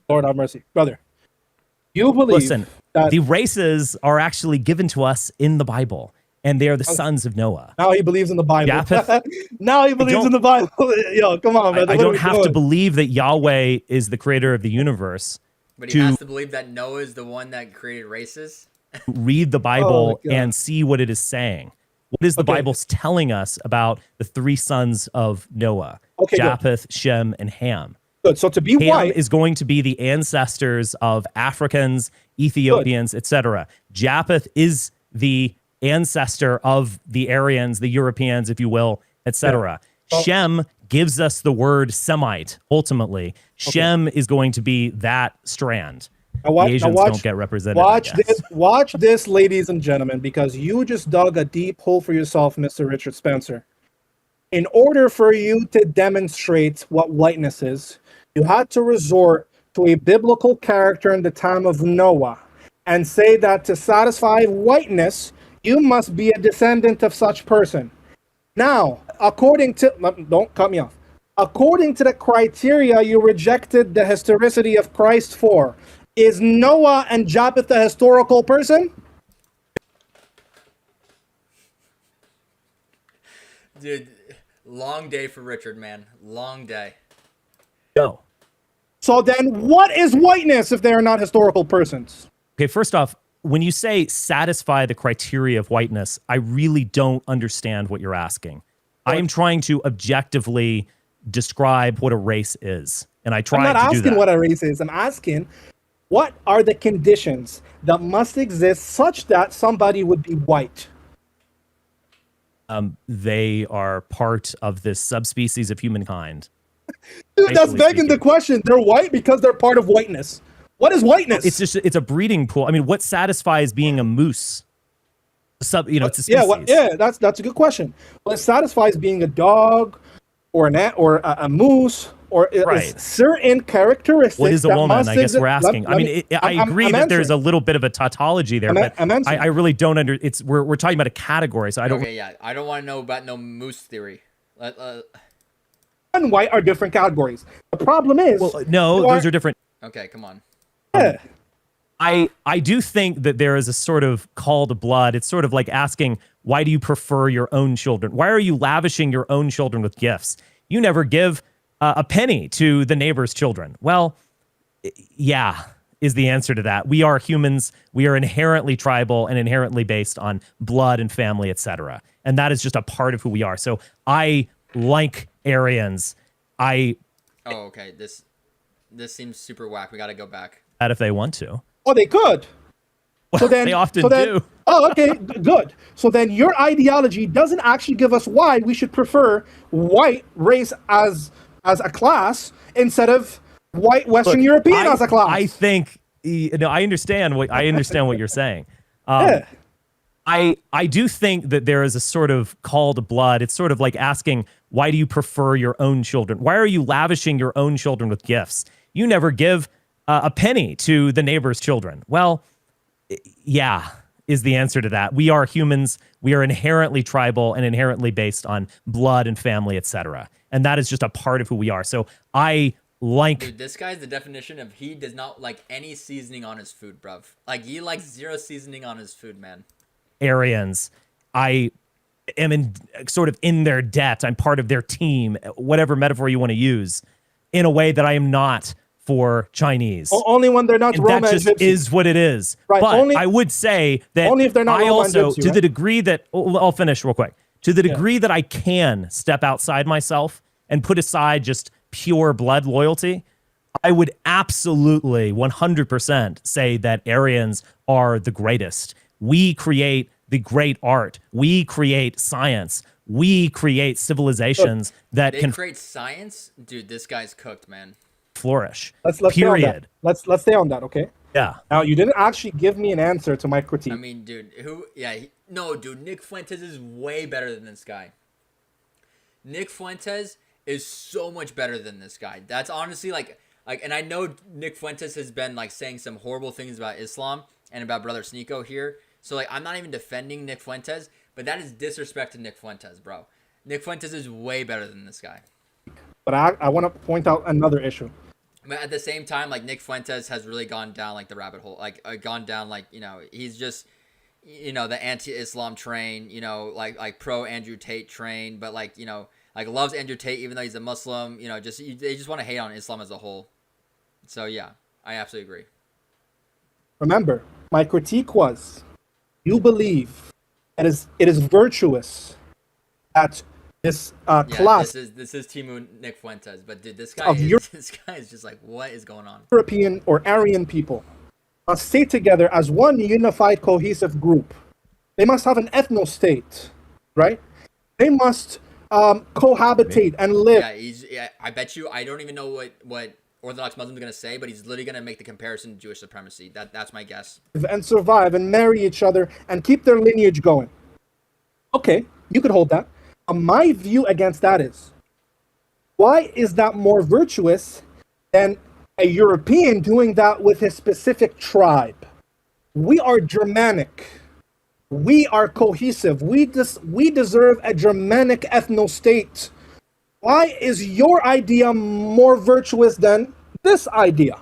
[SPEAKER 4] Lord have mercy, brother. You believe
[SPEAKER 3] Listen,
[SPEAKER 4] that
[SPEAKER 3] the races are actually given to us in the Bible, and they are the sons of Noah.
[SPEAKER 4] now he believes in the Bible.
[SPEAKER 3] Japheth?
[SPEAKER 4] Now he believes in the Bible. Yo, come on, brother.
[SPEAKER 3] I
[SPEAKER 4] What are
[SPEAKER 3] don't
[SPEAKER 4] we
[SPEAKER 3] have to
[SPEAKER 4] doing?
[SPEAKER 3] believe that Yahweh is the creator of the universe.
[SPEAKER 1] But he
[SPEAKER 3] To-
[SPEAKER 1] has to believe that Noah is the one that created races.
[SPEAKER 3] Read the Bible
[SPEAKER 4] Oh, my God.
[SPEAKER 3] and see what it is saying. What is the
[SPEAKER 4] Okay.
[SPEAKER 3] Bible telling us about the three sons of Noah?
[SPEAKER 4] Okay, good.
[SPEAKER 3] Japheth, Shem, and Ham.
[SPEAKER 4] Good. So to be
[SPEAKER 3] Ham
[SPEAKER 4] white,
[SPEAKER 3] is going to be the ancestors of Africans, Ethiopians, etc. Japheth is the ancestor of the Aryans, the Europeans, if you will, etc.
[SPEAKER 4] Yeah.
[SPEAKER 3] Shem gives us the word Semite, ultimately. Shem is going to be that strand.
[SPEAKER 4] Now wa-
[SPEAKER 3] The
[SPEAKER 4] now
[SPEAKER 3] Asians
[SPEAKER 4] watch-
[SPEAKER 3] don't get represented. I
[SPEAKER 4] watch
[SPEAKER 3] guess.
[SPEAKER 4] watch this, ladies and gentlemen, because you just dug a deep hole for yourself, Mr. Richard Spencer. In order for you to demonstrate what whiteness is, you had to resort to a biblical character in the time of Noah and say that to satisfy whiteness, you must be a descendant of such person. Now, according to, don't cut me off. According to the criteria you rejected the historicity of Christ for, is Noah and Japheth a historical person?
[SPEAKER 1] Dude, long day for Richard, man. Long day.
[SPEAKER 3] No.
[SPEAKER 4] So then what is whiteness if they are not historical persons?
[SPEAKER 3] Okay, first off, when you say satisfy the criteria of whiteness, I really don't understand what you're asking. I am trying to objectively describe what a race is, and I
[SPEAKER 4] I'm
[SPEAKER 3] tried
[SPEAKER 4] not
[SPEAKER 3] to do
[SPEAKER 4] asking
[SPEAKER 3] that.
[SPEAKER 4] what a race is. I'm asking what are the conditions that must exist such that somebody would be white?
[SPEAKER 3] They are part of this subspecies of humankind.
[SPEAKER 4] Dude, that's
[SPEAKER 3] Racially
[SPEAKER 4] begging the
[SPEAKER 3] speaking.
[SPEAKER 4] question. They're white because they're part of whiteness. What is whiteness?
[SPEAKER 3] It's a breeding pool. I mean, what satisfies being a moose? It's a species.
[SPEAKER 4] That's a good question. Well, it satisfies being a dog or an ant or a moose or
[SPEAKER 3] Right.
[SPEAKER 4] certain characteristics.
[SPEAKER 3] What is a
[SPEAKER 4] that
[SPEAKER 3] woman?
[SPEAKER 4] must
[SPEAKER 3] I guess
[SPEAKER 4] exi-
[SPEAKER 3] we're asking.
[SPEAKER 4] let
[SPEAKER 3] I mean,
[SPEAKER 4] me-
[SPEAKER 3] I
[SPEAKER 4] I'm-
[SPEAKER 3] agree
[SPEAKER 4] I'm
[SPEAKER 3] that there's a
[SPEAKER 4] answering.
[SPEAKER 3] little bit of a tautology there, but
[SPEAKER 4] I'm answering.
[SPEAKER 3] I really don't we're talking about a category, so I don't.
[SPEAKER 1] Okay, yeah. I don't want to know about no moose theory.
[SPEAKER 4] And white are different categories. The problem is,
[SPEAKER 3] Well, no,
[SPEAKER 4] you
[SPEAKER 3] those are different.
[SPEAKER 1] Okay, come on.
[SPEAKER 4] yeah.
[SPEAKER 3] I do think that there is a sort of call to blood. It's sort of like asking, why do you prefer your own children? Why are you lavishing your own children with gifts? You never give a penny to the neighbor's children. Well, yeah, is the answer to that. We are humans. We are inherently tribal and inherently based on blood and family, etc. And that is just a part of who we are. So I like Aryans.
[SPEAKER 1] Oh, okay. This seems super whack. We got to go back.
[SPEAKER 3] That if they want to.
[SPEAKER 4] Oh, they could. So then,
[SPEAKER 3] they often
[SPEAKER 4] so then-
[SPEAKER 3] do.
[SPEAKER 4] Oh, okay, good. So then your ideology doesn't actually give us why we should prefer white race as a class instead of white Western European as a class.
[SPEAKER 3] I think I understand what you're saying.
[SPEAKER 4] Yeah.
[SPEAKER 3] I do think that there is a sort of call to blood. It's sort of like asking, why do you prefer your own children? Why are you lavishing your own children with gifts? You never give a penny to the neighbor's children. Well, yeah, is the answer to that. We are humans. We are inherently tribal and inherently based on blood and family, etc. And that is just a part of who we are. So I like.
[SPEAKER 1] Dude, this guy's the definition of he does not like any seasoning on his food, bruv. Like, he likes zero seasoning on his food, man.
[SPEAKER 3] Aryans. I am in sort of in their debt. I'm part of their team, whatever metaphor you want to use, in a way that I am not for Chinese.
[SPEAKER 4] Only when they're not
[SPEAKER 3] and
[SPEAKER 4] Roma
[SPEAKER 3] that just
[SPEAKER 4] and Gypsy.
[SPEAKER 3] is what it is.
[SPEAKER 4] Right,
[SPEAKER 3] But
[SPEAKER 4] only-
[SPEAKER 3] I would say that
[SPEAKER 4] only if they're not
[SPEAKER 3] I
[SPEAKER 4] Roma and
[SPEAKER 3] also,
[SPEAKER 4] Gypsy,
[SPEAKER 3] to the
[SPEAKER 4] right?
[SPEAKER 3] degree that, I'll finish real quick. To the degree that I can step outside myself and put aside just pure blood loyalty, I would absolutely 100% say that Aryans are the greatest. We create the great art. We create science. We create civilizations that
[SPEAKER 1] They
[SPEAKER 3] can
[SPEAKER 1] create science, dude. This guy's cooked, man.
[SPEAKER 3] flourish.
[SPEAKER 4] Let's stay on that.
[SPEAKER 3] Period.
[SPEAKER 4] Let's stay on that, okay?
[SPEAKER 3] Yeah.
[SPEAKER 4] Now, you didn't actually give me an answer to my critique.
[SPEAKER 1] I mean, dude, no, dude. Nick Fuentes is way better than this guy. Nick Fuentes is so much better than this guy. That's honestly like, and I know Nick Fuentes has been like saying some horrible things about Islam and about Brother Sneako here. So like, I'm not even defending Nick Fuentes, but that is disrespect to Nick Fuentes, bro. Nick Fuentes is way better than this guy.
[SPEAKER 4] But I want to point out another issue.
[SPEAKER 1] But at the same time, like, Nick Fuentes has really gone down like the rabbit hole, like gone down like, he's just, the anti-Islam train, like pro Andrew Tate train, but like, like loves Andrew Tate even though he's a Muslim, they just want to hate on Islam as a whole. So yeah, I absolutely agree.
[SPEAKER 4] Remember, my critique was, you believe it is virtuous that this class
[SPEAKER 1] This is Timu Nick Fuentes, but dude, this guy
[SPEAKER 4] of
[SPEAKER 1] this guy is just like, what is going on?
[SPEAKER 4] European or Aryan people must stay together as one unified, cohesive group. They must have an ethno-state, right? They must cohabitate and live.
[SPEAKER 1] Yeah, I bet you, I don't even know what Orthodox Muslims are going to say, but he's literally going to make the comparison to Jewish supremacy. That's my guess.
[SPEAKER 4] And survive and marry each other and keep their lineage going. Okay, you could hold that. My view against that is, why is that more virtuous than a European doing that with his specific tribe? We are Germanic. We are cohesive. We deserve a Germanic ethno-state. Why is your idea more virtuous than this idea?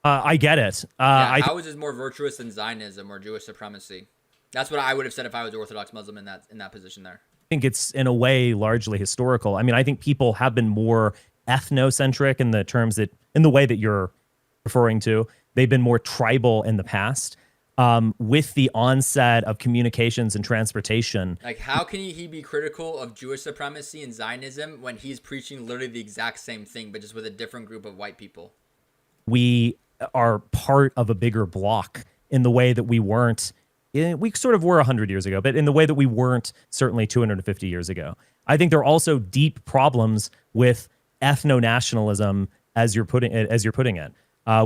[SPEAKER 3] I get it.
[SPEAKER 1] How is this more virtuous than Zionism or Jewish supremacy? That's what I would have said if I was Orthodox Muslim in that position there.
[SPEAKER 3] I think it's in a way largely historical. I mean, I think people have been more ethnocentric in the way that you're referring to. They've been more tribal in the past. With the onset of communications and transportation.
[SPEAKER 1] Like, how can he be critical of Jewish supremacy and Zionism when he's preaching literally the exact same thing, but just with a different group of white people?
[SPEAKER 3] We are part of a bigger block in the way that we weren't. We sort of were 100 years ago, but in the way that we weren't certainly 250 years ago. I think there are also deep problems with ethno-nationalism, as you're putting it.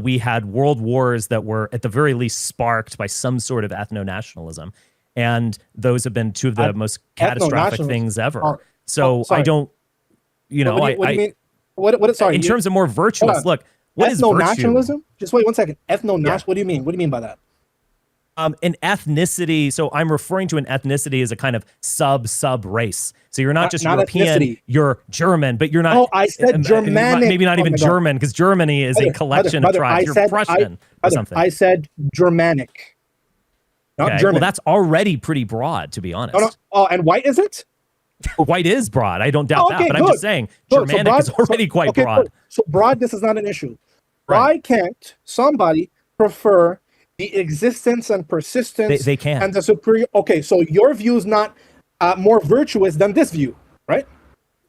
[SPEAKER 3] We had world wars that were at the very least sparked by some sort of ethno-nationalism. And those have been two of the most catastrophic things ever. I don't,
[SPEAKER 4] what do you mean? Sorry.
[SPEAKER 3] In terms of more virtuous, look, what is virtue?
[SPEAKER 4] Ethno-nationalism? Just wait one second. Ethno-national,
[SPEAKER 3] Yeah.
[SPEAKER 4] What do you mean? What do you mean by that?
[SPEAKER 3] An ethnicity. So I'm referring to an ethnicity as a kind of sub race. So you're not just European,
[SPEAKER 4] ethnicity.
[SPEAKER 3] You're German, but you're not.
[SPEAKER 4] No, I said Germanic.
[SPEAKER 3] Maybe not even
[SPEAKER 4] my God.
[SPEAKER 3] German, because Germany is a collection of tribes. You're Prussian or something.
[SPEAKER 4] I said Germanic. Not German.
[SPEAKER 3] Well, that's already pretty broad, to be honest.
[SPEAKER 4] No. Oh, and white is it?
[SPEAKER 3] White is broad. I don't doubt that. But I'm just saying,
[SPEAKER 4] Good. So
[SPEAKER 3] Germanic is already quite broad.
[SPEAKER 4] Good. So broadness is not an issue.
[SPEAKER 3] Right.
[SPEAKER 4] Why can't somebody prefer the existence and persistence?
[SPEAKER 3] They can.
[SPEAKER 4] And the superior. Okay, so your view is not more virtuous than this view, right?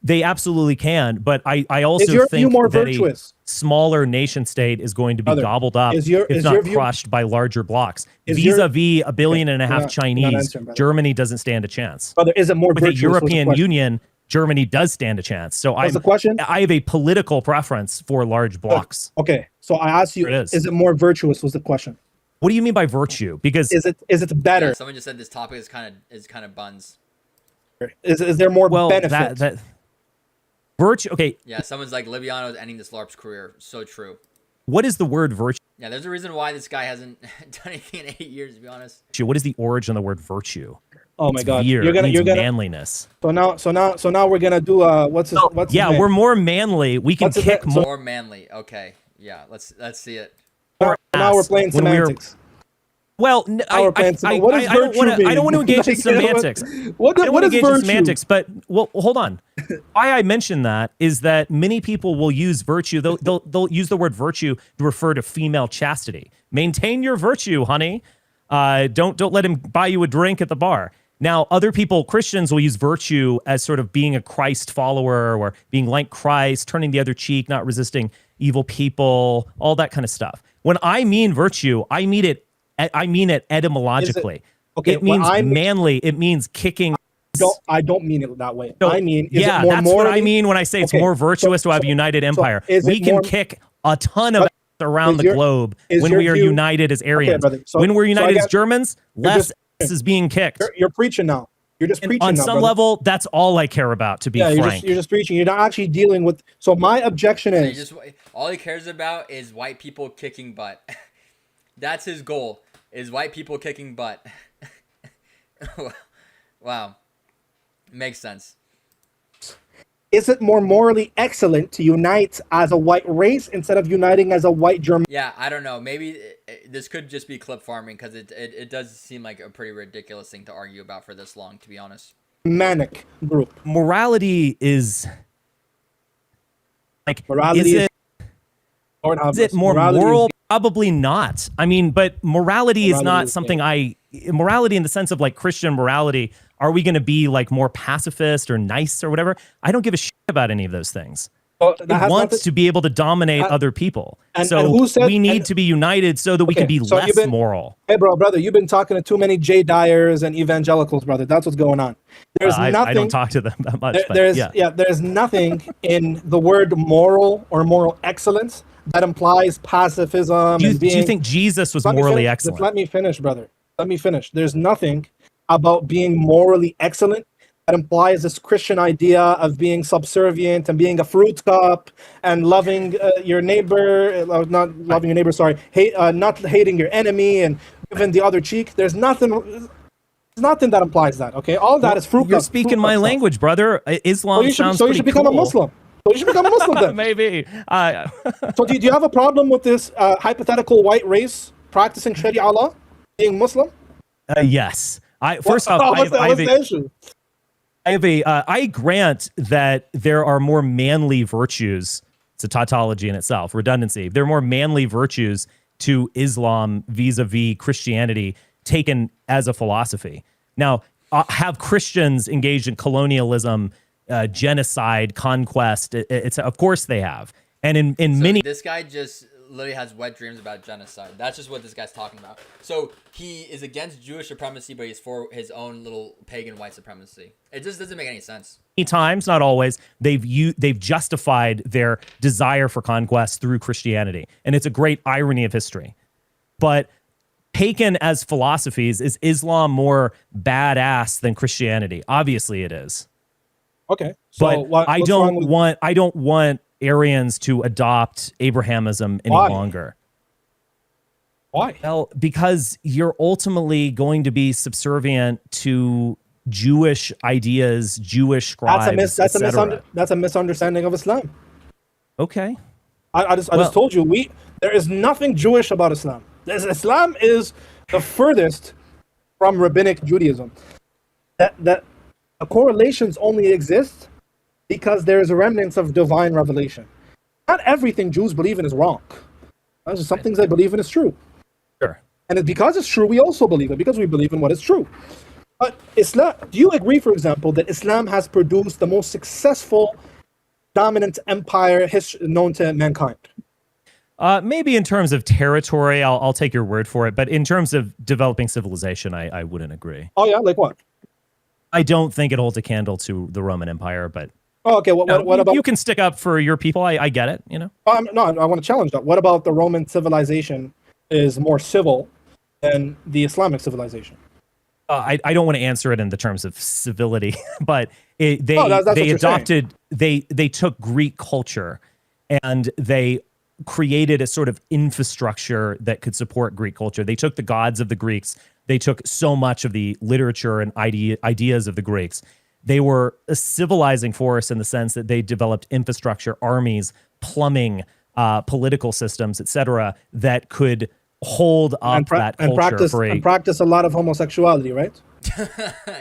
[SPEAKER 3] They absolutely can, but I also
[SPEAKER 4] Is your view
[SPEAKER 3] think
[SPEAKER 4] more
[SPEAKER 3] that
[SPEAKER 4] virtuous?
[SPEAKER 3] a smaller nation state is going to be gobbled up, if not crushed by larger blocks. Vis-a-vis a billion and a half Chinese, Germany doesn't stand a chance.
[SPEAKER 4] Brother, is it more
[SPEAKER 3] With
[SPEAKER 4] virtuous?
[SPEAKER 3] the European Union, Germany does stand a chance. So I have a political preference for large blocks.
[SPEAKER 4] Okay, so I asked you, is it more virtuous? Was the question?
[SPEAKER 3] What do you mean by virtue? Because
[SPEAKER 4] is it better?
[SPEAKER 1] Yeah, someone just said this topic is kind of buns.
[SPEAKER 4] Is there more benefit?
[SPEAKER 3] That virtue. Okay.
[SPEAKER 1] Yeah, someone's like, Liviano is ending this LARP's career. So true.
[SPEAKER 3] What is the word virtue?
[SPEAKER 1] Yeah, there's a reason why this guy hasn't done anything in 8 years, to be honest.
[SPEAKER 3] What is the origin of the word virtue?
[SPEAKER 4] Oh my God!
[SPEAKER 3] You're gonna manliness.
[SPEAKER 4] So now we're gonna do what's his name?
[SPEAKER 3] We're more manly. We can kick more.
[SPEAKER 1] More manly. Okay. Yeah. Let's see it.
[SPEAKER 4] Now we're playing semantics.
[SPEAKER 3] Well,
[SPEAKER 4] Power plants. What does virtue mean?
[SPEAKER 3] I don't want to engage in semantics.
[SPEAKER 4] What is virtue?
[SPEAKER 3] Semantics, but well, hold on. Why I mention that is that many people will use virtue. They'll use the word virtue to refer to female chastity. Maintain your virtue, honey. Don't let him buy you a drink at the bar. Now, other people, Christians, will use virtue as sort of being a Christ follower or being like Christ, turning the other cheek, not resisting evil people, all that kind of stuff. When I mean virtue, I mean it etymologically. It means manly. It means kicking.
[SPEAKER 4] I don't mean it that way.
[SPEAKER 3] So,
[SPEAKER 4] I mean,
[SPEAKER 3] that's what I mean when I say it's more virtuous to have a united empire. We can kick a ton of around the globe when we are united as Aryans. When we're united as Germans, less is being kicked.
[SPEAKER 4] You're preaching now. You're just preaching
[SPEAKER 3] on
[SPEAKER 4] now,
[SPEAKER 3] some level. That's all I care about, to be frank.
[SPEAKER 4] You're just preaching. You're not actually dealing with. So my objection is
[SPEAKER 1] all he cares about is white people kicking butt. That's his goal. Is white people kicking butt. Wow. Makes sense.
[SPEAKER 4] Is it more morally excellent to unite as a white race instead of uniting as a white German?
[SPEAKER 1] Yeah, I don't know. Maybe this could just be clip farming because it does seem like a pretty ridiculous thing to argue about for this long, to be honest.
[SPEAKER 4] Manic group.
[SPEAKER 3] Morality is like, is it more moral? Probably not. I mean, but morality is not something morality in the sense of like Christian morality. Are we going to be like more pacifist or nice or whatever? I don't give a shit about any of those things. Well, it wants to be able to dominate other people. We need to be united so that we can be less moral.
[SPEAKER 4] Hey, brother, you've been talking to too many Jay Dyers and evangelicals, brother. That's what's going on. There's nothing. I don't
[SPEAKER 3] talk to them that much.
[SPEAKER 4] There's nothing in the word moral or moral excellence that implies pacifism.
[SPEAKER 3] Do you think Jesus was morally excellent?
[SPEAKER 4] Let me finish, brother. Let me finish. There's nothing about being morally excellent that implies this Christian idea of being subservient and being a fruit cup and loving your neighbor, not loving your neighbor, sorry, not hating your enemy and giving the other cheek. There's nothing that implies that, okay? All that is fruit cup.
[SPEAKER 3] You're speaking my language, brother. Islam sounds pretty cool. So you should become a Muslim.
[SPEAKER 4] So you should become a Muslim then.
[SPEAKER 3] Maybe.
[SPEAKER 4] So do you have a problem with this hypothetical white race practicing Sharia law, being Muslim?
[SPEAKER 3] Yes. I grant that there are more manly virtues. It's a tautology in itself, redundancy. There are more manly virtues to Islam vis-a-vis Christianity taken as a philosophy. Now, have Christians engaged in colonialism, genocide, conquest? Of course they have. And in many...
[SPEAKER 1] This guy just literally has wet dreams about genocide. That's just what this guy's talking about. So he is against Jewish supremacy, but he's for his own little pagan white supremacy. It just doesn't make any sense.
[SPEAKER 3] Many times, not always, they've justified their desire for conquest through Christianity. And it's a great irony of history. But taken as philosophies, is Islam more badass than Christianity? Obviously it is.
[SPEAKER 4] Okay.
[SPEAKER 3] So but I don't want Aryans to adopt Abrahamism any longer.
[SPEAKER 4] Why?
[SPEAKER 3] Well, because you're ultimately going to be subservient to Jewish ideas, Jewish scribes.
[SPEAKER 4] That's a misunderstanding of Islam.
[SPEAKER 3] Okay.
[SPEAKER 4] I just told you there is nothing Jewish about Islam. Islam is the furthest from rabbinic Judaism. That the correlations only exist because there is a remnants of divine revelation. Not everything Jews believe in is wrong. Some things they believe in is true.
[SPEAKER 3] Sure.
[SPEAKER 4] And because it's true, we also believe it, because we believe in what is true. But Islam, do you agree, for example, that Islam has produced the most successful dominant empire known to mankind?
[SPEAKER 3] Maybe in terms of territory, I'll take your word for it. But in terms of developing civilization, I wouldn't agree.
[SPEAKER 4] Oh, yeah? Like what?
[SPEAKER 3] I don't think it holds a candle to the Roman Empire, but...
[SPEAKER 4] Oh, okay. What about...
[SPEAKER 3] You can stick up for your people. I get it, you know?
[SPEAKER 4] No, I want to challenge that. What about the Roman civilization is more civil than the Islamic civilization?
[SPEAKER 3] I don't want to answer it in the terms of civility, but they took Greek culture and they created a sort of infrastructure that could support Greek culture. They took the gods of the Greeks. They took so much of the literature and ideas of the Greeks. They were a civilizing force in the sense that they developed infrastructure, armies, plumbing, political systems, etc., that could hold up that culture
[SPEAKER 4] and practice a lot of homosexuality, right?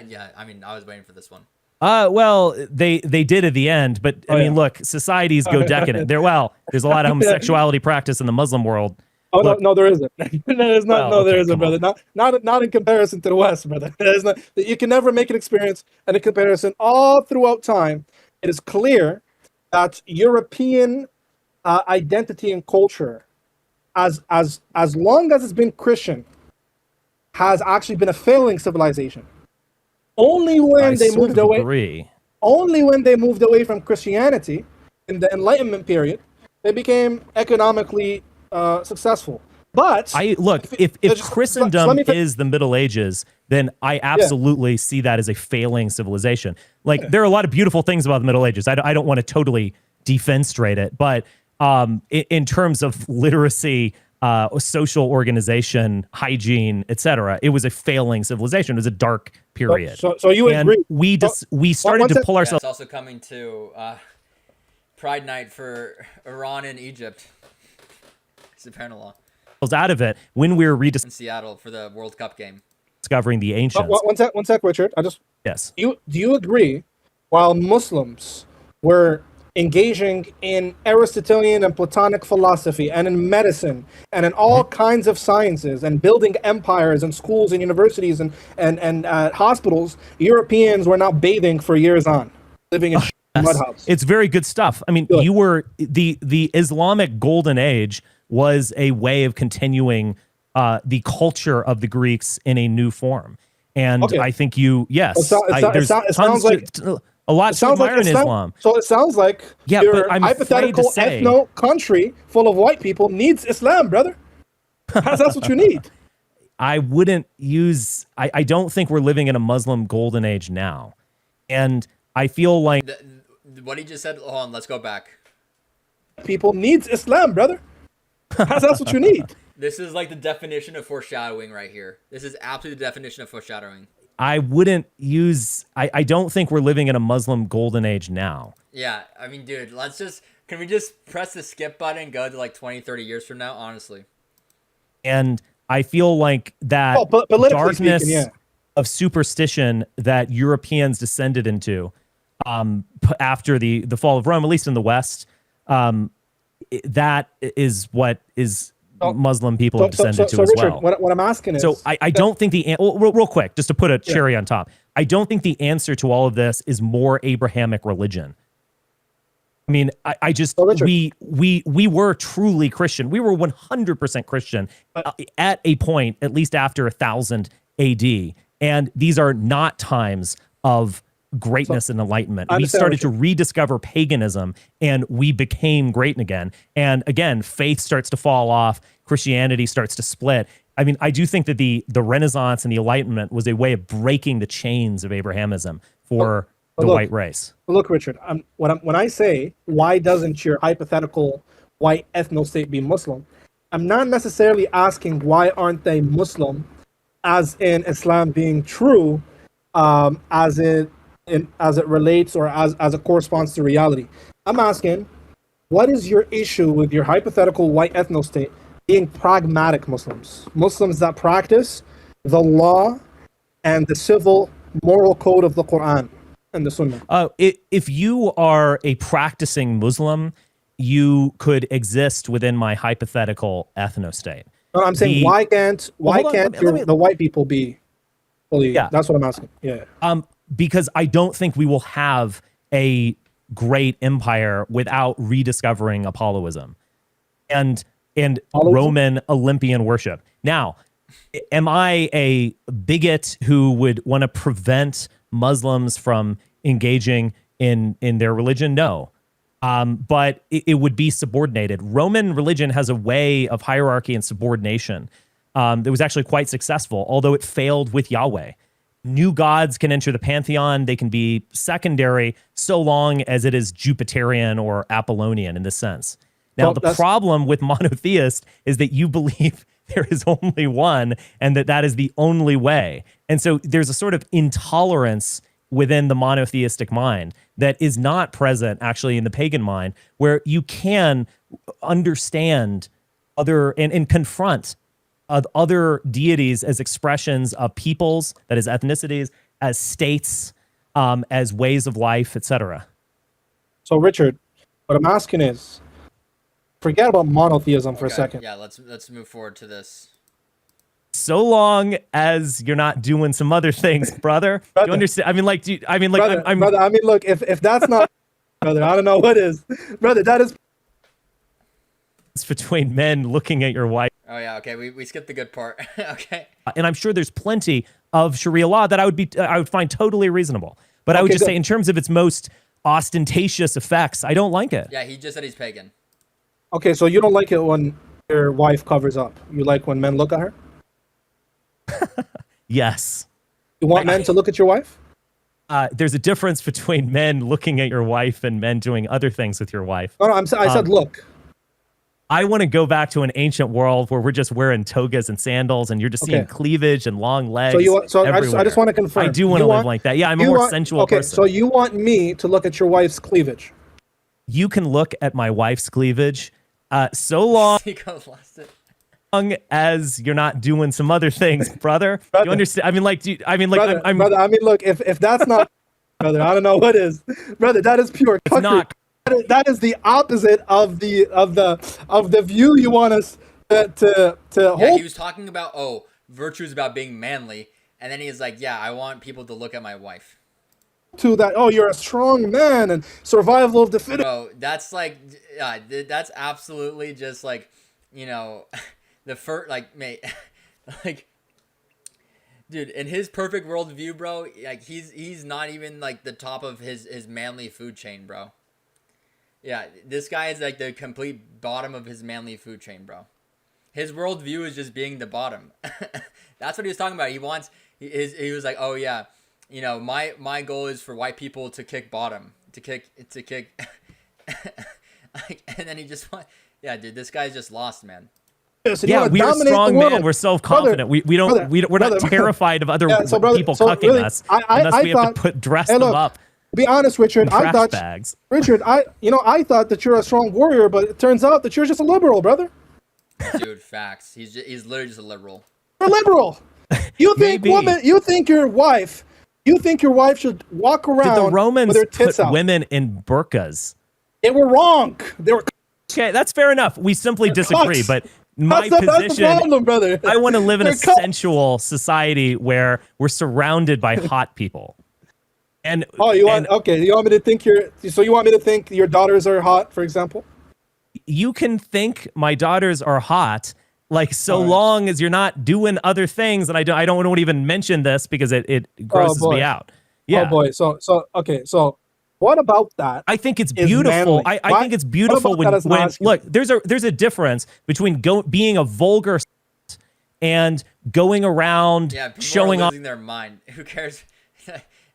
[SPEAKER 1] Yeah, I mean, I was waiting for this one.
[SPEAKER 3] Well, they did at the end, but I mean, look, societies go decadent. There's a lot of homosexuality practice in the Muslim world.
[SPEAKER 4] Oh,
[SPEAKER 3] look,
[SPEAKER 4] no, there isn't. There's not.
[SPEAKER 3] Well,
[SPEAKER 4] there
[SPEAKER 3] okay,
[SPEAKER 4] isn't, brother. Not in comparison to the West, brother. There's not. You can never make an experience and a comparison. All throughout time, it is clear that European identity and culture, as long as it's been Christian, has actually been a failing civilization. Only when they moved away. Only when they moved away from Christianity in the Enlightenment period, they became economically successful. But
[SPEAKER 3] if Christendom is the Middle Ages, then I absolutely see that as a failing civilization. Like there are a lot of beautiful things about the Middle Ages. I don't want to totally defenestrate it, but in terms of literacy, social organization, hygiene, etc., it was a failing civilization. It was a dark period.
[SPEAKER 4] So you agree?
[SPEAKER 3] We started to pull ourselves.
[SPEAKER 1] It's also coming to Pride Night for Iran and Egypt. Subhanallah.
[SPEAKER 3] Out of it when we were
[SPEAKER 1] in Seattle for the World Cup game.
[SPEAKER 3] Discovering the ancients.
[SPEAKER 4] One sec, Richard.
[SPEAKER 3] Yes.
[SPEAKER 4] Do you agree? While Muslims were engaging in Aristotelian and Platonic philosophy and in medicine and in all kinds of sciences and building empires and schools and universities and hospitals, Europeans were not bathing for years on, living in mud hubs.
[SPEAKER 3] It's very good stuff. I mean, you were the Islamic Golden Age was a way of continuing the culture of the Greeks in a new form. And I think there's sounds like a lot to admire in Islam.
[SPEAKER 4] So it sounds like your hypothetical ethno country full of white people needs Islam, brother. That's what you need.
[SPEAKER 3] I wouldn't use, I don't think we're living in a Muslim golden age now. And I feel like...
[SPEAKER 1] what he just said, hold on, let's go back.
[SPEAKER 4] People needs Islam, brother. That's what you need.
[SPEAKER 1] This is like the definition of foreshadowing right here. This is absolutely the definition of foreshadowing.
[SPEAKER 3] I wouldn't use... I don't think we're living in a Muslim golden age now.
[SPEAKER 1] Yeah, I mean, dude, can we just press the skip button and go to like 20, 30 years from now, honestly?
[SPEAKER 3] And I feel like that darkness of superstition that Europeans descended into after the fall of Rome, at least in the West, that is what is Muslim people have descended to as
[SPEAKER 4] Richard,
[SPEAKER 3] well.
[SPEAKER 4] What I'm asking is...
[SPEAKER 3] So I don't think real quick, just to put a cherry on top, I don't think the answer to all of this is more Abrahamic religion. I mean, we were truly Christian. We were 100% Christian at a point, at least after 1000 AD. And these are not times of greatness and enlightenment. We started to rediscover paganism and we became great again. And again, faith starts to fall off. Christianity starts to split. I mean, I do think that the Renaissance and the Enlightenment was a way of breaking the chains of Abrahamism for the white race.
[SPEAKER 4] Look, Richard, when I say, why doesn't your hypothetical white ethno-state be Muslim, I'm not necessarily asking why aren't they Muslim as in Islam being true, as it relates or as it corresponds to reality. I'm asking, what is your issue with your hypothetical white ethno-state being pragmatic Muslims that practice the law and the civil moral code of the Quran and the Sunnah?
[SPEAKER 3] If you are a practicing Muslim, you could exist within my hypothetical ethno-state.
[SPEAKER 4] No, I'm saying why can't the white people be fully? Yeah, that's what I'm asking. Yeah.
[SPEAKER 3] Because I don't think we will have a great empire without rediscovering Apolloism and Roman Olympian worship. Now, am I a bigot who would want to prevent Muslims from engaging in their religion? No. But it would be subordinated. Roman religion has a way of hierarchy and subordination that was actually quite successful, although it failed with Yahweh. New gods can enter the pantheon. They can be secondary so long as it is Jupiterian or Apollonian in this sense. Now, the problem with monotheist is that you believe there is only one and that is the only way. And so there's a sort of intolerance within the monotheistic mind that is not present actually in the pagan mind, where you can understand other and confront other deities as expressions of peoples, that is ethnicities, as states, as ways of life, etc.
[SPEAKER 4] So Richard, what I'm asking is, forget about monotheism for a second.
[SPEAKER 1] Yeah, let's move forward to this.
[SPEAKER 3] So long as you're not doing some other things, brother. You understand? I mean, like,
[SPEAKER 4] Brother, brother, I mean, look, if that's not, brother, I don't know what is, brother. That is.
[SPEAKER 3] It's between men looking at your wife.
[SPEAKER 1] Oh yeah, okay, we skipped the good part. Okay.
[SPEAKER 3] And I'm sure there's plenty of Sharia law that I would find totally reasonable. But I would just say, in terms of its most ostentatious effects, I don't like it.
[SPEAKER 1] Yeah, he just said he's pagan.
[SPEAKER 4] Okay, so you don't like it when your wife covers up. You like when men look at her?
[SPEAKER 3] Yes.
[SPEAKER 4] You want men to look at your wife?
[SPEAKER 3] There's a difference between men looking at your wife and men doing other things with your wife.
[SPEAKER 4] No, I said look.
[SPEAKER 3] I want to go back to an ancient world where we're just wearing togas and sandals, and you're just seeing cleavage and long legs.
[SPEAKER 4] So I just want to confirm.
[SPEAKER 3] I do want to live like that. Yeah, I'm a more sensual person.
[SPEAKER 4] So you want me to look at your wife's cleavage?
[SPEAKER 3] You can look at my wife's cleavage, so long as you're not doing some other things, brother. You understand? I mean, like,
[SPEAKER 4] brother, I mean, look, if that's not, brother, I don't know what is, brother. That is pure.
[SPEAKER 3] It's not.
[SPEAKER 4] That is the opposite of the view you want us to hold.
[SPEAKER 1] Yeah, he was talking about virtue is about being manly, and then he's like, yeah, I want people to look at my wife.
[SPEAKER 4] To that, you're a strong man and survival of the fittest.
[SPEAKER 1] Bro, that's like, that's absolutely just like, the first, like, mate, like, dude, in his perfect worldview, bro, like he's not even like the top of his manly food chain, bro. Yeah, this guy is like the complete bottom of his manly food chain, bro. His worldview is just being the bottom. That's what he was talking about. He was like, oh yeah, my goal is for white people to kick bottom, to kick, like, and then he just yeah, dude, this guy's just lost, man.
[SPEAKER 4] So
[SPEAKER 3] yeah, we're strong men. We're self-confident. We're not terrified of other people cucking really, us unless we have to dress them up.
[SPEAKER 4] Be honest, Richard. I thought that you're a strong warrior, but it turns out that you're just a liberal, brother.
[SPEAKER 1] Dude, facts. He's literally just a liberal.
[SPEAKER 4] You're a liberal. You think You think your wife should walk around?
[SPEAKER 3] Did the Romans
[SPEAKER 4] with her tits
[SPEAKER 3] put
[SPEAKER 4] out?
[SPEAKER 3] Women in burqas?
[SPEAKER 4] They were wrong. They were.
[SPEAKER 3] Okay, that's fair enough. We simply disagree, but my
[SPEAKER 4] that's
[SPEAKER 3] position.
[SPEAKER 4] the problem, brother.
[SPEAKER 3] I want to live in a sensual society where we're surrounded by hot people. And
[SPEAKER 4] you want me to think you want me to think your daughters are hot, for example?
[SPEAKER 3] You can think my daughters are hot, like long as you're not doing other things. And I don't want to even mention this because it grosses me out. Yeah.
[SPEAKER 4] Oh boy. So what about that?
[SPEAKER 3] I think it's beautiful. I think it's beautiful when look, there's a difference between being a vulgar and going around showing off.
[SPEAKER 1] Losing their mind. Who cares?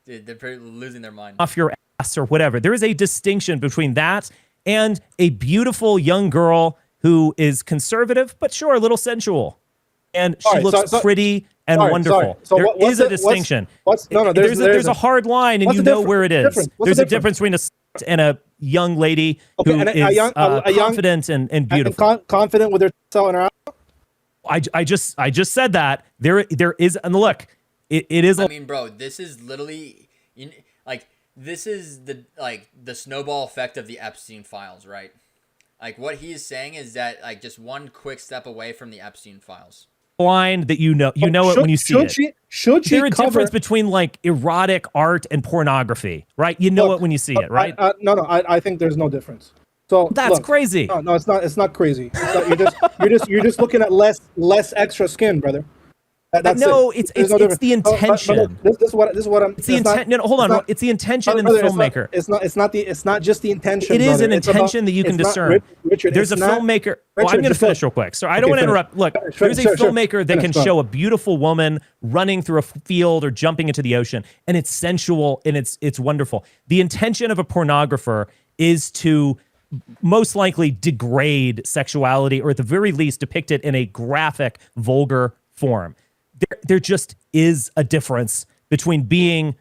[SPEAKER 1] Dude, they're losing their mind.
[SPEAKER 3] Off your ass or whatever. There is a distinction between that and a beautiful young girl who is conservative, but sure, a little sensual. And she looks pretty and wonderful.
[SPEAKER 4] So
[SPEAKER 3] there is a distinction. There's a hard line, and you know where it is. There's a difference between a and a young lady who is confident and beautiful.
[SPEAKER 4] And confident with her selling her out?
[SPEAKER 3] I just said that. There is, and look, it is.
[SPEAKER 1] I mean, bro, this is literally, this is the snowball effect of the Epstein files, right? Like, what he's saying is that, like, just one quick step away from the Epstein files.
[SPEAKER 3] Line that you know it when you see it.
[SPEAKER 4] Should she
[SPEAKER 3] There's a difference between like erotic art and pornography, right? You know it when you see it, right?
[SPEAKER 4] No, I think there's no difference. So
[SPEAKER 3] that's crazy.
[SPEAKER 4] No, it's not. It's not crazy. You're just looking at less extra skin, brother. That's
[SPEAKER 3] it's the intention.
[SPEAKER 4] This is what I'm.
[SPEAKER 3] It's the intent. No, hold on. It's the intention in the filmmaker.
[SPEAKER 4] It's not just the intention.
[SPEAKER 3] It is an intention that you can discern.
[SPEAKER 4] Richard,
[SPEAKER 3] there's a filmmaker. I'm going to finish real quick. So I don't want to interrupt. Look, there's a filmmaker that can show a beautiful woman running through a field or jumping into the ocean, and it's sensual and it's wonderful. The intention of a pornographer is to most likely degrade sexuality, or at the very least depict it in a graphic, vulgar form. There just is a difference between being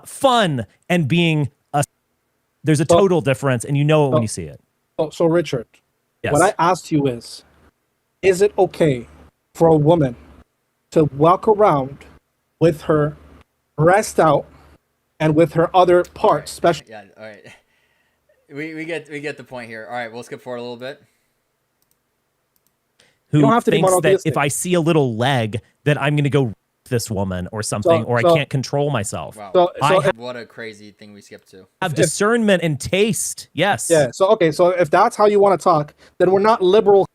[SPEAKER 3] fun and being there's a total difference, and you know it when you see it.
[SPEAKER 4] So Richard,
[SPEAKER 3] yes.
[SPEAKER 4] What I asked you is it okay for a woman to walk around with her breast out and with her other parts, especially.
[SPEAKER 1] Yeah. All right. We get the point here. All right. We'll skip forward a little bit.
[SPEAKER 3] Who
[SPEAKER 4] don't have to be
[SPEAKER 3] thinks that
[SPEAKER 4] monotheistic.
[SPEAKER 3] if I see a little leg that I'm going to go rape this woman or something, or I can't control myself.
[SPEAKER 1] Wow.
[SPEAKER 4] So
[SPEAKER 1] What a crazy thing we skipped to.
[SPEAKER 3] Have discernment and taste. Yes.
[SPEAKER 4] yeah. So okay. So if that's how you want to talk, then we're not liberal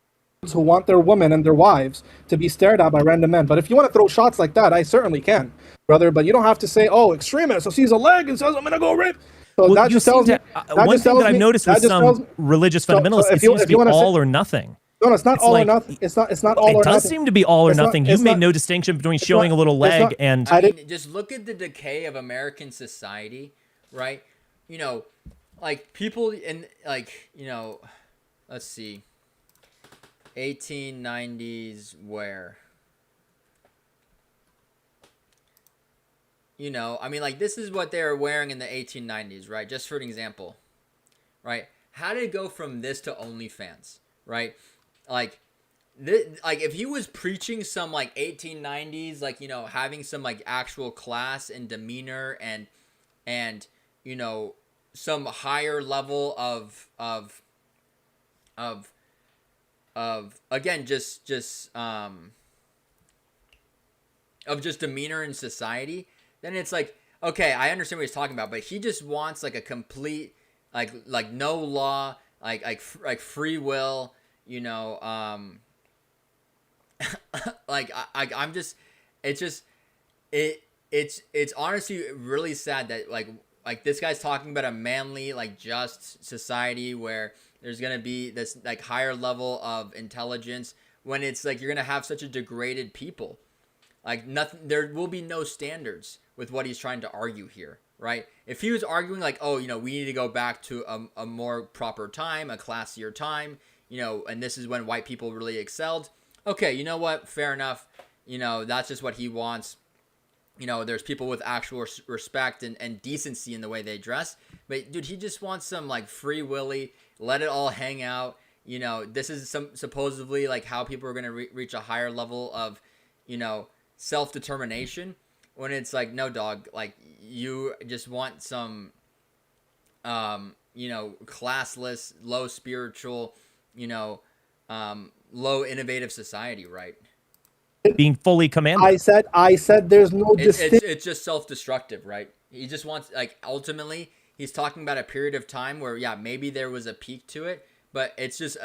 [SPEAKER 4] who want their women and their wives to be stared at by random men. But if you want to throw shots like that, I certainly can, brother. But you don't have to say, "Oh, extremist." So sees a leg and says, "I'm gonna go rape." So
[SPEAKER 3] Well,
[SPEAKER 4] that
[SPEAKER 3] you
[SPEAKER 4] just
[SPEAKER 3] seem
[SPEAKER 4] tells
[SPEAKER 3] to,
[SPEAKER 4] me.
[SPEAKER 3] one thing that I've noticed with some religious fundamentalists, it seems to be all or nothing.
[SPEAKER 4] No, it's not
[SPEAKER 3] It's
[SPEAKER 4] all
[SPEAKER 3] like-
[SPEAKER 4] or nothing. It's not all or
[SPEAKER 3] It
[SPEAKER 4] nothing.
[SPEAKER 3] does seem to be all or
[SPEAKER 4] It's not-
[SPEAKER 3] nothing.
[SPEAKER 4] it's
[SPEAKER 3] You've made
[SPEAKER 4] not-
[SPEAKER 3] no distinction between showing a little
[SPEAKER 4] it's
[SPEAKER 3] leg
[SPEAKER 4] not-
[SPEAKER 3] and
[SPEAKER 1] I mean, just look at the decay of American society, right? You know, like people in like, you know, let's see, 1890s where, you know, I mean, like this is what they were wearing in the 1890s, right? Just for an example, right? How did it go from this to OnlyFans, right? Like, like if he was preaching some like 1890s, like, you know, having some like actual class and demeanor and you know, some higher level of again just of just demeanor in society, then it's like, okay, I understand what he's talking about, but he just wants like a complete like no law, like free will, you know, like I'm just, it's honestly really sad that like this guy's talking about a manly, like just society where there's gonna be this like higher level of intelligence, when it's like you're gonna have such a degraded people. Like nothing, there will be no standards with what he's trying to argue here, right? If he was arguing like, oh, you know, we need to go back to a more proper time, a classier time, you know, and this is when white people really excelled. Okay, you know what? Fair enough. You know, that's just what he wants. You know, there's people with actual respect and decency in the way they dress. But dude, he just wants some like free willy, let it all hang out. You know, this is supposedly like how people are going to reach a higher level of, you know, self-determination, when it's like, no, dog, like you just want some you know, classless, low spiritual, you know, low innovative society, right?
[SPEAKER 3] being fully commanded.
[SPEAKER 4] I said there's no distinction.
[SPEAKER 1] It's just self-destructive, right? He just wants, like, ultimately he's talking about a period of time where, yeah, maybe there was a peak to it, but it's just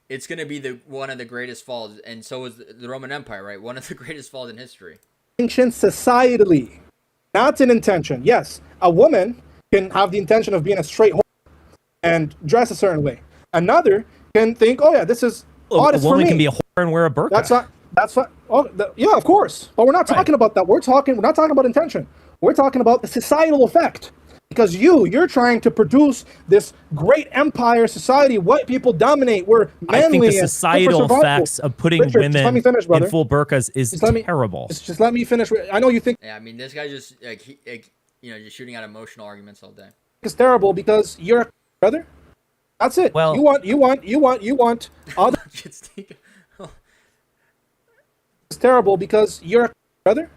[SPEAKER 1] it's going to be one of the greatest falls, and so was the Roman Empire, right? One of the greatest falls in history.
[SPEAKER 4] Societally, not an intention. Yes, a woman can have the intention of being a straight whore and dress a certain way. Another can think, oh yeah, this is
[SPEAKER 3] a
[SPEAKER 4] oddest for
[SPEAKER 3] woman
[SPEAKER 4] me.
[SPEAKER 3] can be a whore and wear a burqa.
[SPEAKER 4] That's what. Oh, yeah, of course. But we're not talking about that. We're not talking about intention. We're talking about the societal effect. Because you're trying to produce this great empire society. White people dominate. We're manly.
[SPEAKER 3] I think the
[SPEAKER 4] and
[SPEAKER 3] societal
[SPEAKER 4] survival.
[SPEAKER 3] effects of putting
[SPEAKER 4] Richard,
[SPEAKER 3] women
[SPEAKER 4] let me finish, brother.
[SPEAKER 3] in full burqas is terrible.
[SPEAKER 4] Just let me finish. I know you think
[SPEAKER 1] Yeah, I mean, this guy just you know, just shooting out emotional arguments all day.
[SPEAKER 4] it's terrible because you're a brother. That's it.
[SPEAKER 3] Well,
[SPEAKER 4] you want other. It's terrible because you're a brother.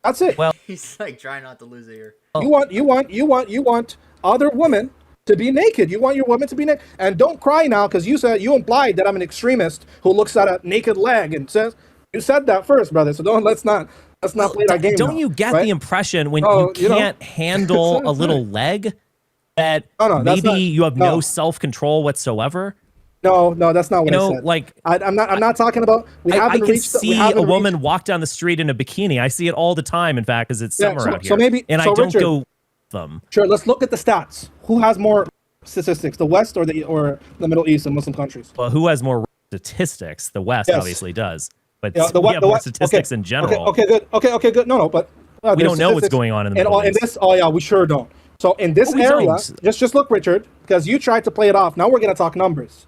[SPEAKER 4] That's it.
[SPEAKER 3] Well,
[SPEAKER 1] He's like trying not to lose it here.
[SPEAKER 4] You want other women to be naked. You want your women to be naked. And don't cry now, because you implied that I'm an extremist who looks at a naked leg and says, you said that first, brother. So let's not play that game.
[SPEAKER 3] Don't
[SPEAKER 4] now,
[SPEAKER 3] you get
[SPEAKER 4] right?
[SPEAKER 3] the impression when
[SPEAKER 4] Oh,
[SPEAKER 3] you can't handle a little leg that maybe you have no self-control whatsoever?
[SPEAKER 4] No, that's not what I said.
[SPEAKER 3] Like
[SPEAKER 4] I'm not talking about.
[SPEAKER 3] I can see a woman walk down the street in a bikini. I see it all the time, in fact, because it's summer out here. I don't
[SPEAKER 4] Richard,
[SPEAKER 3] go them.
[SPEAKER 4] Sure, let's look at the stats. Who has more statistics, the West or the Middle East and Muslim countries?
[SPEAKER 3] Well, who has more statistics? The West obviously does, but we have more statistics in general.
[SPEAKER 4] Okay, good. No, but
[SPEAKER 3] we don't know what's going on in the Middle East.
[SPEAKER 4] We sure don't. So in this area, just look, Richard, because you tried to play it off. Now we're going to talk numbers.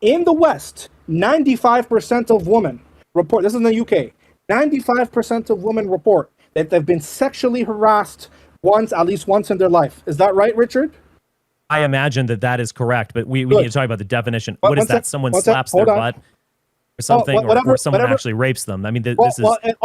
[SPEAKER 4] In the West, 95% of women report, this is in the UK, 95% of women report that they've been sexually harassed at least once in their life. Is that right, Richard?
[SPEAKER 3] I imagine that is correct, but we need to talk about the definition. What is that? Someone slaps their butt? or something,
[SPEAKER 4] whatever,
[SPEAKER 3] or someone
[SPEAKER 4] whatever.
[SPEAKER 3] actually rapes them. I mean,
[SPEAKER 4] Well,
[SPEAKER 3] this is
[SPEAKER 4] well, and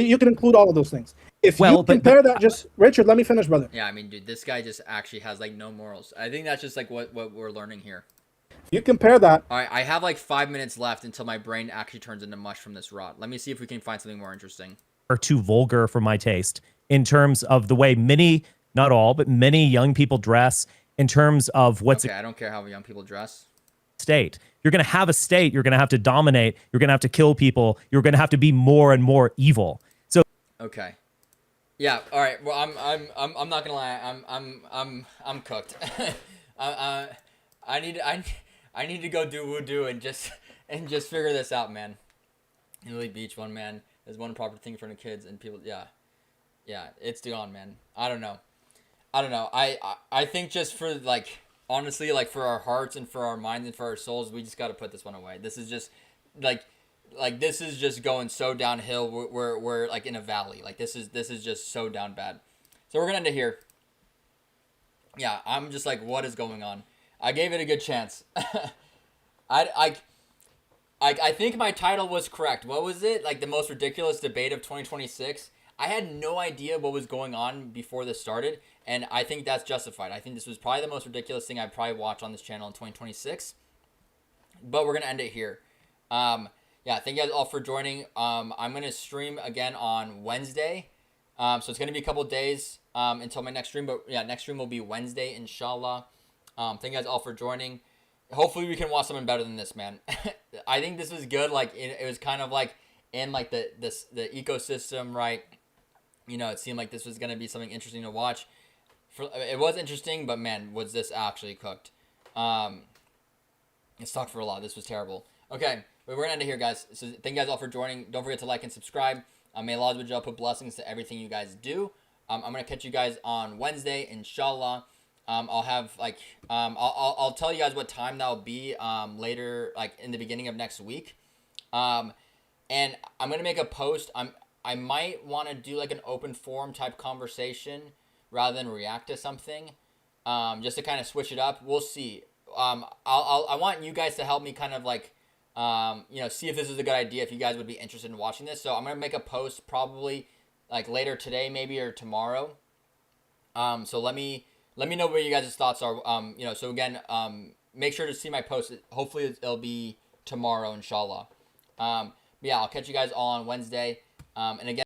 [SPEAKER 4] you can include all of those things. If
[SPEAKER 3] Well,
[SPEAKER 4] you
[SPEAKER 3] but-
[SPEAKER 4] compare that, just Richard, let me finish, brother.
[SPEAKER 1] Yeah, I mean, dude, this guy just actually has like no morals. I think that's just like what we're learning here.
[SPEAKER 4] If you compare that,
[SPEAKER 1] All right, I have like 5 minutes left until my brain actually turns into mush from this rot. Let me see if we can find something more interesting.
[SPEAKER 3] are too vulgar for my taste in terms of the way many, not all, but many young people dress, in terms of what's
[SPEAKER 1] Okay, I don't care how young people dress.
[SPEAKER 3] state. You're going to have a state. You're going to have to dominate. You're going to have to kill people. You're going to have to be more and more evil. So
[SPEAKER 1] Okay. Yeah. All right. Well, I'm not gonna lie. I'm cooked. I need to go do wudu and just figure this out, man. Lily Beach, one man. There's one proper thing for the kids and people. Yeah. It's gone, man. I don't know. I think just for like honestly, like for our hearts and for our minds and for our souls, we just got to put this one away. This is just like this is just going so downhill. We're like in a valley. Like this is just so down bad. So we're gonna end it here. Yeah, I'm just like, what is going on? I gave it a good chance. I think my title was correct. What was it? Like the most ridiculous debate of 2026. I had no idea what was going on before this started, and I think that's justified. I think this was probably the most ridiculous thing I've probably watched on this channel in 2026. But we're gonna end it here. Yeah, thank you guys all for joining. I'm gonna stream again on Wednesday. So it's gonna be a couple days until my next stream. But yeah, next stream will be Wednesday, inshallah. Thank you guys all for joining. Hopefully we can watch something better than this, man. I think this was good. Like it was kind of like in like the ecosystem, right? You know, it seemed like this was gonna be something interesting to watch. It was interesting, but man, was this actually cooked? It sucked for a lot. This was terrible. Okay, we're gonna end it here, guys. So thank you guys all for joining. Don't forget to like and subscribe. May Allah put blessings to everything you guys do. I'm gonna catch you guys on Wednesday, inshallah. I'll have like I'll tell you guys what time that'll be later, like in the beginning of next week. And I'm gonna make a post. I might want to do like an open forum type conversation rather than react to something, just to kind of switch it up. We'll see. I want you guys to help me kind of like see if this is a good idea, if you guys would be interested in watching this. So I'm gonna make a post probably like later today, maybe, or tomorrow. So let me know what you guys' thoughts are. So again, make sure to see my post. Hopefully it'll be tomorrow, inshallah. Yeah, I'll catch you guys all on Wednesday. And again,